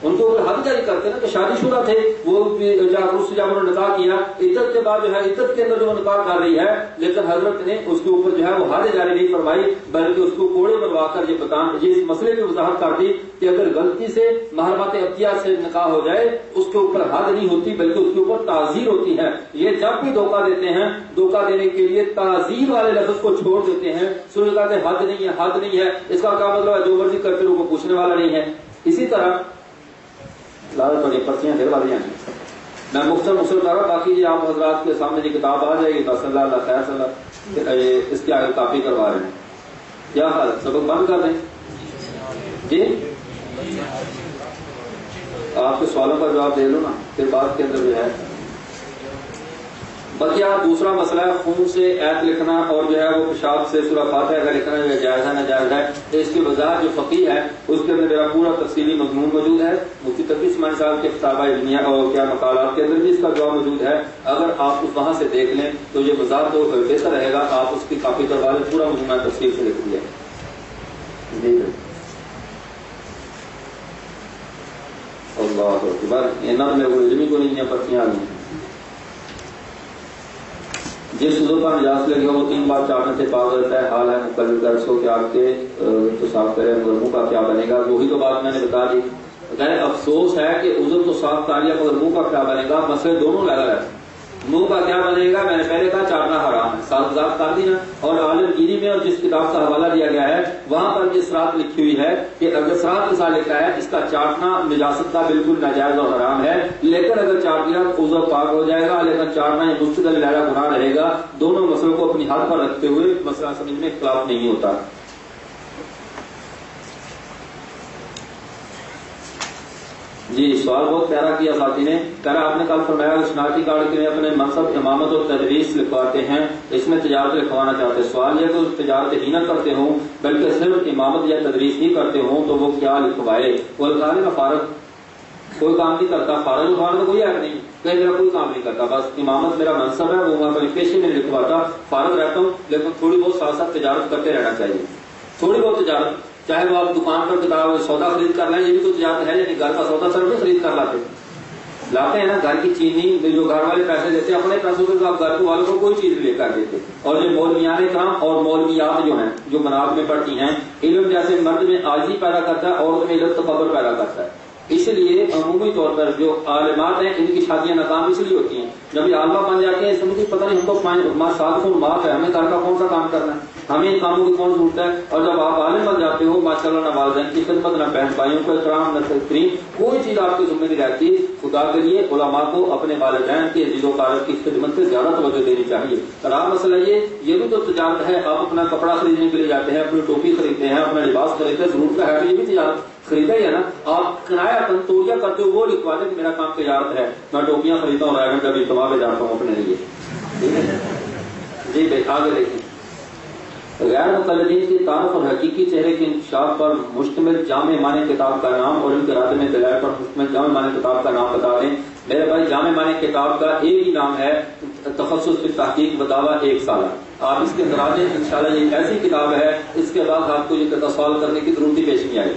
ان کو حد جاری کرتے نا کہ شادی شدہ تھے وہ، جب انہوں نے نکاح کیا عدت کے بعد جو ہے عدت کے اندر جو نکاح کر رہی ہے، لیکن حضرت نے اس کے اوپر جو ہے وہ حد جاری نہیں فرمائی بلکہ اس کو کوڑے مروا کر یہ اس مسئلے کی وضاحت کر دی کہ اگر غلطی سے محرمات ابدیہ سے نکاح ہو جائے اس کے اوپر حد نہیں ہوتی بلکہ اس کے اوپر تعزیر ہوتی ہے۔ یہ جب بھی دھوکہ دیتے ہیں دھوکہ دینے کے لیے تعزیر والے لفظ کو چھوڑ دیتے ہیں، سن کہا کہ حد نہیں ہے، حد نہیں ہے، اس کا کیا مطلب ہے؟ جو مرضی کرتے لوگوں کو پوچھنے والا نہیں ہے۔ اسی طرح تھوڑی پرچیاں دیر والی ہیں، میں مختصر کر رہا، باقی یہ آپ حضرات کے سامنے جو کتاب آ جائے گی بس اللہ خیر صلی اللہ اس کی آگے کاپی کروا رہے ہیں، کیا حال سبق بند کر دیں جی؟ آپ کے سوالوں کا جواب دے لو نا، پھر بات کے اندر جو ہے بقیہ دوسرا مسئلہ ہے خون سے ایت لکھنا اور جو ہے وہ پیشاب سے سورہ فاتحہ کا لکھنا جو جائز ہے ناجائز ہے، اس کی وضاحت جو فقیہ ہے اس کے اندر میرا پورا تفصیلی مضمون موجود ہے، مفتی تقی عثمانی صاحب کے کتابہ علمیہ اور کیا مقالات کے اندر بھی اس کا جواب موجود ہے، اگر آپ اس وہاں سے دیکھ لیں تو یہ وضاحت تو بہتر رہے گا، آپ اس کی کاپی کروا لیں، پورا مضمون تفصیل سے لکھ دیا جی۔ اللہ اکبر، انہوں نے علمی کو نہیں پرچیاں آ گئی، جس عضو پر نجاست لگے وہ 3 بار چاٹنے سے پاک رہتا ہے، حال ہے مقرر کر سو کہ آپ کے تو صاف کرے، مگر منہ کا کیا بنے گا؟ وہی تو بات میں نے بتا دی، افسوس ہے کہ عضو تو صاف کر لیا مگر منہ کا کیا بنے گا؟ مسئلے دونوں لگا رہے ہیں، منہ کا کیا بنے گا؟ میں نے پہلے کہا چاٹنا حرام ہے، صاف ذات کر دی نا، اور عالم گیری میں اور جس کتاب کا حوالہ دیا گیا ہے وہاں پر یہ صراط لکھی ہوئی ہے کہ اگر صراط کے ساتھ لکھا ہے اس کا چاٹنا نجاست کا بالکل ناجائز اور حرام ہے، لیکن اگر چاٹ لیا تو عضو پاک ہو جائے گا، لیکن چاٹنا یہ مستقل لہرا گناہ رہے گا۔ دونوں مسئلوں کو اپنی حد پر رکھتے ہوئے مسئلہ سمجھنے میں اختلاف نہیں ہوتا۔ جی سوال بہت پیارا کیا ساتھی نے، کہہ رہا آپ نے کل فرمایا کہ شناختی کارڈ کے لیے اپنے منصب امامت اور تدریس لکھواتے ہیں، اس میں تجارت لکھوانا چاہتے ہیں، سوال یہ کہ تجارت ہی نہ کرتے ہوں بلکہ صرف امامت یا تدریس ہی کرتے ہوں تو وہ کیا لکھوائے؟ وہ لکھا لے فارغ، کوئی کام نہیں کرتا، فارغ لکھوانا تو کوئی ایپ نہیں کہ میرا کوئی کام نہیں کرتا، بس امامت میرا منصب ہے، وہ کوالیفکیشن میں لکھواتا، فارغ رہتا ہوں، لیکن تھوڑی بہت ساتھ ساتھ تجارت کرتے رہنا چاہیے، تھوڑی بہت تجارت، چاہے وہ آپ دکان پر کتاب سودا خرید کر لیں، یہ بھی تو تجارت ہے، یعنی گھر کا سودا سر بھی خرید کر لاتے ہیں نا، گھر کی چینی جو گھر والے پیسے دیتے ہیں اپنے پیسوں سے آپ گھر والوں کو کوئی چیز لے کر دیتے، اور جو مولویان کرام اور مولویات جو ہیں جو بنات میں پڑتی ہیں، علم جیسے مرد میں عاجزی پیدا کرتا ہے، عورت میں علم تکبر پیدا کرتا ہے، اس لیے عمومی طور پر جو عالمات ہیں ان کی شادیاں ناکام اس لیے ہوتی ہیں. جب یہ عالمہ بن جاتے ہیں سمجھے پتہ نہیں ہم کو ساتھ کو معاف ہے, ہمیں گھر کا کون سا کام کرنا ہے, ہمیں ان کاموں کی کون ضرورت ہے. اور جب آپ عالم بن جاتے ہو ماشاءاللہ نہ والدین کی خدمت, نہ بہن بھائیوں کو احترام, نہ تقریم, کوئی چیز آپ کی ذمہ نہیں رہتی. خدا کے لیے علماء کو اپنے والدین کے عزیز و اقارب کی خدمت سے زیادہ توجہ دینی چاہیے. رہا مسئلہ یہ بھی تو تجارت ہے. آپ اپنا کپڑا خریدنے کے لیے جاتے ہیں, اپنی ٹوپی خریدتے ہیں, اپنا لباس خریدتے ہیں, ضرورت کا ہے تو یہ بھی تجارت خریدا ہی ہے نا. آپ کرایہ تنتوریہ کرتے ہو وہ لکھوا دیں کہ میرا کام تجارت ہے, میں ٹوپیاں خریدتا ہوں, رائگن کا بھی اجتماع پہ جاتا ہوں اپنے لیے. جی بھائی آگے دیکھیں. غیر مقلدین کی تعارف اور حقیقی چہرے کے انکشاف پر مشتمل جامع معنی کتاب کا نام اور ان کے راتب میں دلائل پر مشتمل جامع معنی کتاب کا نام بتا دیں. میرے بھائی جامع معنی کتاب کا ایک ہی نام ہے, تخصص فی تحقیق بدعویٰ 1 سالہ. آپ اس کے اندر آ جائیں انشاءاللہ. یہ ایسی کتاب ہے اس کے بعد آپ کو یہ سوال کرنے کی ضرورت ہی پیش نہیں آئے.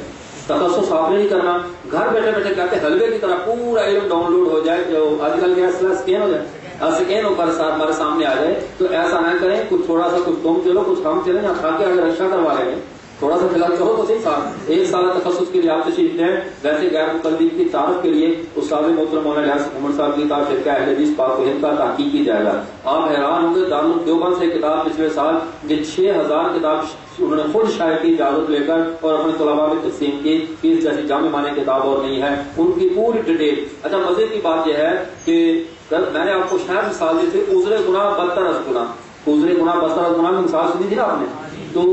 تخصص آپ نے نہیں کرنا, گھر بیٹھے بیٹھے کہتے حلوے کی طرح پورا علم ڈاؤن لوڈ ہو جائے. جو آج کل کیا اسکین ہو جائے, اسکین ہو کر ہمارے سامنے آ جائے. تو ایسا نہ کریں, کچھ تھوڑا سا کچھ تم چلو کچھ ہم چلیں, یا کھا کے اگر رکشا کروا رہے ہیں تھوڑا سا فی الحال کہو تو صحیح. صاحب 1 سالہ تخصص کے لیے آپ تشریف لیں. ویسے غیر مقلدین کی تعارف کے لیے استاد محترم مولانا عمر صاحب کی کتاب فرقہ اہل حدیث پاک و ہند کا تحقیق کی جائے گا. آپ حیران ہوں گے, دارالعلوم دیوبند سے کتاب پچھلے سال یہ 6000 کتاب انہوں نے خود شائع کی اجازت لے کر اور اپنے طلباء میں تقسیم کی. اس جیسی جامع معنی کتاب اور نہیں ہے, ان کی پوری ڈیٹیل. اچھا مزے کی بات یہ ہے کہ میں نے آپ کو شاید مثال دی تھی, عذر گناہ بدتر از گناہ, عذر گناہ بدتر از گناہ کی مثال سنی تھی نا آپ نے. تو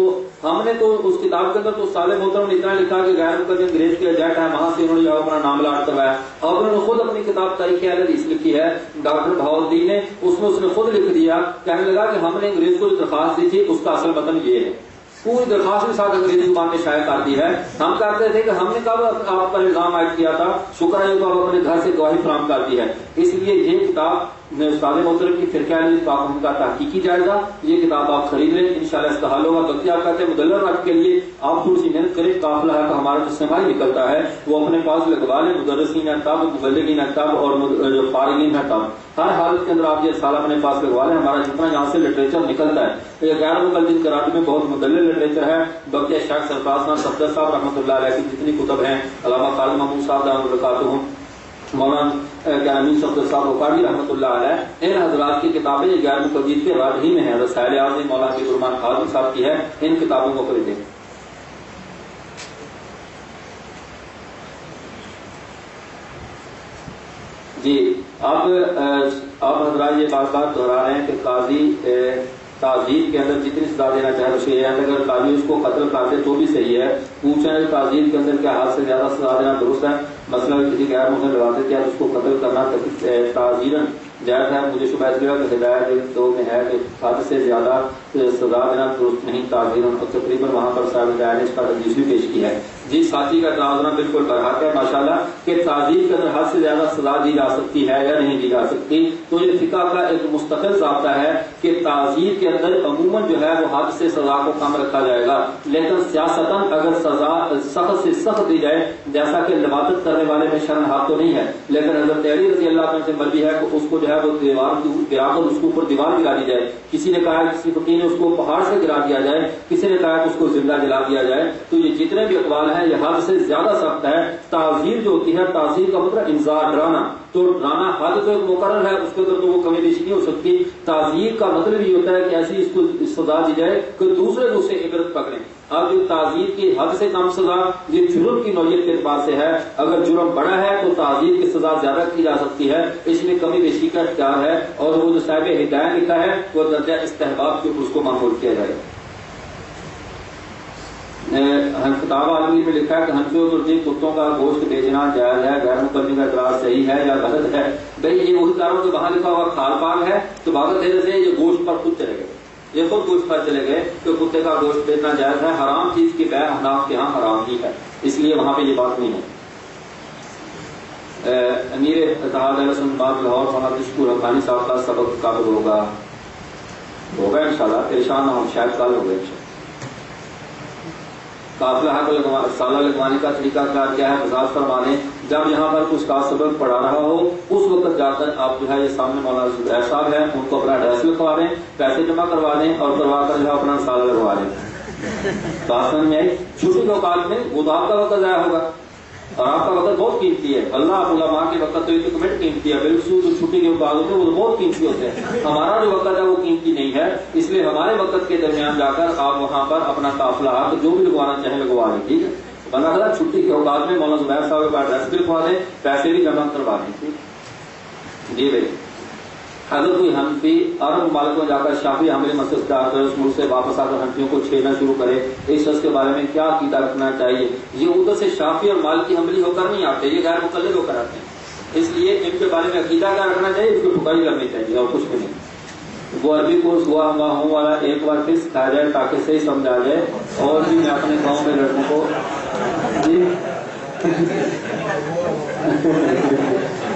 ہم نے تو اس کتاب کے اندر تو صالح محترم نے اتنا لکھا کہ غیر مقلد انگریز کے ایجنٹ ہے, وہاں سے انہوں نے اپنا نام لاٹ کروایا. اور انہوں نے خود اپنی کتاب تاریخ اہل حدیث لکھی ہے ڈاکٹر بہاؤالدین نے, اس میں اس نے خود لکھ دیا, کہنے لگا کہ ہم نے انگریز کو جو درخواست دی تھی اس کا اصل متن یہ ہے. پوری درخواست کے ساتھ انگریزی زبان میں شائع کر دی ہے. ہم کہتے تھے کہ ہم نے کب آپ پر الزام عائد کیا تھا, شکر ہے تو آپ اپنے گھر سے گواہی فراہم کر دی ہے. اس لیے یہ کتاب استاد محترم کی فرقہ اہل حدیث پاک و ہند کا تحقیقی جائزہ, یہ کتاب آپ خرید لیں, انشاءاللہ اس کا حل ہوگا. بلکہ آپ کہتے ہیں مدلل رکھ کے لیے آپ تھوڑی سی محنت کریں. قافلہ ہے تو ہمارا جو سماعی نکلتا ہے وہ اپنے پاس لگوا لیں. مدرسین تب, مبلغین تب اور جو فارغین ہے تب, ہر حالت کے اندر آپ یہ رسالہ اپنے پاس لگوا لیں. ہمارا جتنا یہاں سے لٹریچر نکلتا ہے یہ غیر مقلدین کراچی میں بہت مدلل لٹریچر ہے. بلکہ شیخ سرفراز خان صفدر صاحب رحمۃ اللہ علیہ کی جتنی کتب ہیں, علامہ خالد محمود صاحب دامت برکاتہم, مولانا امین صفدر صاحب وقاری رحمۃ اللہ علیہ, ان حضرات کی کتابیں یہ غیر مقلدین کے بعد ہی میں ہیں. رسائل اعظم مولانا حبیب الرحمان خالد صاحب کی ہے, ان کتابوں کو خریدیں. جی آپ حضرات یہ بات دہرا رہے ہیں کہ قاضی تعزیر کے اندر جتنی سزا دینا چاہے تو صحیح ہے, اگر قاضی اس کو قتل کر دے تو بھی صحیح ہے. پوچھیں تعزیر کے اندر کیا حد سے زیادہ سزا دینا درست ہے. مثلا کسی غیر مسلم لباس کیا اس کو قتل کرنا تعزیرن جائز ہے. مجھے شبہ اس کہ ہدایت تو میں ہے کہ حد سے زیادہ سزا دینا درست نہیں تعزیرن, اور تقریباً وہاں پر صاحب ہدایت نے اس کا حدیث بھی پیش کی ہے. جی ساتھی کا اعتراض بالکل برحق ہے ماشاءاللہ کہ تعزیر کے اندر حد سے زیادہ سزا دی جا سکتی ہے یا نہیں دی جا سکتی. تو یہ فقہ کا ایک مستقل ضابطہ ہے کہ تعزیر کے اندر عموماً جو ہے وہ حد سے سزا کو کم رکھا جائے گا, لیکن سیاستاً اگر سزا سخت سے سخت دی جائے, جیسا کہ لواطت کرنے والے میں شرم حق تو نہیں ہے, لیکن حضرت علی رضی اللہ عنہ سے مرضی ہے کہ اس کو جو ہے وہ دیوار گرا کر اس کے اوپر دیوار گرا دی جائے. کسی نے کہا کسی فقیر نے اس کو پہاڑ سے گرا دیا جائے, کسی نے کہا کہ اس کو زندہ جلا دیا جائے. تو یہ جتنے بھی اقوال ہیں یہ حد سے زیادہ سخت ہے. تعزیر جو ہوتی ہے, تعزیر کا مطلب انذار, ڈرانا. تو ڈرانا حد تو ایک مقرر ہے, اس کے اندر تو وہ کمی بیشی نہیں ہو سکتی. تعزیر کا مطلب یہ ہوتا ہے کہ ایسی اس کو سزا دی جائے کہ دوسرے اسے عبرت پکڑیں. اب جو تعزیر کی حد سے کم سزا یہ جرم کی نوعیت کے اعتبار سے ہے. اگر جرم بڑا ہے تو تعزیر کی سزا زیادہ کی جا سکتی ہے, اس میں کمی بیشی کا اختیار ہے. اور وہ جو صاحب ہدایت لکھا ہے وہ درجہ استحباب کے اوپر اس کو معمول کیا جائے. کتاب عالمی میں لکھا ہے کہ ہنسوں اور کتوں کا گوشت بیچنا جائز ہے. غیر مقلدین کا اعتراض صحیح ہے یا غلط ہے؟ بھائی یہ وہی کاروں کے وہاں لکھا ہوا کھال پاک ہے تو بھاگت دینے سے یہ گوشت پر خود چلے گئے, یہ خود گوشت پر چلے گئے کہ کتے کا گوشت بیچنا جائز ہے. حرام چیز کی بیع احناف کے ہاں حرام ہی ہے, اس لیے وہاں پہ یہ بات نہیں ہے. امیر اتحاد اہل سنت لاہور مولانا مشکور حقانی صاحب کا سبق کب ہوگا انشاءاللہ, پریشان نہ ہو, شاید کل ہوگا انشاءاللہ. قافلہ حق سالہ لگوانے کا طریقہ کار کیا ہے وضاحت فرمانے. جب یہاں پر کچھ کا سبق پڑھا رہا ہو اس وقت جا کر آپ جو ہے یہ سامنے مولانا زبیر صاحب ہیں ان کو اپنا ایڈریس لکھوا دیں, پیسے جمع کروا دیں اور کروا کر جو اپنا سالہ لگوا دیں. بات سمجھ میں آئی؟ چھٹی کے اوقات میں وہ تو آپ کا وقت ضائع ہوگا. اور آپ کا وقت بہت قیمتی ہے. اللہ علماء کے وقت تو ایک منٹ قیمتی ہے, بالخصوص جو چھٹی کے بعد ہوتے ہیں وہ تو بہت قیمتی ہوتے ہیں. ہمارا جو وقت ہے وہ قیمتی نہیں ہے, اس لیے ہمارے وقت کے درمیان جا کر آپ وہاں پر اپنا قافلہ جو بھی لگوانا چاہیں لگوا لیں. ٹھیک ہے, بندہ خدا چھٹی کے اوقات میں مولانا زبیر صاحب کے پاس ایڈریس بھی لکھوا دیں, پیسے بھی جمع کروا دیں. جی بھائی, اگر کوئی حنفی عرب ممالک میں جا کر شافی حملی مسجد کا اس ملک سے واپس آ کر حنفیوں کو چھیڑنا شروع کرے, اس شخص کے بارے میں کیا عقیدہ رکھنا چاہیے؟ یہ ادھر سے شافی اور مالکی حملی ہو کر نہیں آتے, یہ غیر مقلد ہو کر آتے ہیں. اس لیے ان کے بارے میں عقیدہ کیا رکھنا چاہیے, اس کو ٹھکائی کرنی چاہیے اور کچھ بھی نہیں. وہ عربی کورس ہوا ہوں والا ایک بار پھر سکھایا جائے تاکہ صحیح سمجھا جائے. اور بھی میں اپنے گاؤں میں لڑکوں کو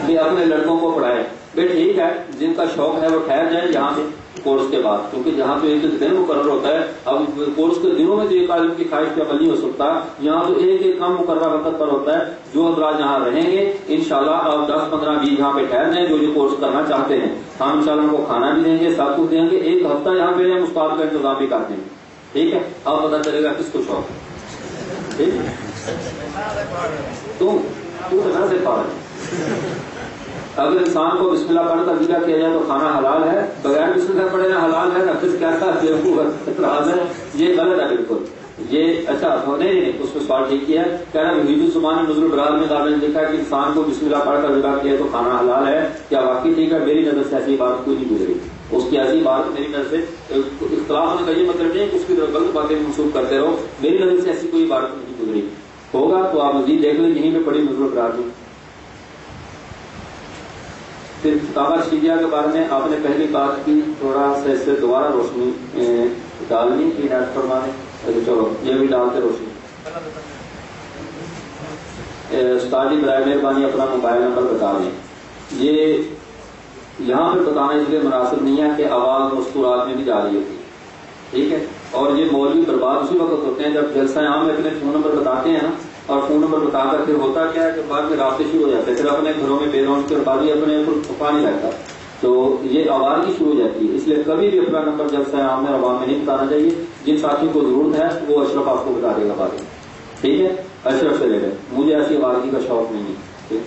جی اپنے لڑکوں کو پڑھائے. بھائی ٹھیک ہے, جن کا شوق ہے وہ ٹھہر جائیں یہاں سے کورس کے بعد, کیونکہ جہاں پہ ایک دن مقرر ہوتا ہے. اب کورس کے دنوں میں تو ایک عالم کی خواہش پہ عمل نہیں ہو سکتا, یہاں تو ایک ایک کام مقررہ وقت پر ہوتا ہے. جو حضرات یہاں رہیں گے انشاءاللہ آپ 10-15-20 یہاں پہ ٹھہر جائیں جو یہ کورس کرنا چاہتے ہیں. ہم انشاءاللہ ان کو کھانا بھی دیں گے, سب کچھ دیں گے. ایک ہفتہ یہاں پہ ہم استاد کا انتظام بھی کرتے ہیں. ٹھیک ہے, اب پتا چلے گا کس کو شوق ہے. ٹھیک ہے, تو گھر سے پا رہے. اگر انسان کو بسم اللہ پڑھ کر ذکر کیا جائے تو کھانا حلال ہے, بغیر بسم اللہ پڑھے حلال ہے. نفس کیا تھا اعتراض ہے, یہ غلط ہے بالکل. یہ اچھا نہیں, اس میں سوال ٹھیک کیا ہے. کہہ رہا ہے ہندو زبان نزول برال میں دعوے نے لکھا کہ انسان کو بسم اللہ پڑھ کر ذکر کیا تو کھانا حلال ہے. کیا واقعی ٹھیک ہے؟ میری نظر سے ایسی بات کوئی نہیں گزری. اس کی ایسی بات میری نظر سے اختلاف ہونے کا یہ مطلب نہیں ہے کہ اس کی طرف غلط باتیں منسوخ کرتے رہو. میری نظر سے ایسی کوئی بات نہیں گزری. ہوگا تو آپ مزید دیکھ لیں, یہیں پہ پڑھی نزول برال میں. پھر کتابہ شیعہ کے بارے میں آپ نے پہلی بات کی, تھوڑا سا اس سے دوبارہ روشنی ڈالنی کی نیٹ فرمانے. چلو یہ بھی ڈالتے روشنی. استاد برائے مہربانی اپنا موبائل نمبر بتا دیں. یہ یہاں پہ بتانا اس لیے مناسب نہیں ہے کہ آواز مستورات میں بھی جا رہی ہوتی. ٹھیک ہے, اور یہ مولوی برباد اسی وقت ہوتے ہیں جب جلسہ عام میں اپنے فون نمبر بتاتے ہیں نا, اور فون نمبر بتا کر پھر ہوتا کیا ہے کہ بعد میں رابطے شروع ہو جاتے ہیں. پھر اپنے گھروں میں بے رون کے بعد ہی اپنے چھپا نہیں رہتا, تو یہ آواز کی شروع ہو جاتی ہے. اس لیے کبھی بھی اپنا نمبر جلسہ عام میں عوام میں نہیں بتانا چاہیے. جن ساتھیوں کو ضرورت ہے وہ اشرف آپ کو بتا دے گا بعد میں. ٹھیک ہے, اشرف سے لے لیں. مجھے ایسی آوازی کا شوق نہیں ہے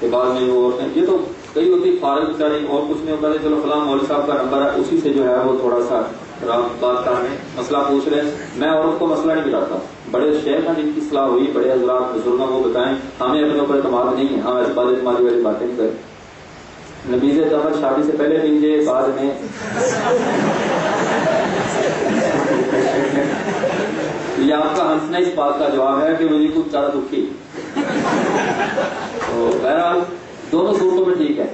کہ بعد میں وہ یہ تو کئی ہوتی فارغ بیچارے اور کچھ نہیں ہوتا ہے. چلو فلاں مولوی صاحب کا نمبر ہے, اسی سے جو ہے وہ تھوڑا سا بات کرنے مسئلہ پوچھ رہے ہیں. میں عورت کو مسئلہ نہیں بتاتا. بڑے شیخ ہیں جن کی صلاح ہوئی, بڑے حضرات بزرگ وہ بتائیں. ہمیں اپنے اوپر اعتماد نہیں ہے, ہم اس بات اعتمادی والی باتیں نہیں کریں. نبیز جمل شادی سے پہلے پیجیے, بعد میں یہ آپ کا ہنسنا اس بات کا جواب ہے کہ مجھے کچھ زیادہ دکھی. تو بہرحال دونوں صورتوں میں ٹھیک ہے,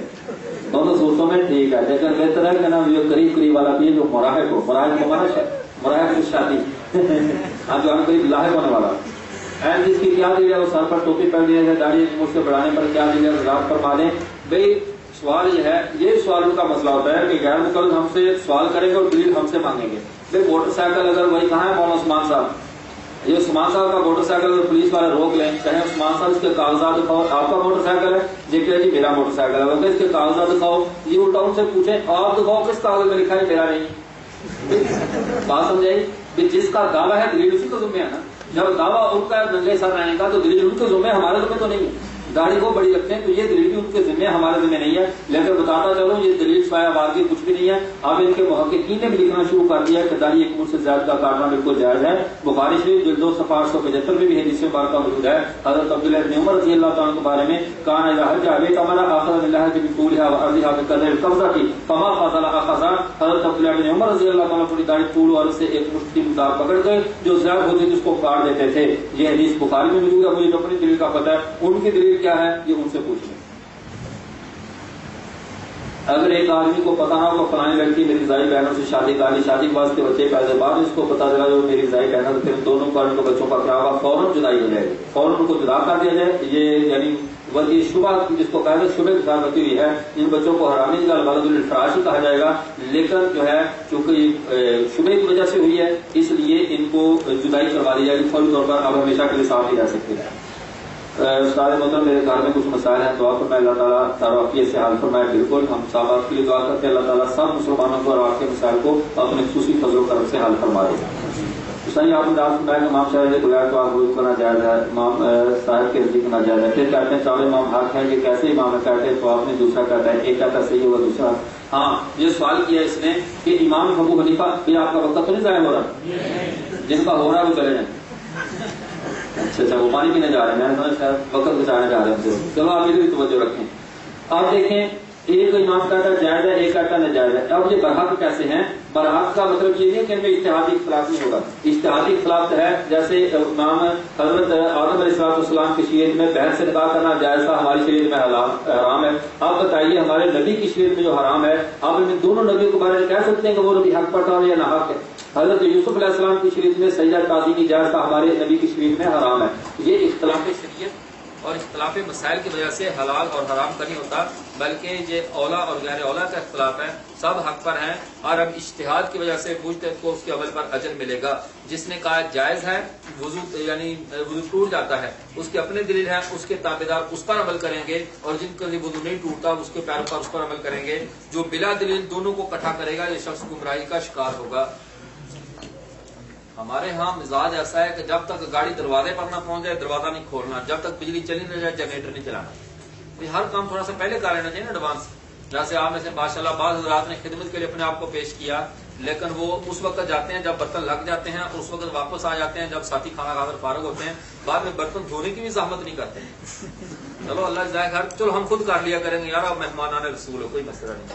دونوں صورتوں میں ٹھیک ہے. لیکن بہتر ہے کہ نا یہ قریب قریب والا بھی جو مراحق ہو, مراحق کی شادی جو ہم قریب لاحق ہونے والا اینڈ جس کی کیا دی ہے وہ سر پر ٹوپی پہن دی ہے, داڑھی مجھ سے بڑھانے پر کیا دی ہے رات فرما دیں. بھائی سوال یہ ہے, یہ سوالوں کا مسئلہ ہوتا ہے کہ غیر مقلد ہم سے سوال کریں گے اور دلیل ہم سے مانگیں گے. بھائی موٹر سائیکل اگر وہی کہاں ہے مولانا عثمان صاحب, یہ عثمان صاحب کا موٹر سائیکل اگر پولیس والے روک لیں, کہیں عثمان صاحب اس کے کاغذات دکھاؤ, آپ کا موٹر سائیکل ہے, یہ کہ جی میرا موٹر سائیکل ہے, اس کے کاغذات دکھاؤ. یہ الٹا ان سے پوچھیں آپ دکھاؤ کس کاغذ میں لکھا ہے میرا نہیں. بات سمجھائی, جس کا دعویٰ ہے دلیل اسی کو ذمہ ہے نا. جب دعویٰ ان کا ننگے سر رہنے کا تو دلیل ان کے ذمہ ہے, ہمارے ذمہ تو نہیں ہے. داڑھی کو بڑی رکھتے ہیں تو یہ دلیل بھی ان کے ذمہ ہے, ہمارے ذمہ نہیں ہے. لیکن بتاتا چلو یہ دلیل سوائے آبادی کچھ بھی نہیں ہے. اب ان کے محققین نے بھی لکھنا شروع کر دیا کہ داڑھی ایک منٹ سے زیادہ کا کاٹنا بالکل جائز ہے. بخاری شریف جلد 2 صفحہ 875 میں بھی حدیث مبارکہ موجود ہے. حضرت عبداللہ بن عمر رضی اللہ تعالیٰ کے بارے میں کان اذا حج بیت امر اخذ بالله بطولها وارضها بقدر القبضه فما فضل اخذ. حضرت عبداللہ بن عمر رضی اللہ تعالیٰ اپنی داڑھی طول اور سے ایک مشت کی مقدار پکڑ گئے, جو زیادہ ہوتی تھی اس کو کاٹ دیتے تھے. یہ حدیث بخاری میں موجود ہے. مجھے اپنی دلیل کا پتہ ہے, ان کی دلیل کیا ہے یہ ان سے پوچھ لیں. اگر ایک آدمی کو پتا نہ ہو کہ فلانی لڑکی میری رضائی بہنوں سے شادی کر لی, شادی کے بعد کے بچے پیدا بعد اس کو پتا چلا جو میری رضائی بہنوں سے دونوں کارن کو بچوں کا کیا ہوگا, فوراً جدائی ہو جائے گی, فوراً ان کو جدا کر دیا جائے. یہ یعنی ورگی شبہ جس کو کہتے ہیں شبہ کے ساتھ بتی ہوئی ہے, ان بچوں کو حرامی کا غلط الفراش ہی کہا جائے گا. لیکن جو ہے چونکہ شبہ کی وجہ سے ہوئی ہے اس لیے ان کو جدائی کروا دی جائے گی فوری طور پر. اب ہمیشہ کے لیے ساتھ ہی رہ سکتے ہیں. استاد محترم میرے گھر میں کچھ مسائل ہیں, دعا فرمائے اللہ تعالیٰ تعارفیت سے حل فرمائے. بالکل ہم صاحب آپ کے لیے دعا کرتے ہیں اللہ تعالیٰ سب مسلمانوں کو اور آپ کے مسائل کو اپنے خصوصی فضل و کرم سے حل فرمائے. حسین آپ نے رات سنایا کہ امام شاہد بغیر تو آپ روز کرنا جائز ہے، امام صاحب کے نزدیک کرنا جائز ہے، پھر کہتے ہیں چاروں امام حق ہیں، یہ کیسے امام ہے؟ کہتے ہیں تو آپ نے دوسرا کہتا ہے، ایک کہتا صحیح ہوگا دوسرا۔ ہاں یہ سوال کیا اس نے کہ امام ابو حنیفہ، یہ آپ کا وقت تو نہیں ضائع ہو رہا؟ جن کا ہو رہا ہے وہ چلے جائیں۔ اچھا وہ پانی پینے جا رہے ہیں، میں نے شاید وقت بچانے جا رہے ہیں، چلو آپ یہ بھی توجہ رکھیں۔ آپ دیکھیں ایک امام کہتا ہے جائز ہے، ایک کہتا ہے ناجائز ہے۔ اب یہ برحق کیسے ہیں؟ برحق کا مطلب یہ نہیں کہ ان میں اجتہادی اختلاف نہیں ہوگا، اجتہادی اختلاف ہے۔ جیسے امام حضرت آدم علیہ السلام کی شریعت میں بہن سے نکاح کرنا جائز تھا، ہماری شریعت میں حرام ہے۔ آپ بتائیے ہمارے نبی کی شریعت میں جو حرام ہے، آپ ان دونوں نبیوں کے بارے میں کہہ سکتے ہیں کہ وہ نبی حق پر تھا یا نہ حق ہے؟ حضرت یوسف علیہ السلام کی شریعت میں سجدہ تعظیمی جائز تھا، ہمارے نبی کی شریعت میں حرام ہے۔ یہ اختلاف شریعت اور اختلاف مسائل کی وجہ سے حلال اور حرام کا نہیں ہوتا، بلکہ یہ اولا اور غیر اولا کا اختلاف ہے، سب حق پر ہیں، اور اب اجتہاد کی وجہ سے مجتہد کو اس کے عمل پر اجر ملے گا۔ جس نے کہا جائز ہے، وضو یعنی وضو ٹوٹ جاتا ہے، اس کے اپنے دلیل ہے، اس کے تابعدار اس پر عمل کریں گے، اور جن کا وضو نہیں ٹوٹتا اس کے پیروکار اس پر عمل کریں گے۔ جو بلا دلیل دونوں کو اکٹھا کرے گا یہ شخص گمراہی کا شکار ہوگا۔ ہمارے ہاں مزاج ایسا ہے کہ جب تک گاڑی دروازے پر نہ پہنچ جائے دروازہ نہیں کھولنا، جب تک بجلی چلی نہ جائے جنریٹر نہیں چلانا۔ ہر کام تھوڑا سا پہلے کر لینا چاہیے نا ایڈوانس۔ جیسے آپ میں سے ماشاءاللہ بعض حضرات نے خدمت کے لیے اپنے آپ کو پیش کیا، لیکن وہ اس وقت جاتے ہیں جب برتن لگ جاتے ہیں، اور اس وقت واپس آ جاتے ہیں جب ساتھی کھانا کھا کر فارغ ہوتے ہیں، بعد میں برتن دھونے کی بھی زحمت نہیں کرتے ہیں۔ چلو اللہ جزائے خیر، چلو ہم خود کر لیا کریں گے یار، آپ مہمانان رسول ہو، کوئی مسئلہ نہیں۔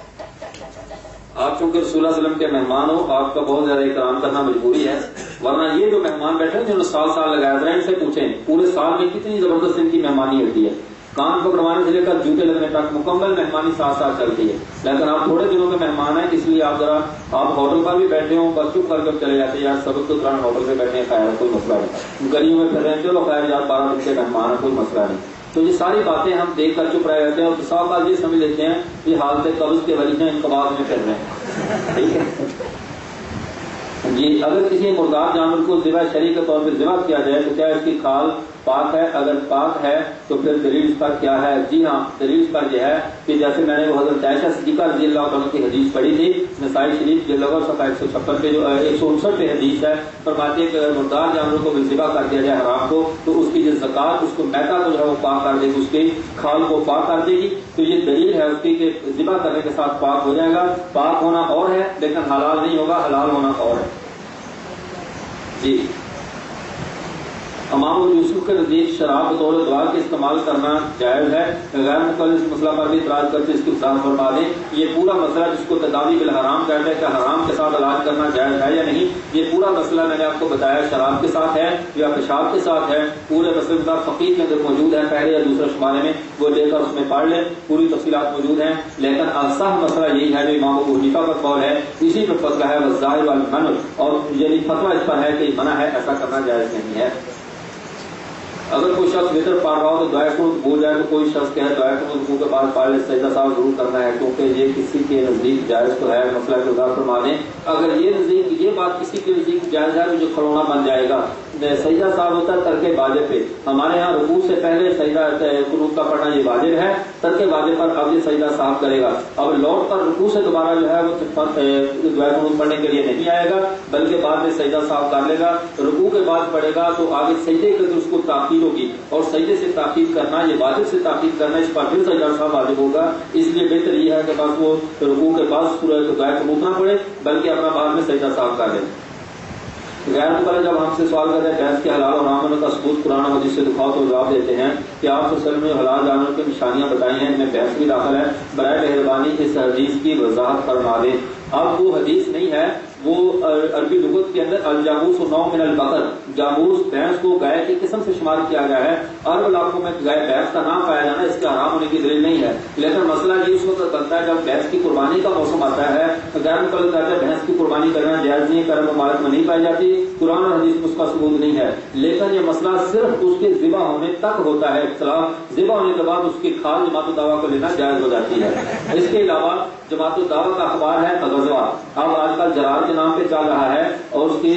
آپ چونکہ رسول اللہ علیہ وسلم کے مہمان ہو، آپ کا بہت زیادہ اکرام کرنا مجبوری ہے، ورنہ یہ جو مہمان بیٹھے ہیں جنہوں نے سال لگایا تھا، ان سے پوچھیں پورے سال میں کتنی زبردست ان کی مہمانی ہوتی ہے، کان پکڑوانے سے لے کر جوتے لگنے تک مکمل مہمانی ساتھ چلتی ہے۔ لیکن آپ تھوڑے دنوں کے مہمان ہیں، اس لیے آپ ذرا آپ ہوٹل پر بھی بیٹھے ہوں، بس چپ کر کے چلے جاتے ہیں، یار سبق تو دوران ہوٹل پہ بیٹھے ہیں، خیر کوئی مسئلہ نہیں، گلیوں میں پھر رہے ہیں، چلو خیر یار 12 دن کے مہمان ہیں، کوئی مسئلہ نہیں۔ تو یہ ساری باتیں ہم دیکھ کر چپ رہ جاتے ہیں، اور صاف بات یہ سمجھ لیتے ہیں یہ حالت قبض کے ولی ہیں، ان کو بعد میں پھر رہے ہیں، ٹھیک ہے جی۔ اگر کسی مردار جانور کو ذبح شرعی کے طور پر ذبح کیا جائے تو کیا اس کی کھال پاک ہے؟ اگر پاک ہے تو پھر دلیل اس پر کیا ہے؟ جی ہاں، دلیل اس پر یہ ہے کہ جیسے میں نے وہ حضرت عائشہ صدیقہ رضی اللہ عنہ کی حدیث پڑھی تھی، نسائی شریف جلد اول صفحہ 156 پہ جو 159 پہ حدیث ہے، فرماتی ہے کہ اگر مردار جانور کو ذبح کر دیا جائے حرام کو، تو اس کی جو زکات اس کو میتا کو جو ہے وہ پاک کر دے گی، اس کی کھال کو پاک کر دے گی۔ تو یہ دلیل ہے اس کی کہ ذبح کرنے کے ساتھ پاک ہو جائے گا۔ پاک ہونا اور ہے لیکن حلال نہیں ہوگا، حلال ہونا اور ہے جی۔ امام ابو یوسف کے نزدیک شراب بطور دوا کے استعمال کرنا جائز ہے، غیر مقلد اس مسئلہ پر بھی اعتراض کرتے اس کی وضاحت فرما دیں۔ یہ پورا مسئلہ جس کو تداوی بالحرام کہتے ہیں کہ حرام کے ساتھ علاج کرنا جائز ہے یا نہیں، یہ پورا مسئلہ میں نے آپ کو بتایا شراب کے ساتھ ہے یا پیشاب کے ساتھ ہے، پورے مسئلے کا فقیر کے اندر موجود ہے، پہلے یا دوسرے شمارے میں وہ لے کر اس میں پڑھ لیں، پوری تفصیلات موجود ہیں۔ لیکن اصح مسئلہ یہی ہے جو امام ابو حنیفہ کا قول ہے، اسی پر فیصلہ ہے والظاہر والمنع، اور یعنی فتویٰ اس پر ہے کہ منع ہے، ایسا کرنا جائز نہیں ہے۔ اگر کوئی شخص وطر پڑھ رہا ہو تو دعائے قنوت بھول جائے تو کوئی شخص کہے دعائے قنوت رکوع کے بعد پڑھ لے، سجدہ سہو ضرور کرنا ہے کیونکہ یہ کسی کے نزدیک جائز تو ہے، مسئلہ کی وضاحت فرما دیں۔ اگر یہ بات کسی کے نزدیک جائز ہے تو جو کھڑونا بن جائے گا، سجدہ صاحب ہوتا ہے ترک واجب پہ، ہمارے ہاں رکوع سے پہلے سجدہ قنوت کا پڑھنا یہ واجب ہے، ترک واجب پر اب یہ سجدہ صاحب کرے گا، اب لوٹ کر رکوع سے دوبارہ جو ہے وہ دعائے قنوت پڑھنے کے لیے نہیں آئے گا بلکہ بعد میں سجدہ صاحب کر لے گا، رکوع کے بعد پڑھے گا تو آگے سجدے کے اس کو تاخیر ہوگی، اور سجدے سے تاخیر کرنا یہ واجب سے تاخیر کرنا اس پر پھر سجدہ صاحب واجب ہوگا، اس لیے بہتر یہ ہے کہ بس وہ رکوع کے بعد پورا دعائے قنوت نہ پڑھے بلکہ اپنا بعد میں سجدہ صاحب کر لے۔ غیر مقلد جب ہم سے سوال کرتے ہیں بحث کے حلال اور حرام کا ثبوت قرآن و حدیث سے دکھاؤ تو جواب دیتے ہیں کہ آپ صلی اللہ علیہ وسلم نے حلال جانور کی نشانیاں بتائی ہیں، ان میں بحث بھی داخل ہے، برائے مہربانی اس حدیث کی وضاحت فرما دیں۔ اب وہ حدیث نہیں ہے، وہ عربی لغت کے اندر الجاموس و نو من البقر، جاموس بھینس کو گائے کی قسم سے شمار کیا گیا ہے، عرب علاقوں میں گائے بھینس کا نام پایا جانا اس کے حرام ہونے کی دلیل نہیں ہے، لیکن مسئلہ یہ اس وقت بنتا ہے جب بھینس کی قربانی کا موسم آتا ہے، غیر مقلد کہتے ہیں بھینس کی قربانی کرنا جائز نہیں ہے، کرم ممالک میں نہیں پائی جاتی، قرآن اور حدیث میں اس کا ثبوت نہیں ہے، لیکن یہ مسئلہ صرف اس کے ذبح ہونے تک ہوتا ہے، اختلاف ذبح ہونے کے بعد اس کی کھال جماعت الدعویٰ کو لینا جائز ہو جاتی ہے۔ اس کے علاوہ جماعت الدعوہ کا اخبار ہے غزوہ، اب آج کل جرار کے نام پہ چل رہا ہے، اور اس کی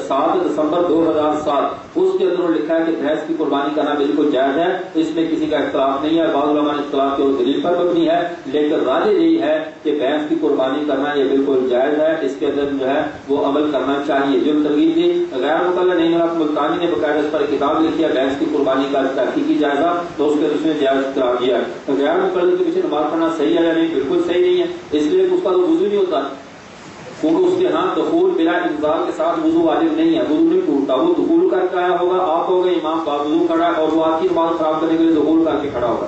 7 دسمبر 2007 اس کے اندر لکھا ہے کہ بھینس کی قربانی کرنا بالکل جائز ہے، اس میں کسی کا اختلاف نہیں ہے، بعض علماء نے اختلاف کے دلیل پر مبنی ہے، لیکن راجح یہی ہے کہ بھینس کی قربانی کرنا یہ بالکل جائز ہے، اس کے اندر جو ہے وہ عمل کرنا چاہیے۔ جو ترغیب دی غیر مقلد نہیں ملا ملتانی نے باقاعدہ اس پر کتاب لکھی ہے بھینس کی قربانی کا تحقیقی جائزہ، تو اس کے اس نے جائز قرار دیا ہے۔ غیر مقلد کے پیچھے نماز پڑھنا صحیح ہے یا نہیں؟ بالکل صحیح نہیں ہے، اس لیے اس کا تو وضو نہیں ہوتا، کیونکہ اس کے ہاں دخول بلا انتظار کے ساتھ وضو واجب نہیں ہے، وضو نہیں ٹوٹتا، وہ دخول کر کے آیا ہوگا، آپ ہو گئے امام کا وضو کھڑا ہے اور وہ آپ کی نماز خراب کرنے کے لیے دخول کر کے کھڑا ہوگا،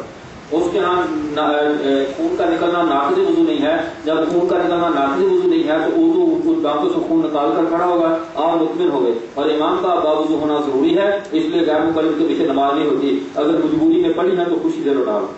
اس کے ہاں خون کا نکلنا ناقض وضو نہیں ہے، جب خون کا نکلنا ناقض وضو نہیں ہے تو وضو دانتوں سے خون نکال کر کھڑا ہوگا، آپ مطمئن ہو گئے، اور امام کا باوضو ہونا ضروری ہے، اس لیے غیر مقلد کے پیچھے نماز نہیں ہوتی، اگر مجبوری میں پڑھی ہے تو خوشی سے لوٹا لو۔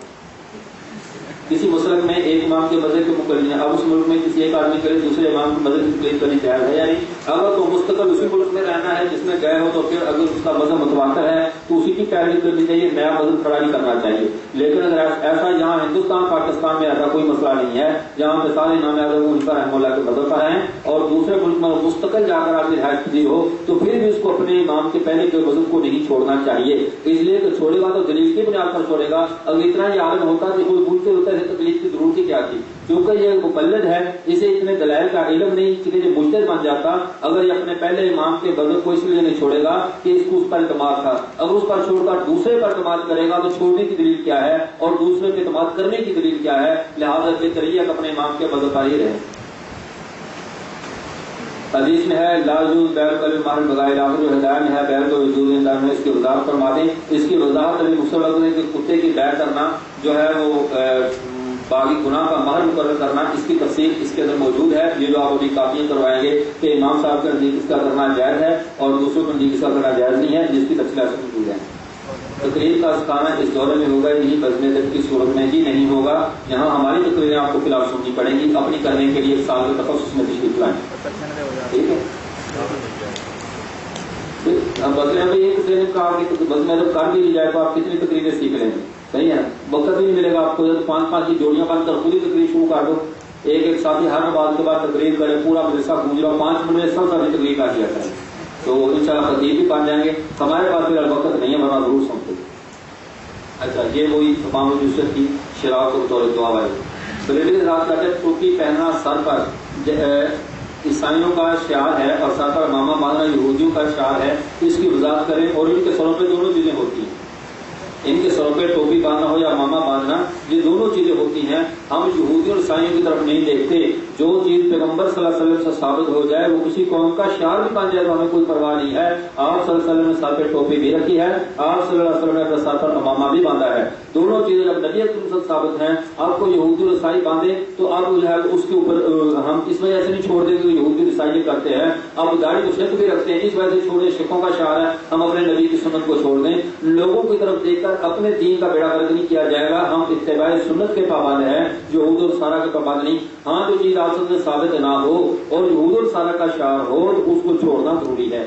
کسی مسلک میں ایک امام کے مذہب کے مقلد ہیں، اب اس ملک میں کسی ایک آدمی کرے دوسرے امام کے مذہب کی تقلید کرنی جائز ہے یا نہیں؟ اگر تو مستقل اسی ملک میں رہنا ہے جس میں گئے ہو تو پھر اگر اس کا مذہب متواتر ہے تو اسی کی پیروی کرنی چاہیے، نیا مذہب کھڑا نہیں کرنا چاہیے، لیکن اگر ایسا یہاں ہندوستان پاکستان میں ایسا کوئی مسئلہ نہیں ہے جہاں پہ سارے امام اعظم ان کا رحمہ اللہ کے مذہب پر ہیں اور دوسرے ملک میں مستقل جا کر آپ نے رہائش کی ہو تو پھر بھی اس کو اپنے امام کے پہلے کے مذہب کو نہیں چھوڑنا چاہیے، اس لیے کہ چھوڑے گا تو دلیل کی بنیاد پر چھوڑے گا، اگر اتنا ہی عالم ہوتا کہ کوئی پوچھتے ہوتا ہے تکلیف کی ضرورت کیا تھی، کیونکہ یہ مقلد ہے اسے اتنے دلائل کا علم نہیں کہ یہ مجتہد بن جاتا، اگر یہ اپنے پہلے امام کے مذہب کو اس لیے نہیں چھوڑے گا کہ اس کو اس پر اعتماد تھا، اگر اس پر چھوڑ کر دوسرے پر اعتماد کرے گا تو چھوڑنے کی دلیل کیا ہے اور دوسرے پہ اعتماد کرنے کی دلیل کیا ہے، لہٰذا بہتر یہ ہے کہ اپنے امام کے مذہب پر ہی رہے۔ حدیث میں ہے لا یجوز بیع المال بغیر آخر، جو ہدایت میں ہے بیع کو یجوز اندر میں، اس کی وضاحت فرما دیں۔ اس کی وضاحت ابھی مختلف ہے کہ کتے کی بیع کرنا جو ہے وہ باغی گناہ کا مہر مقرر کرنا، اس کی تفصیل اس کے اندر موجود ہے، یہ جو آپ ابھی کاپیاں کروائیں گے کہ امام صاحب کے نزدیک اس کا کرنا جائز ہے اور دوسروں کے نزدیک اس کا کرنا جائز نہیں ہے، جس کی تفصیلات موجود ہیں۔ تقریر کا سکھانا اس دورے میں ہوگا نہیں، بزم ادب کی صورت میں ہی نہیں ہوگا، یہاں ہماری تقریریں آپ کو فی الحال سننی پڑیں گی، اپنی کرنے کے لیے ایک سال کے تخصص میں تشریف لائیں، ٹھیک ہے؟ اب بکرے میں یہ ٹریننگ کا بزم ادب کر بھی لی جائے تو آپ کتنی تقریریں سیکھ لیں گے، صحیح ہے؟ وقت بھی نہیں ملے گا آپ کو، 5-5 کی جوڑیاں بن کر پوری تقریر شروع کر دو، ایک ساتھی ہر نماز کے بعد تقریر کرے، پورا مدرسہ گونج رہا، 5 منٹ میں سب ساتھی تقریر کر دیا کریں تو انشاءاللہ خطیب بھی بن جائیں گے، ہمارے پاس پھر وقت نہیں ہے ورنہ ضرور سمجھتے۔ اچھا یہ وہی تمام یوسف کی شراک کو بطور دعا ہے۔ بریڈی کے ساتھ کہتے ٹوپی پہننا سر پر عیسائیوں کا شعار ہے اور سر پر ماما باندھنا یہودیوں کا شعار ہے، اس کی وضاحت کریں، اور ان کے سروں پہ دونوں چیزیں ہوتی ہیں، ان کے سروں پہ ٹوپی باندھنا ہو یا ماما باندھنا، یہ دونوں چیزیں ہوتی ہیں، ہم یہودیوں اور عیسائیوں کی طرف نہیں دیکھتے، جو چیز پیغمبر صلی اللہ علیہ وسلم سے ثابت ہو جائے وہ کسی قوم کا شعار بھی بن جائے تو ہمیں کوئی پرواہ نہیں ہے۔ آپ صلی اللہ علیہ وسلم نے سر پہ ٹوپی بھی رکھی ہے، آپ صلی اللہ علیہ وسلم نے اپنے سر پر امامہ بھی باندھا ہے، دونوں چیزیں جب نبی اکرم سے ثابت ہیں، آپ کو یہودی اور عیسائی باندھے تو آپ جو ہے اس کے اوپر ہم اس وجہ سے نہیں چھوڑ دیں کہ یہودی اور عیسائی کرتے ہیں، آپ داڑھی کو شک بھی رکھتے ہیں اس وجہ سے چھوڑیں، شکوں کا شعار ہے، ہم اپنے نبی کی سنت کو چھوڑ دیں، لوگوں کی طرف دیکھ کر اپنے دین کا بیڑا غرق نہیں کیا جائے گا، ہم اتباع سنت کے پابند ہیں، یہود اور نصارہ کے پابند نہیں۔ ہاں جو چیز آپ سے ثابت نہ ہو اور یہود اور نصارہ کا شعار ہو تو اس کو چھوڑنا ضروری ہے۔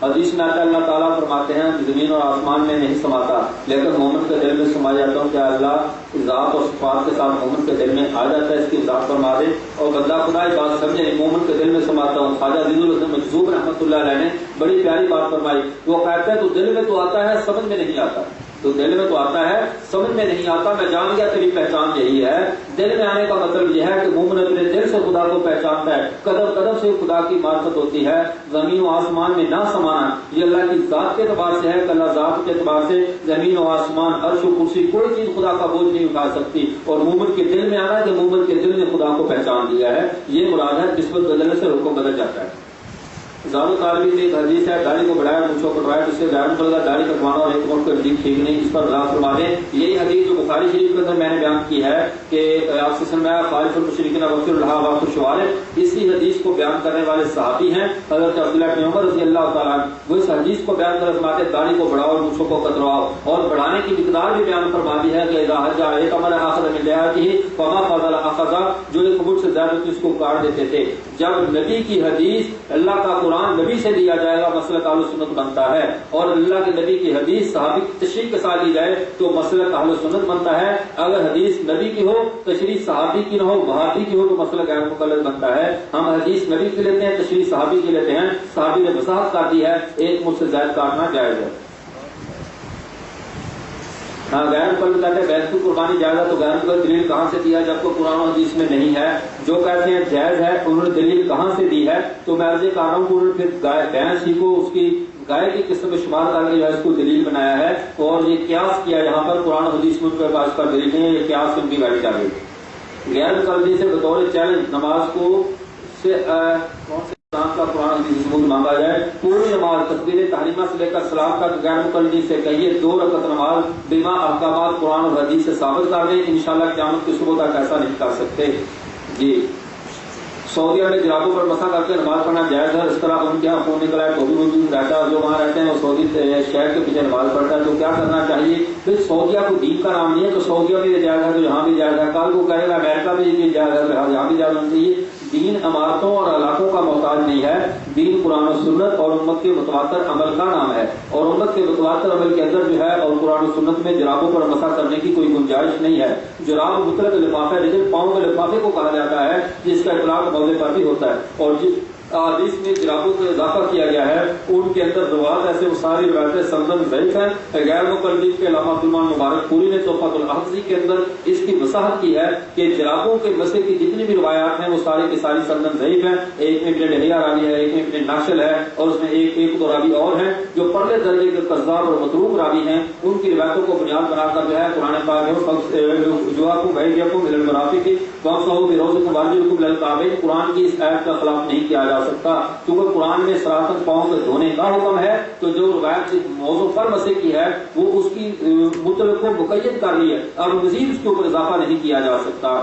حدیث میں آتا اللہ تعالیٰ فرماتے ہیں زمین اور آسمان میں نہیں سماتا لیکن مومن کے دل میں سما جاتا ہوں، کیا اللہ ذات اور صفات کے ساتھ مومن کے دل میں آ جاتا ہے، اس کی ذات فرما دے، اور بندہ خدا یہ بات سمجھے مومن کے دل میں سماتا ہوں۔ خواجہ عزیز الحسن مجذوب رحمۃ اللہ علیہ نے بڑی پیاری بات فرمائی، وہ کہتے ہیں تو دل میں تو آتا ہے سمجھ میں نہیں آتا، تو دل میں تو آتا ہے سمجھ میں نہیں آتا، میں جان گیا تیری پہچان یہی ہے۔ دل میں آنے کا مطلب یہ ہے کہ مومن اپنے دل سے خدا کو پہچانتا ہے، قدم قدم سے خدا کی معرفت ہوتی ہے۔ زمین و آسمان میں نہ سمانا یہ اللہ کی ذات کے اعتبار سے ہے کہ اللہ ذات کے اعتبار سے زمین و آسمان عرش و کرسی کوئی چیز خدا کا بوجھ نہیں اٹھا سکتی، اور مومن کے دل میں آنا ہے کہ مومن کے دل نے خدا کو پہچان دیا ہے، یہ مراد ہے، نسبت بدلنے سے حکم بدل جاتا ہے۔ زارو طالبی سے ایک حدیث ہے داڑھی کو بڑھایا مونچھوں کو کٹوایا، جس سے ظاہر نکل گا داڑھی کٹوانا اور ایک ملک کا نزدیک ٹھیک نہیں، اس پر وضاحت فرما دیں۔ یہی حدیث جو بخاری شریف کے اندر میں نے بیان کی ہے کہ آپ سے سن میں خالف المشرکین وغفر اللہ وقت الشوارب، اسی حدیث کو بیان کرنے والے صحابی ہیں حضرت عبداللہ بن عمر رضی اللہ تعالیٰ عنہ، وہ اس حدیث کو بیان کر فرماتے داڑھی کو بڑھاؤ اور مونچھوں کو کترواؤ، اور بڑھانے کی مقدار بھی بیان فرما دی ہے کہ اذا حج ایک امر اخذ من لحیته فما فضل اخذ، جو ایک فٹ سے زیادہ اس کو کاٹ دیتے تھے، جب نبی کی حدیث اللہ کا قرآن نبی سے لیا جائے گا مسلک اہل سنت بنتا ہے، اور اللہ کے نبی کی حدیث صحابی کی تشریح کے ساتھ لی جائے تو مسلک اہل سنت بنتا ہے۔ اگر حدیث نبی کی ہو، تشریح صحابی کی نہ ہو، وہابی کی ہو تو مسلک غیر مقلد بنتا ہے۔ ہم حدیث نبی کی لیتے ہیں، تشریح صحابی کی لیتے ہیں، صحابی نے وضاحت کر دی ہے، ایک مجھ سے زائد کاٹنا جائز ہے۔ ہاں غیر مقلد کہتے ہیں بیعت کی قربانی جائز ہے، تو غیر مقلد دلیل کہاں سے دیا جب کوئی قرآن و حدیث میں نہیں ہے؟ جو کہتے ہیں جائز ہے انہوں نے دلیل کہاں سے دی ہے؟ تو میں عرض کر رہا ہوں کہ انہوں نے پھر بھینس ہی کو اس کی گائے کی قسم میں شمار کر کے جو ہے اس کو دلیل بنایا ہے، اور یہ قیاس کیا یہاں پر قرآن و حدیث میں ان کے پاس پر دلیل نہیں ہے، یہ قیاس ان کی بیٹھ جا گئی۔ غیر مقلدی سے بطور چیلنج نماز کو اسلام کا قرآن حدیث ثبوت مانگا جائے، پوری نماز تکبیر تحریمہ سے لے کر سلام تک غیر مقلدی سے کہیے 2 رکعت نماز بما احکامات قرآن اور حدیث سے ثابت کر دیں، انشاءاللہ قیامت کی صبح تک ایسا نہیں کر سکتے۔ جی سعودیہ میں جرابوں پر مسح کر کے نماز پڑھنا جائز ہے، اس طرح ان کے یہاں خون نکلا ہے تو بھی موجود رہتا ہے، جو وہاں رہتے ہیں وہ سعودی شہر کے پیچھے نماز پڑھتا ہے، تو کیا کرنا چاہیے؟ پھر سعودیہ کو دین کا نام نہیں ہے، تو سعودیہ بھی جائز ہے تو یہاں بھی جائز ہے، کل کو کہے گا امریکہ میں یہ جائز ہے تو یہاں بھی جائز ہونا چاہیے۔ دین عمارتوں اور علاقوں کا محتاج نہیں ہے، دین قرآن و سنت اور امت کے متواتر عمل کا نام ہے، اور امت کے متواتر عمل کے اندر جو ہے اور قرآن و سنت میں جرابوں پر مسح کرنے کی کوئی گنجائش نہیں ہے۔ جراب مطلق لفافہ ہے، لیکن پاؤں کے لفافے کو کہا جاتا ہے جس کا اطلاق موضع پر بھی ہوتا ہے، اور جس حدیث میں جرابوں کو اضافہ کیا گیا ہے ان کے اندر روایت ایسے وہ ساری روایتیں سندن ضعیف ہیں۔ غیر مقلد کے علامہ عبدالرحمن مبارک پوری نے تحفۃ الاحفظی کے اندر اس کی وضاحت کی ہے کہ جرابوں کے مسح کی جتنی بھی روایات ہیں وہ ساری کی ساری سندن ضعیف ہیں، ایک میں ابن ڈہیہ راوی ہے، ایک میں ابن ناشل ہے، اور اس میں ایک دو راوی اور ہیں جو پرلے درجے کے قذاب اور متروک راوی ہیں، ان کی روایتوں کو بنیاد بنا کر جو ہے قرآن پاک قرآن کی اس آیت کا خلاف نہیں کیا جا سکتا، کیونکہ قرآن میں سراحت پاؤں کے دھونے کا حکم ہے، تو جو روایت موضوع پر مسح کی ہے وہ اس کی مطلق کو مقید کر رہی ہے، اب مزید اس کے اوپر اضافہ نہیں کیا جا سکتا۔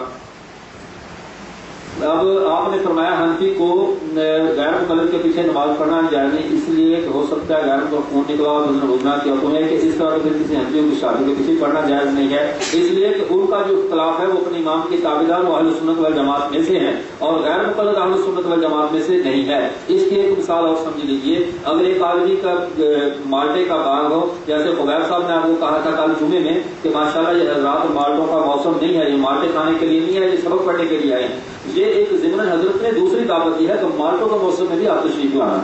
اب آپ نے فرمایا حنفی کو غیر مقلد کے پیچھے نماز پڑھنا جائز نہیں، اس لیے کہ ہو سکتا ہے غیر مقلد خون نکلا گزنا کیا تو ہے کہ اس طرح پھر کسی حنفیوں کی شادی کے پیچھے پڑھنا جائز نہیں ہے، اس لیے کہ ان کا جو اختلاف ہے وہ اپنے امام کے تابعدار وہ اہل سنت والجماعت میں سے ہیں، اور غیر مقلد اہل سنت والجماعت میں سے نہیں ہے۔ اس کی ایک مثال اور سمجھ لیجیے، اگر ایک آدمی کا مالٹے کا باغ ہو، جیسے خبیر صاحب نے آپ کو کہا تھا کل جمعے میں کہ ماشاءاللہ یہ حضرات مالٹوں کا موسم نہیں ہے، یہ مالٹے کھانے کے لیے نہیں ہے، یہ سبق پڑھنے کے لیے آئے ہیں، یہ ایک ضمن حضرت نے دوسری دعوت دی ہے کہ مالٹوں کا موسم میں بھی آپ تشریف لانا،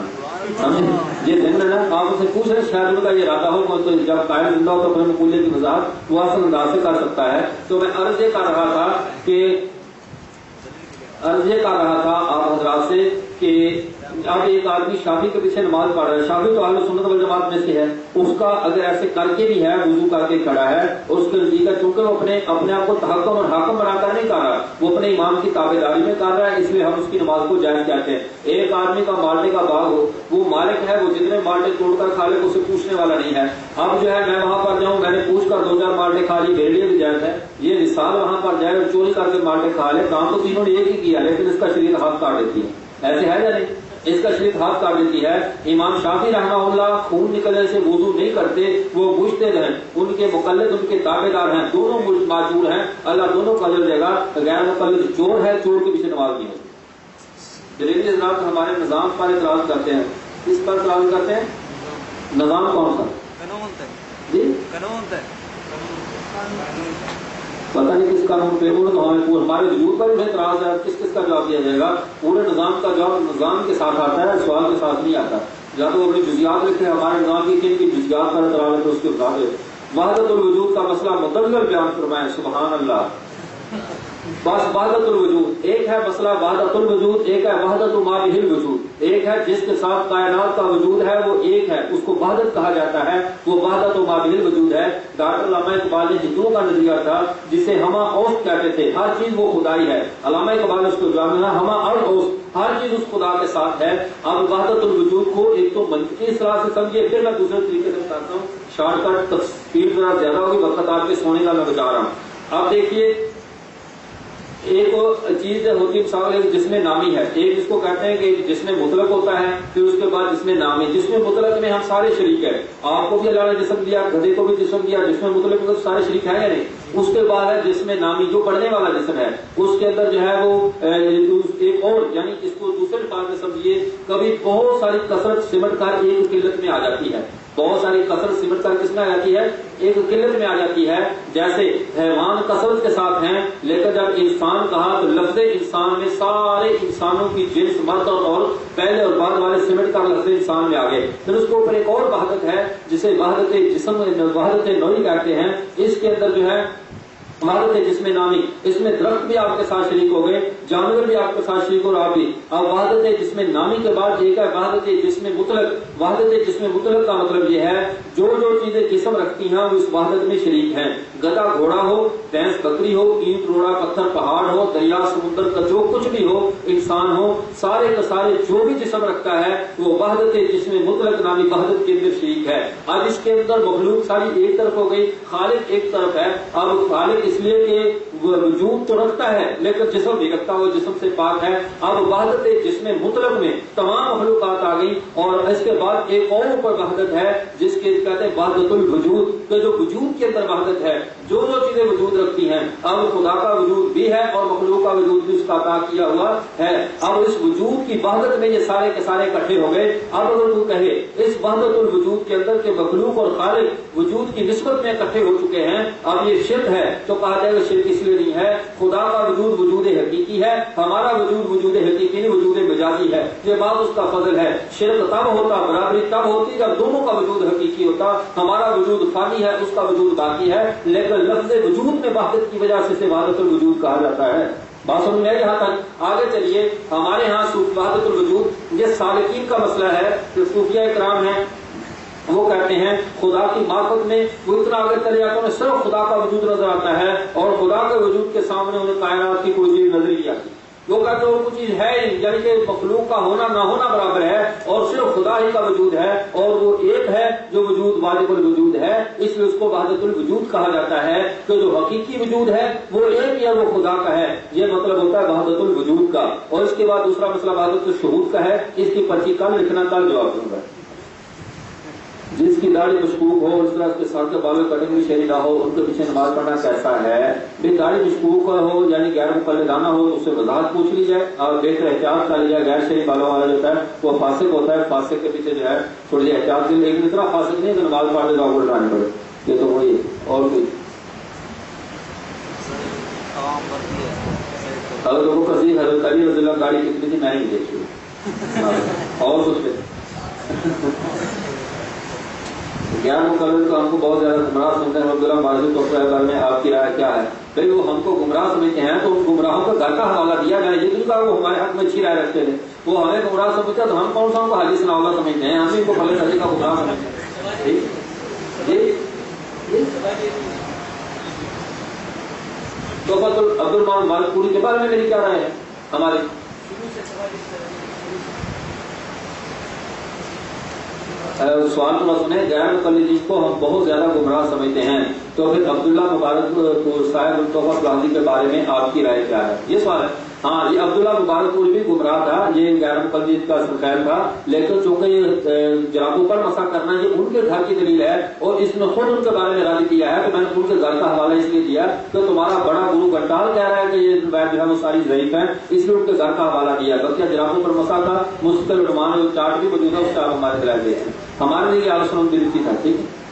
یہ ضمن ہے، آپ اسے پوچھ رہے شاید ان کا یہ ارادہ ہو تو جب قائم زندہ ہو تو اپنے مقولے کی وضاحت وہ اصل انداز سے کر سکتا ہے۔ تو میں عرض یہ کر رہا تھا آپ حضرات سے کہ اب ایک آدمی شافی کے پیچھے نماز پڑھ رہا ہے، شافی تو اہل سنت والجماعت میں سے ہے، اس کا اگر ایسے کر کے بھی ہے وضو کر کے کھڑا ہے اور اس کے نزدیک ہے چونکہ وہ اپنے آپ کو تحکم اور حاکم بنا کر نہیں کر رہا، وہ اپنے امام کی تابعداری میں کر رہا ہے، اس لیے ہم اس کی نماز کو جائز کہتے ہیں۔ ایک آدمی کا مالٹے کا باغ ہو، وہ مالک ہے، وہ جتنے مالٹے توڑ کر کھا لے اسے پوچھنے والا نہیں ہے، اب جو ہے میں وہاں پر جاؤں، میں نے پوچھ کر 2-4 مالٹے کھا لی، میرے لیے بھی جائز ہے، یہ مثال وہاں پر جائے اور چوری کر کے مالٹے کھا لے، کام تو تینوں نے ایک ہی کیا لیکن اس کا شریعت ہاتھ کاٹ دیتی ہے، ایسے ہے یا نہیں؟ اس کا شریعت ہاتھ کاٹ دیتی ہے۔ امام شافعی رحمہ اللہ خون نکلنے سے وضو نہیں کرتے، وہ مجتہد ہیں، ان کے مقلد ان کے تابعدار ہیں، دونوں معذور ہیں، اللہ دونوں کو اجر دے گا۔ غیر مقلد چور ہے، چور کے پیچھے نماز نہیں ہوتی۔ دلیلی حضرات ہمارے نظام پر اعتراض کرتے ہیں، کس پر اعتراض کرتے ہیں؟ نظام کون سا؟ جی پتہ نہیں کس قانون پہ، ہمارے وجود پر بھی اعتراض ہے، کس کا جواب دیا جائے گا؟ پورے نظام کا جواب نظام کے ساتھ آتا ہے، سوال کے ساتھ نہیں آتا، یا تو اپنی جزیات لکھے ہمارے نظام کی کن کی جزیات پر اعتراض ہے تو اس کے بتا دے۔ وحدت الوجود کا مسئلہ مدلل بیان فرمائے، سبحان اللہ، بس وحدت الوجود ایک ہے مسئلہ، وحدت الوجود ایک ہے، وحدت ما بہ الوجود ایک ہے، جس کے ساتھ کائنات کا وجود ہے وہ ایک ہے، اس کو وحدت کہا جاتا ہے، وہ وحدت ما بہ الوجود ہے۔ ڈاکٹر علامہ اقبال نے ہندوؤں کا نظریہ تھا جسے ہما اوست کہتے تھے، ہر چیز وہ خدائی ہے، علامہ اقبال اس کو جواب میں ہما اور اوست، ہر چیز اس خدا کے ساتھ ہے۔ اب وحدت الوجود کو ایک تو منطقی اصطلاح سے سمجھیے، پھر میں دوسرے طریقے سے بتاتا ہوں، شارٹ کٹ تفصیل ذرا زیادہ ہوگی، وقت آپ کے سونے کا میں بچا رہا ہوں۔ اب دیکھیے ایک چیز ہوتی ہے مثال جس میں نامی ہے، ایک جس کو کہتے ہیں کہ جس میں مطلق ہوتا ہے، پھر اس کے بعد جس میں نامی، جس میں مطلق میں ہم سارے شریک ہیں، آپ کو بھی اللہ نے جسم دیا، گدھے کو بھی جسم دیا، جس میں مطلق میں سارے شریک ہیں یا نہیں؟ اس کے بعد ہے جس میں نامی، جو پڑھنے والا جسم ہے، اس کے اندر جو ہے وہ ایک اور، یعنی اس کو دوسرے الفاظ میں سمجھیے، کبھی بہت ساری کثرت سمٹ کر ایک قلت میں آ جاتی ہے، بہت ساری کثرت سمٹ کر کس میں آ جاتی ہے؟ ایک قلت میں آ جاتی ہے۔ جیسے حیوان کثرت کے ساتھ ہیں، لیکن جب انسان کہا تو لفظ انسان میں سارے انسانوں کی جنس مرد اور عورت پہلے اور بعد والے سمٹ کر لفظ انسان میں آ گئے۔ پھر اس کے اوپر ایک اور وحدت ہے جسے وحدت جسم وحدت نوعی کہتے ہیں، اس کے اندر جو ہے وحدت جسم نامی، اس میں درخت بھی آپ کے ساتھ شریک ہو گئے، جانور بھی آپ کے ساتھ شریک اور آپ بھی۔ اب وحدت جسم نامی کے بعد ایک ہے وحدت جسم مطلق۔ وحدت جسم مطلق کا مطلب یہ ہے جو چیزیں جسم رکھتی ہیں وہ اس وحدت میں شریک ہیں، گدھا گھوڑا ہو، بھینس بکری ہو، اینٹ روڑا پتھر پہاڑ ہو، دریا سمندر کا جو کچھ بھی ہو، انسان ہو، سارے کا سارے جو بھی جسم رکھتا ہے وہ وحدت جسم مطلق نامی وحدت کے اندر شریک ہے۔ اب اس کے اندر مخلوق ساری ایک طرف ہو گئی، خالق ایک طرف ہے۔ اب خالق اس لیے کہ وجود تو رکھتا ہے لیکن جسم بھی رکھتا ہو، جسم سے پاک ہے۔ اب وحدت جسم مطلق میں تمام مخلوقات آ گئی، اور اس کے بعد ایک اور اوپر وحدت ہے جس کے کہتے ہیں وحدت الوجود، کہ جو وجود کے اندر وحدت ہے، جو چیزیں وجود رکھتی ہیں۔ اب خدا کا وجود بھی ہے اور مخلوق کا وجود بھی اس کا عطا کیا ہوا ہے۔ اب اس وجود کی وحدت میں یہ سارے کے سارے اکٹھے ہو گئے۔ اب اگر تو کہے اس وحدت الوجود کے اندر کے مخلوق اور خالق وجود کی نسبت میں اکٹھے ہو چکے ہیں، اب یہ شرک ہے تو کہا جائے گا شرک اس لیے نہیں ہے، خدا کا وجود وجود حقیقی ہے، ہمارا وجود وجود حقیقی نہیں، وجود مجازی ہے، یہ بات اس کا فضل ہے۔ شرک تب ہوتا، برابری تب ہوتی جب دونوں کا وجود حقیقی ہوتا، ہمارا وجود فانی ہے، اس کا وجود باقی ہے، لیکن لفظ وجود میں وحدت کی وجہ سے وحدت الوجود کہا جاتا ہے۔ بات سمجھ میں آئی یہاں تک؟ آگے چلیے، ہمارے ہاں وحدت الوجود یہ سالکین کا مسئلہ ہے کہ صوفیہ اکرام ہیں، وہ کہتے ہیں خدا کی معرفت میں وہ اتنا آگے چلے جاتے ہیں، صرف خدا کا وجود نظر آتا ہے اور خدا کے وجود کے سامنے انہیں کائنات کی کوئی چیز نظر نہیں آتی۔ وہ کہتے ہیں وہ کچھ چیز ہے ہی، یعنی کہ مخلوق کا ہونا نہ ہونا برابر ہے اور صرف خدا ہی کا وجود ہے، اور وہ ایک ہے جو وجود واجب الوجود ہے، اس لیے اس کو وحدت الوجود کہا جاتا ہے کہ جو حقیقی وجود ہے وہ ایک ہی ہے، وہ خدا کا ہے، یہ مطلب ہوتا ہے وحدت الوجود کا۔ اور اس کے بعد دوسرا مسئلہ وحدت الشہود کا ہے، اس کی پرچی کل لکھنا، کل جواب دوں گا۔ جس کی داڑھی مشکوک ہو، اس طرح کے سر کے بالوں کٹنگ ہوئی شہری نہ ہو، ان کے پیچھے نماز پڑھنا کیسا ہے؟ بے داڑھی مشکوک ہو یعنی غیر مقلدانہ ہو تو اس سے وضاحت پوچھ لی جائے اور بہتر احتیاط کر لیا۔ غیر شہری بالوں والا جو ہوتا ہے وہ فاسق ہوتا ہے، فاسق کے پیچھے جو ہے تھوڑی احتیاط کی، لیکن اتنا فاسق نہیں کہ نماز پڑھنے کا اٹھانی پڑے، یہ تو وہی ہے۔ اور کوئی حضرت ابو کثیر حضرت علی رضی اللہ گاڑی کتنی تھی میں نہیں دیکھی، اور کچھ غیر مقلد کو ہم کو بہت زیادہ گمراہ سمجھتے ہیں۔ عبداللہ معذور کے بارے میں آپ کی رائے کیا ہے؟ بھائی وہ ہم کو گمراہ سمجھتے ہیں تو ان گمراہوں کا گھر کا حوالہ دیا جائے، یہ نہیں کہا وہ ہمارے حق میں اچھی رائے رکھتے ہیں، وہ ہمیں گمراہ سمجھتے ہیں تو ہم کون سا ان کو حدیث ناولہ سمجھتے ہیں، ہم ان کو فلے حدیث کا گمراہ سمجھتے ہیں۔ تو عبد الرحمان مالک پوری کے بارے میں میری کیا رائے ہے؟ ہماری سوال کو سنیں، غیر مقلدین کو ہم بہت زیادہ گمراہ سمجھتے ہیں، تو پھر عبداللہ مبارک صاحب التوفیق فلاحی کے بارے میں آپ کی رائے کیا ہے؟ یہ سوال ہے۔ ہاں، یہ عبداللہ مبارک پور بھی گمراہ تھا، یہ غیر مقلد کا خیر تھا، لیکن چونکہ یہ جنابوں پر مسا کرنا یہ ان کے گھر کی دلیل ہے اور اس نے خود ان کے بارے میں راضی کیا ہے، تو میں نے ان کے گھر کا حوالہ اس لیے دیا کہ تمہارا بڑا گرو گھنٹال کہہ رہا ہے کہ یہ جو ہے وہ ساری ضعیف ہے، اس لیے ان کے گھر کا حوالہ دیا، بلکہ جنابوں پر مسا کا مستقل عنوان چارٹ بھی موجود ہے، اس کا آپ ہمارے دلائل دے ہیں، ہمارے لیے آلوچنا دل کی تھا۔ ٹھیک ہے۔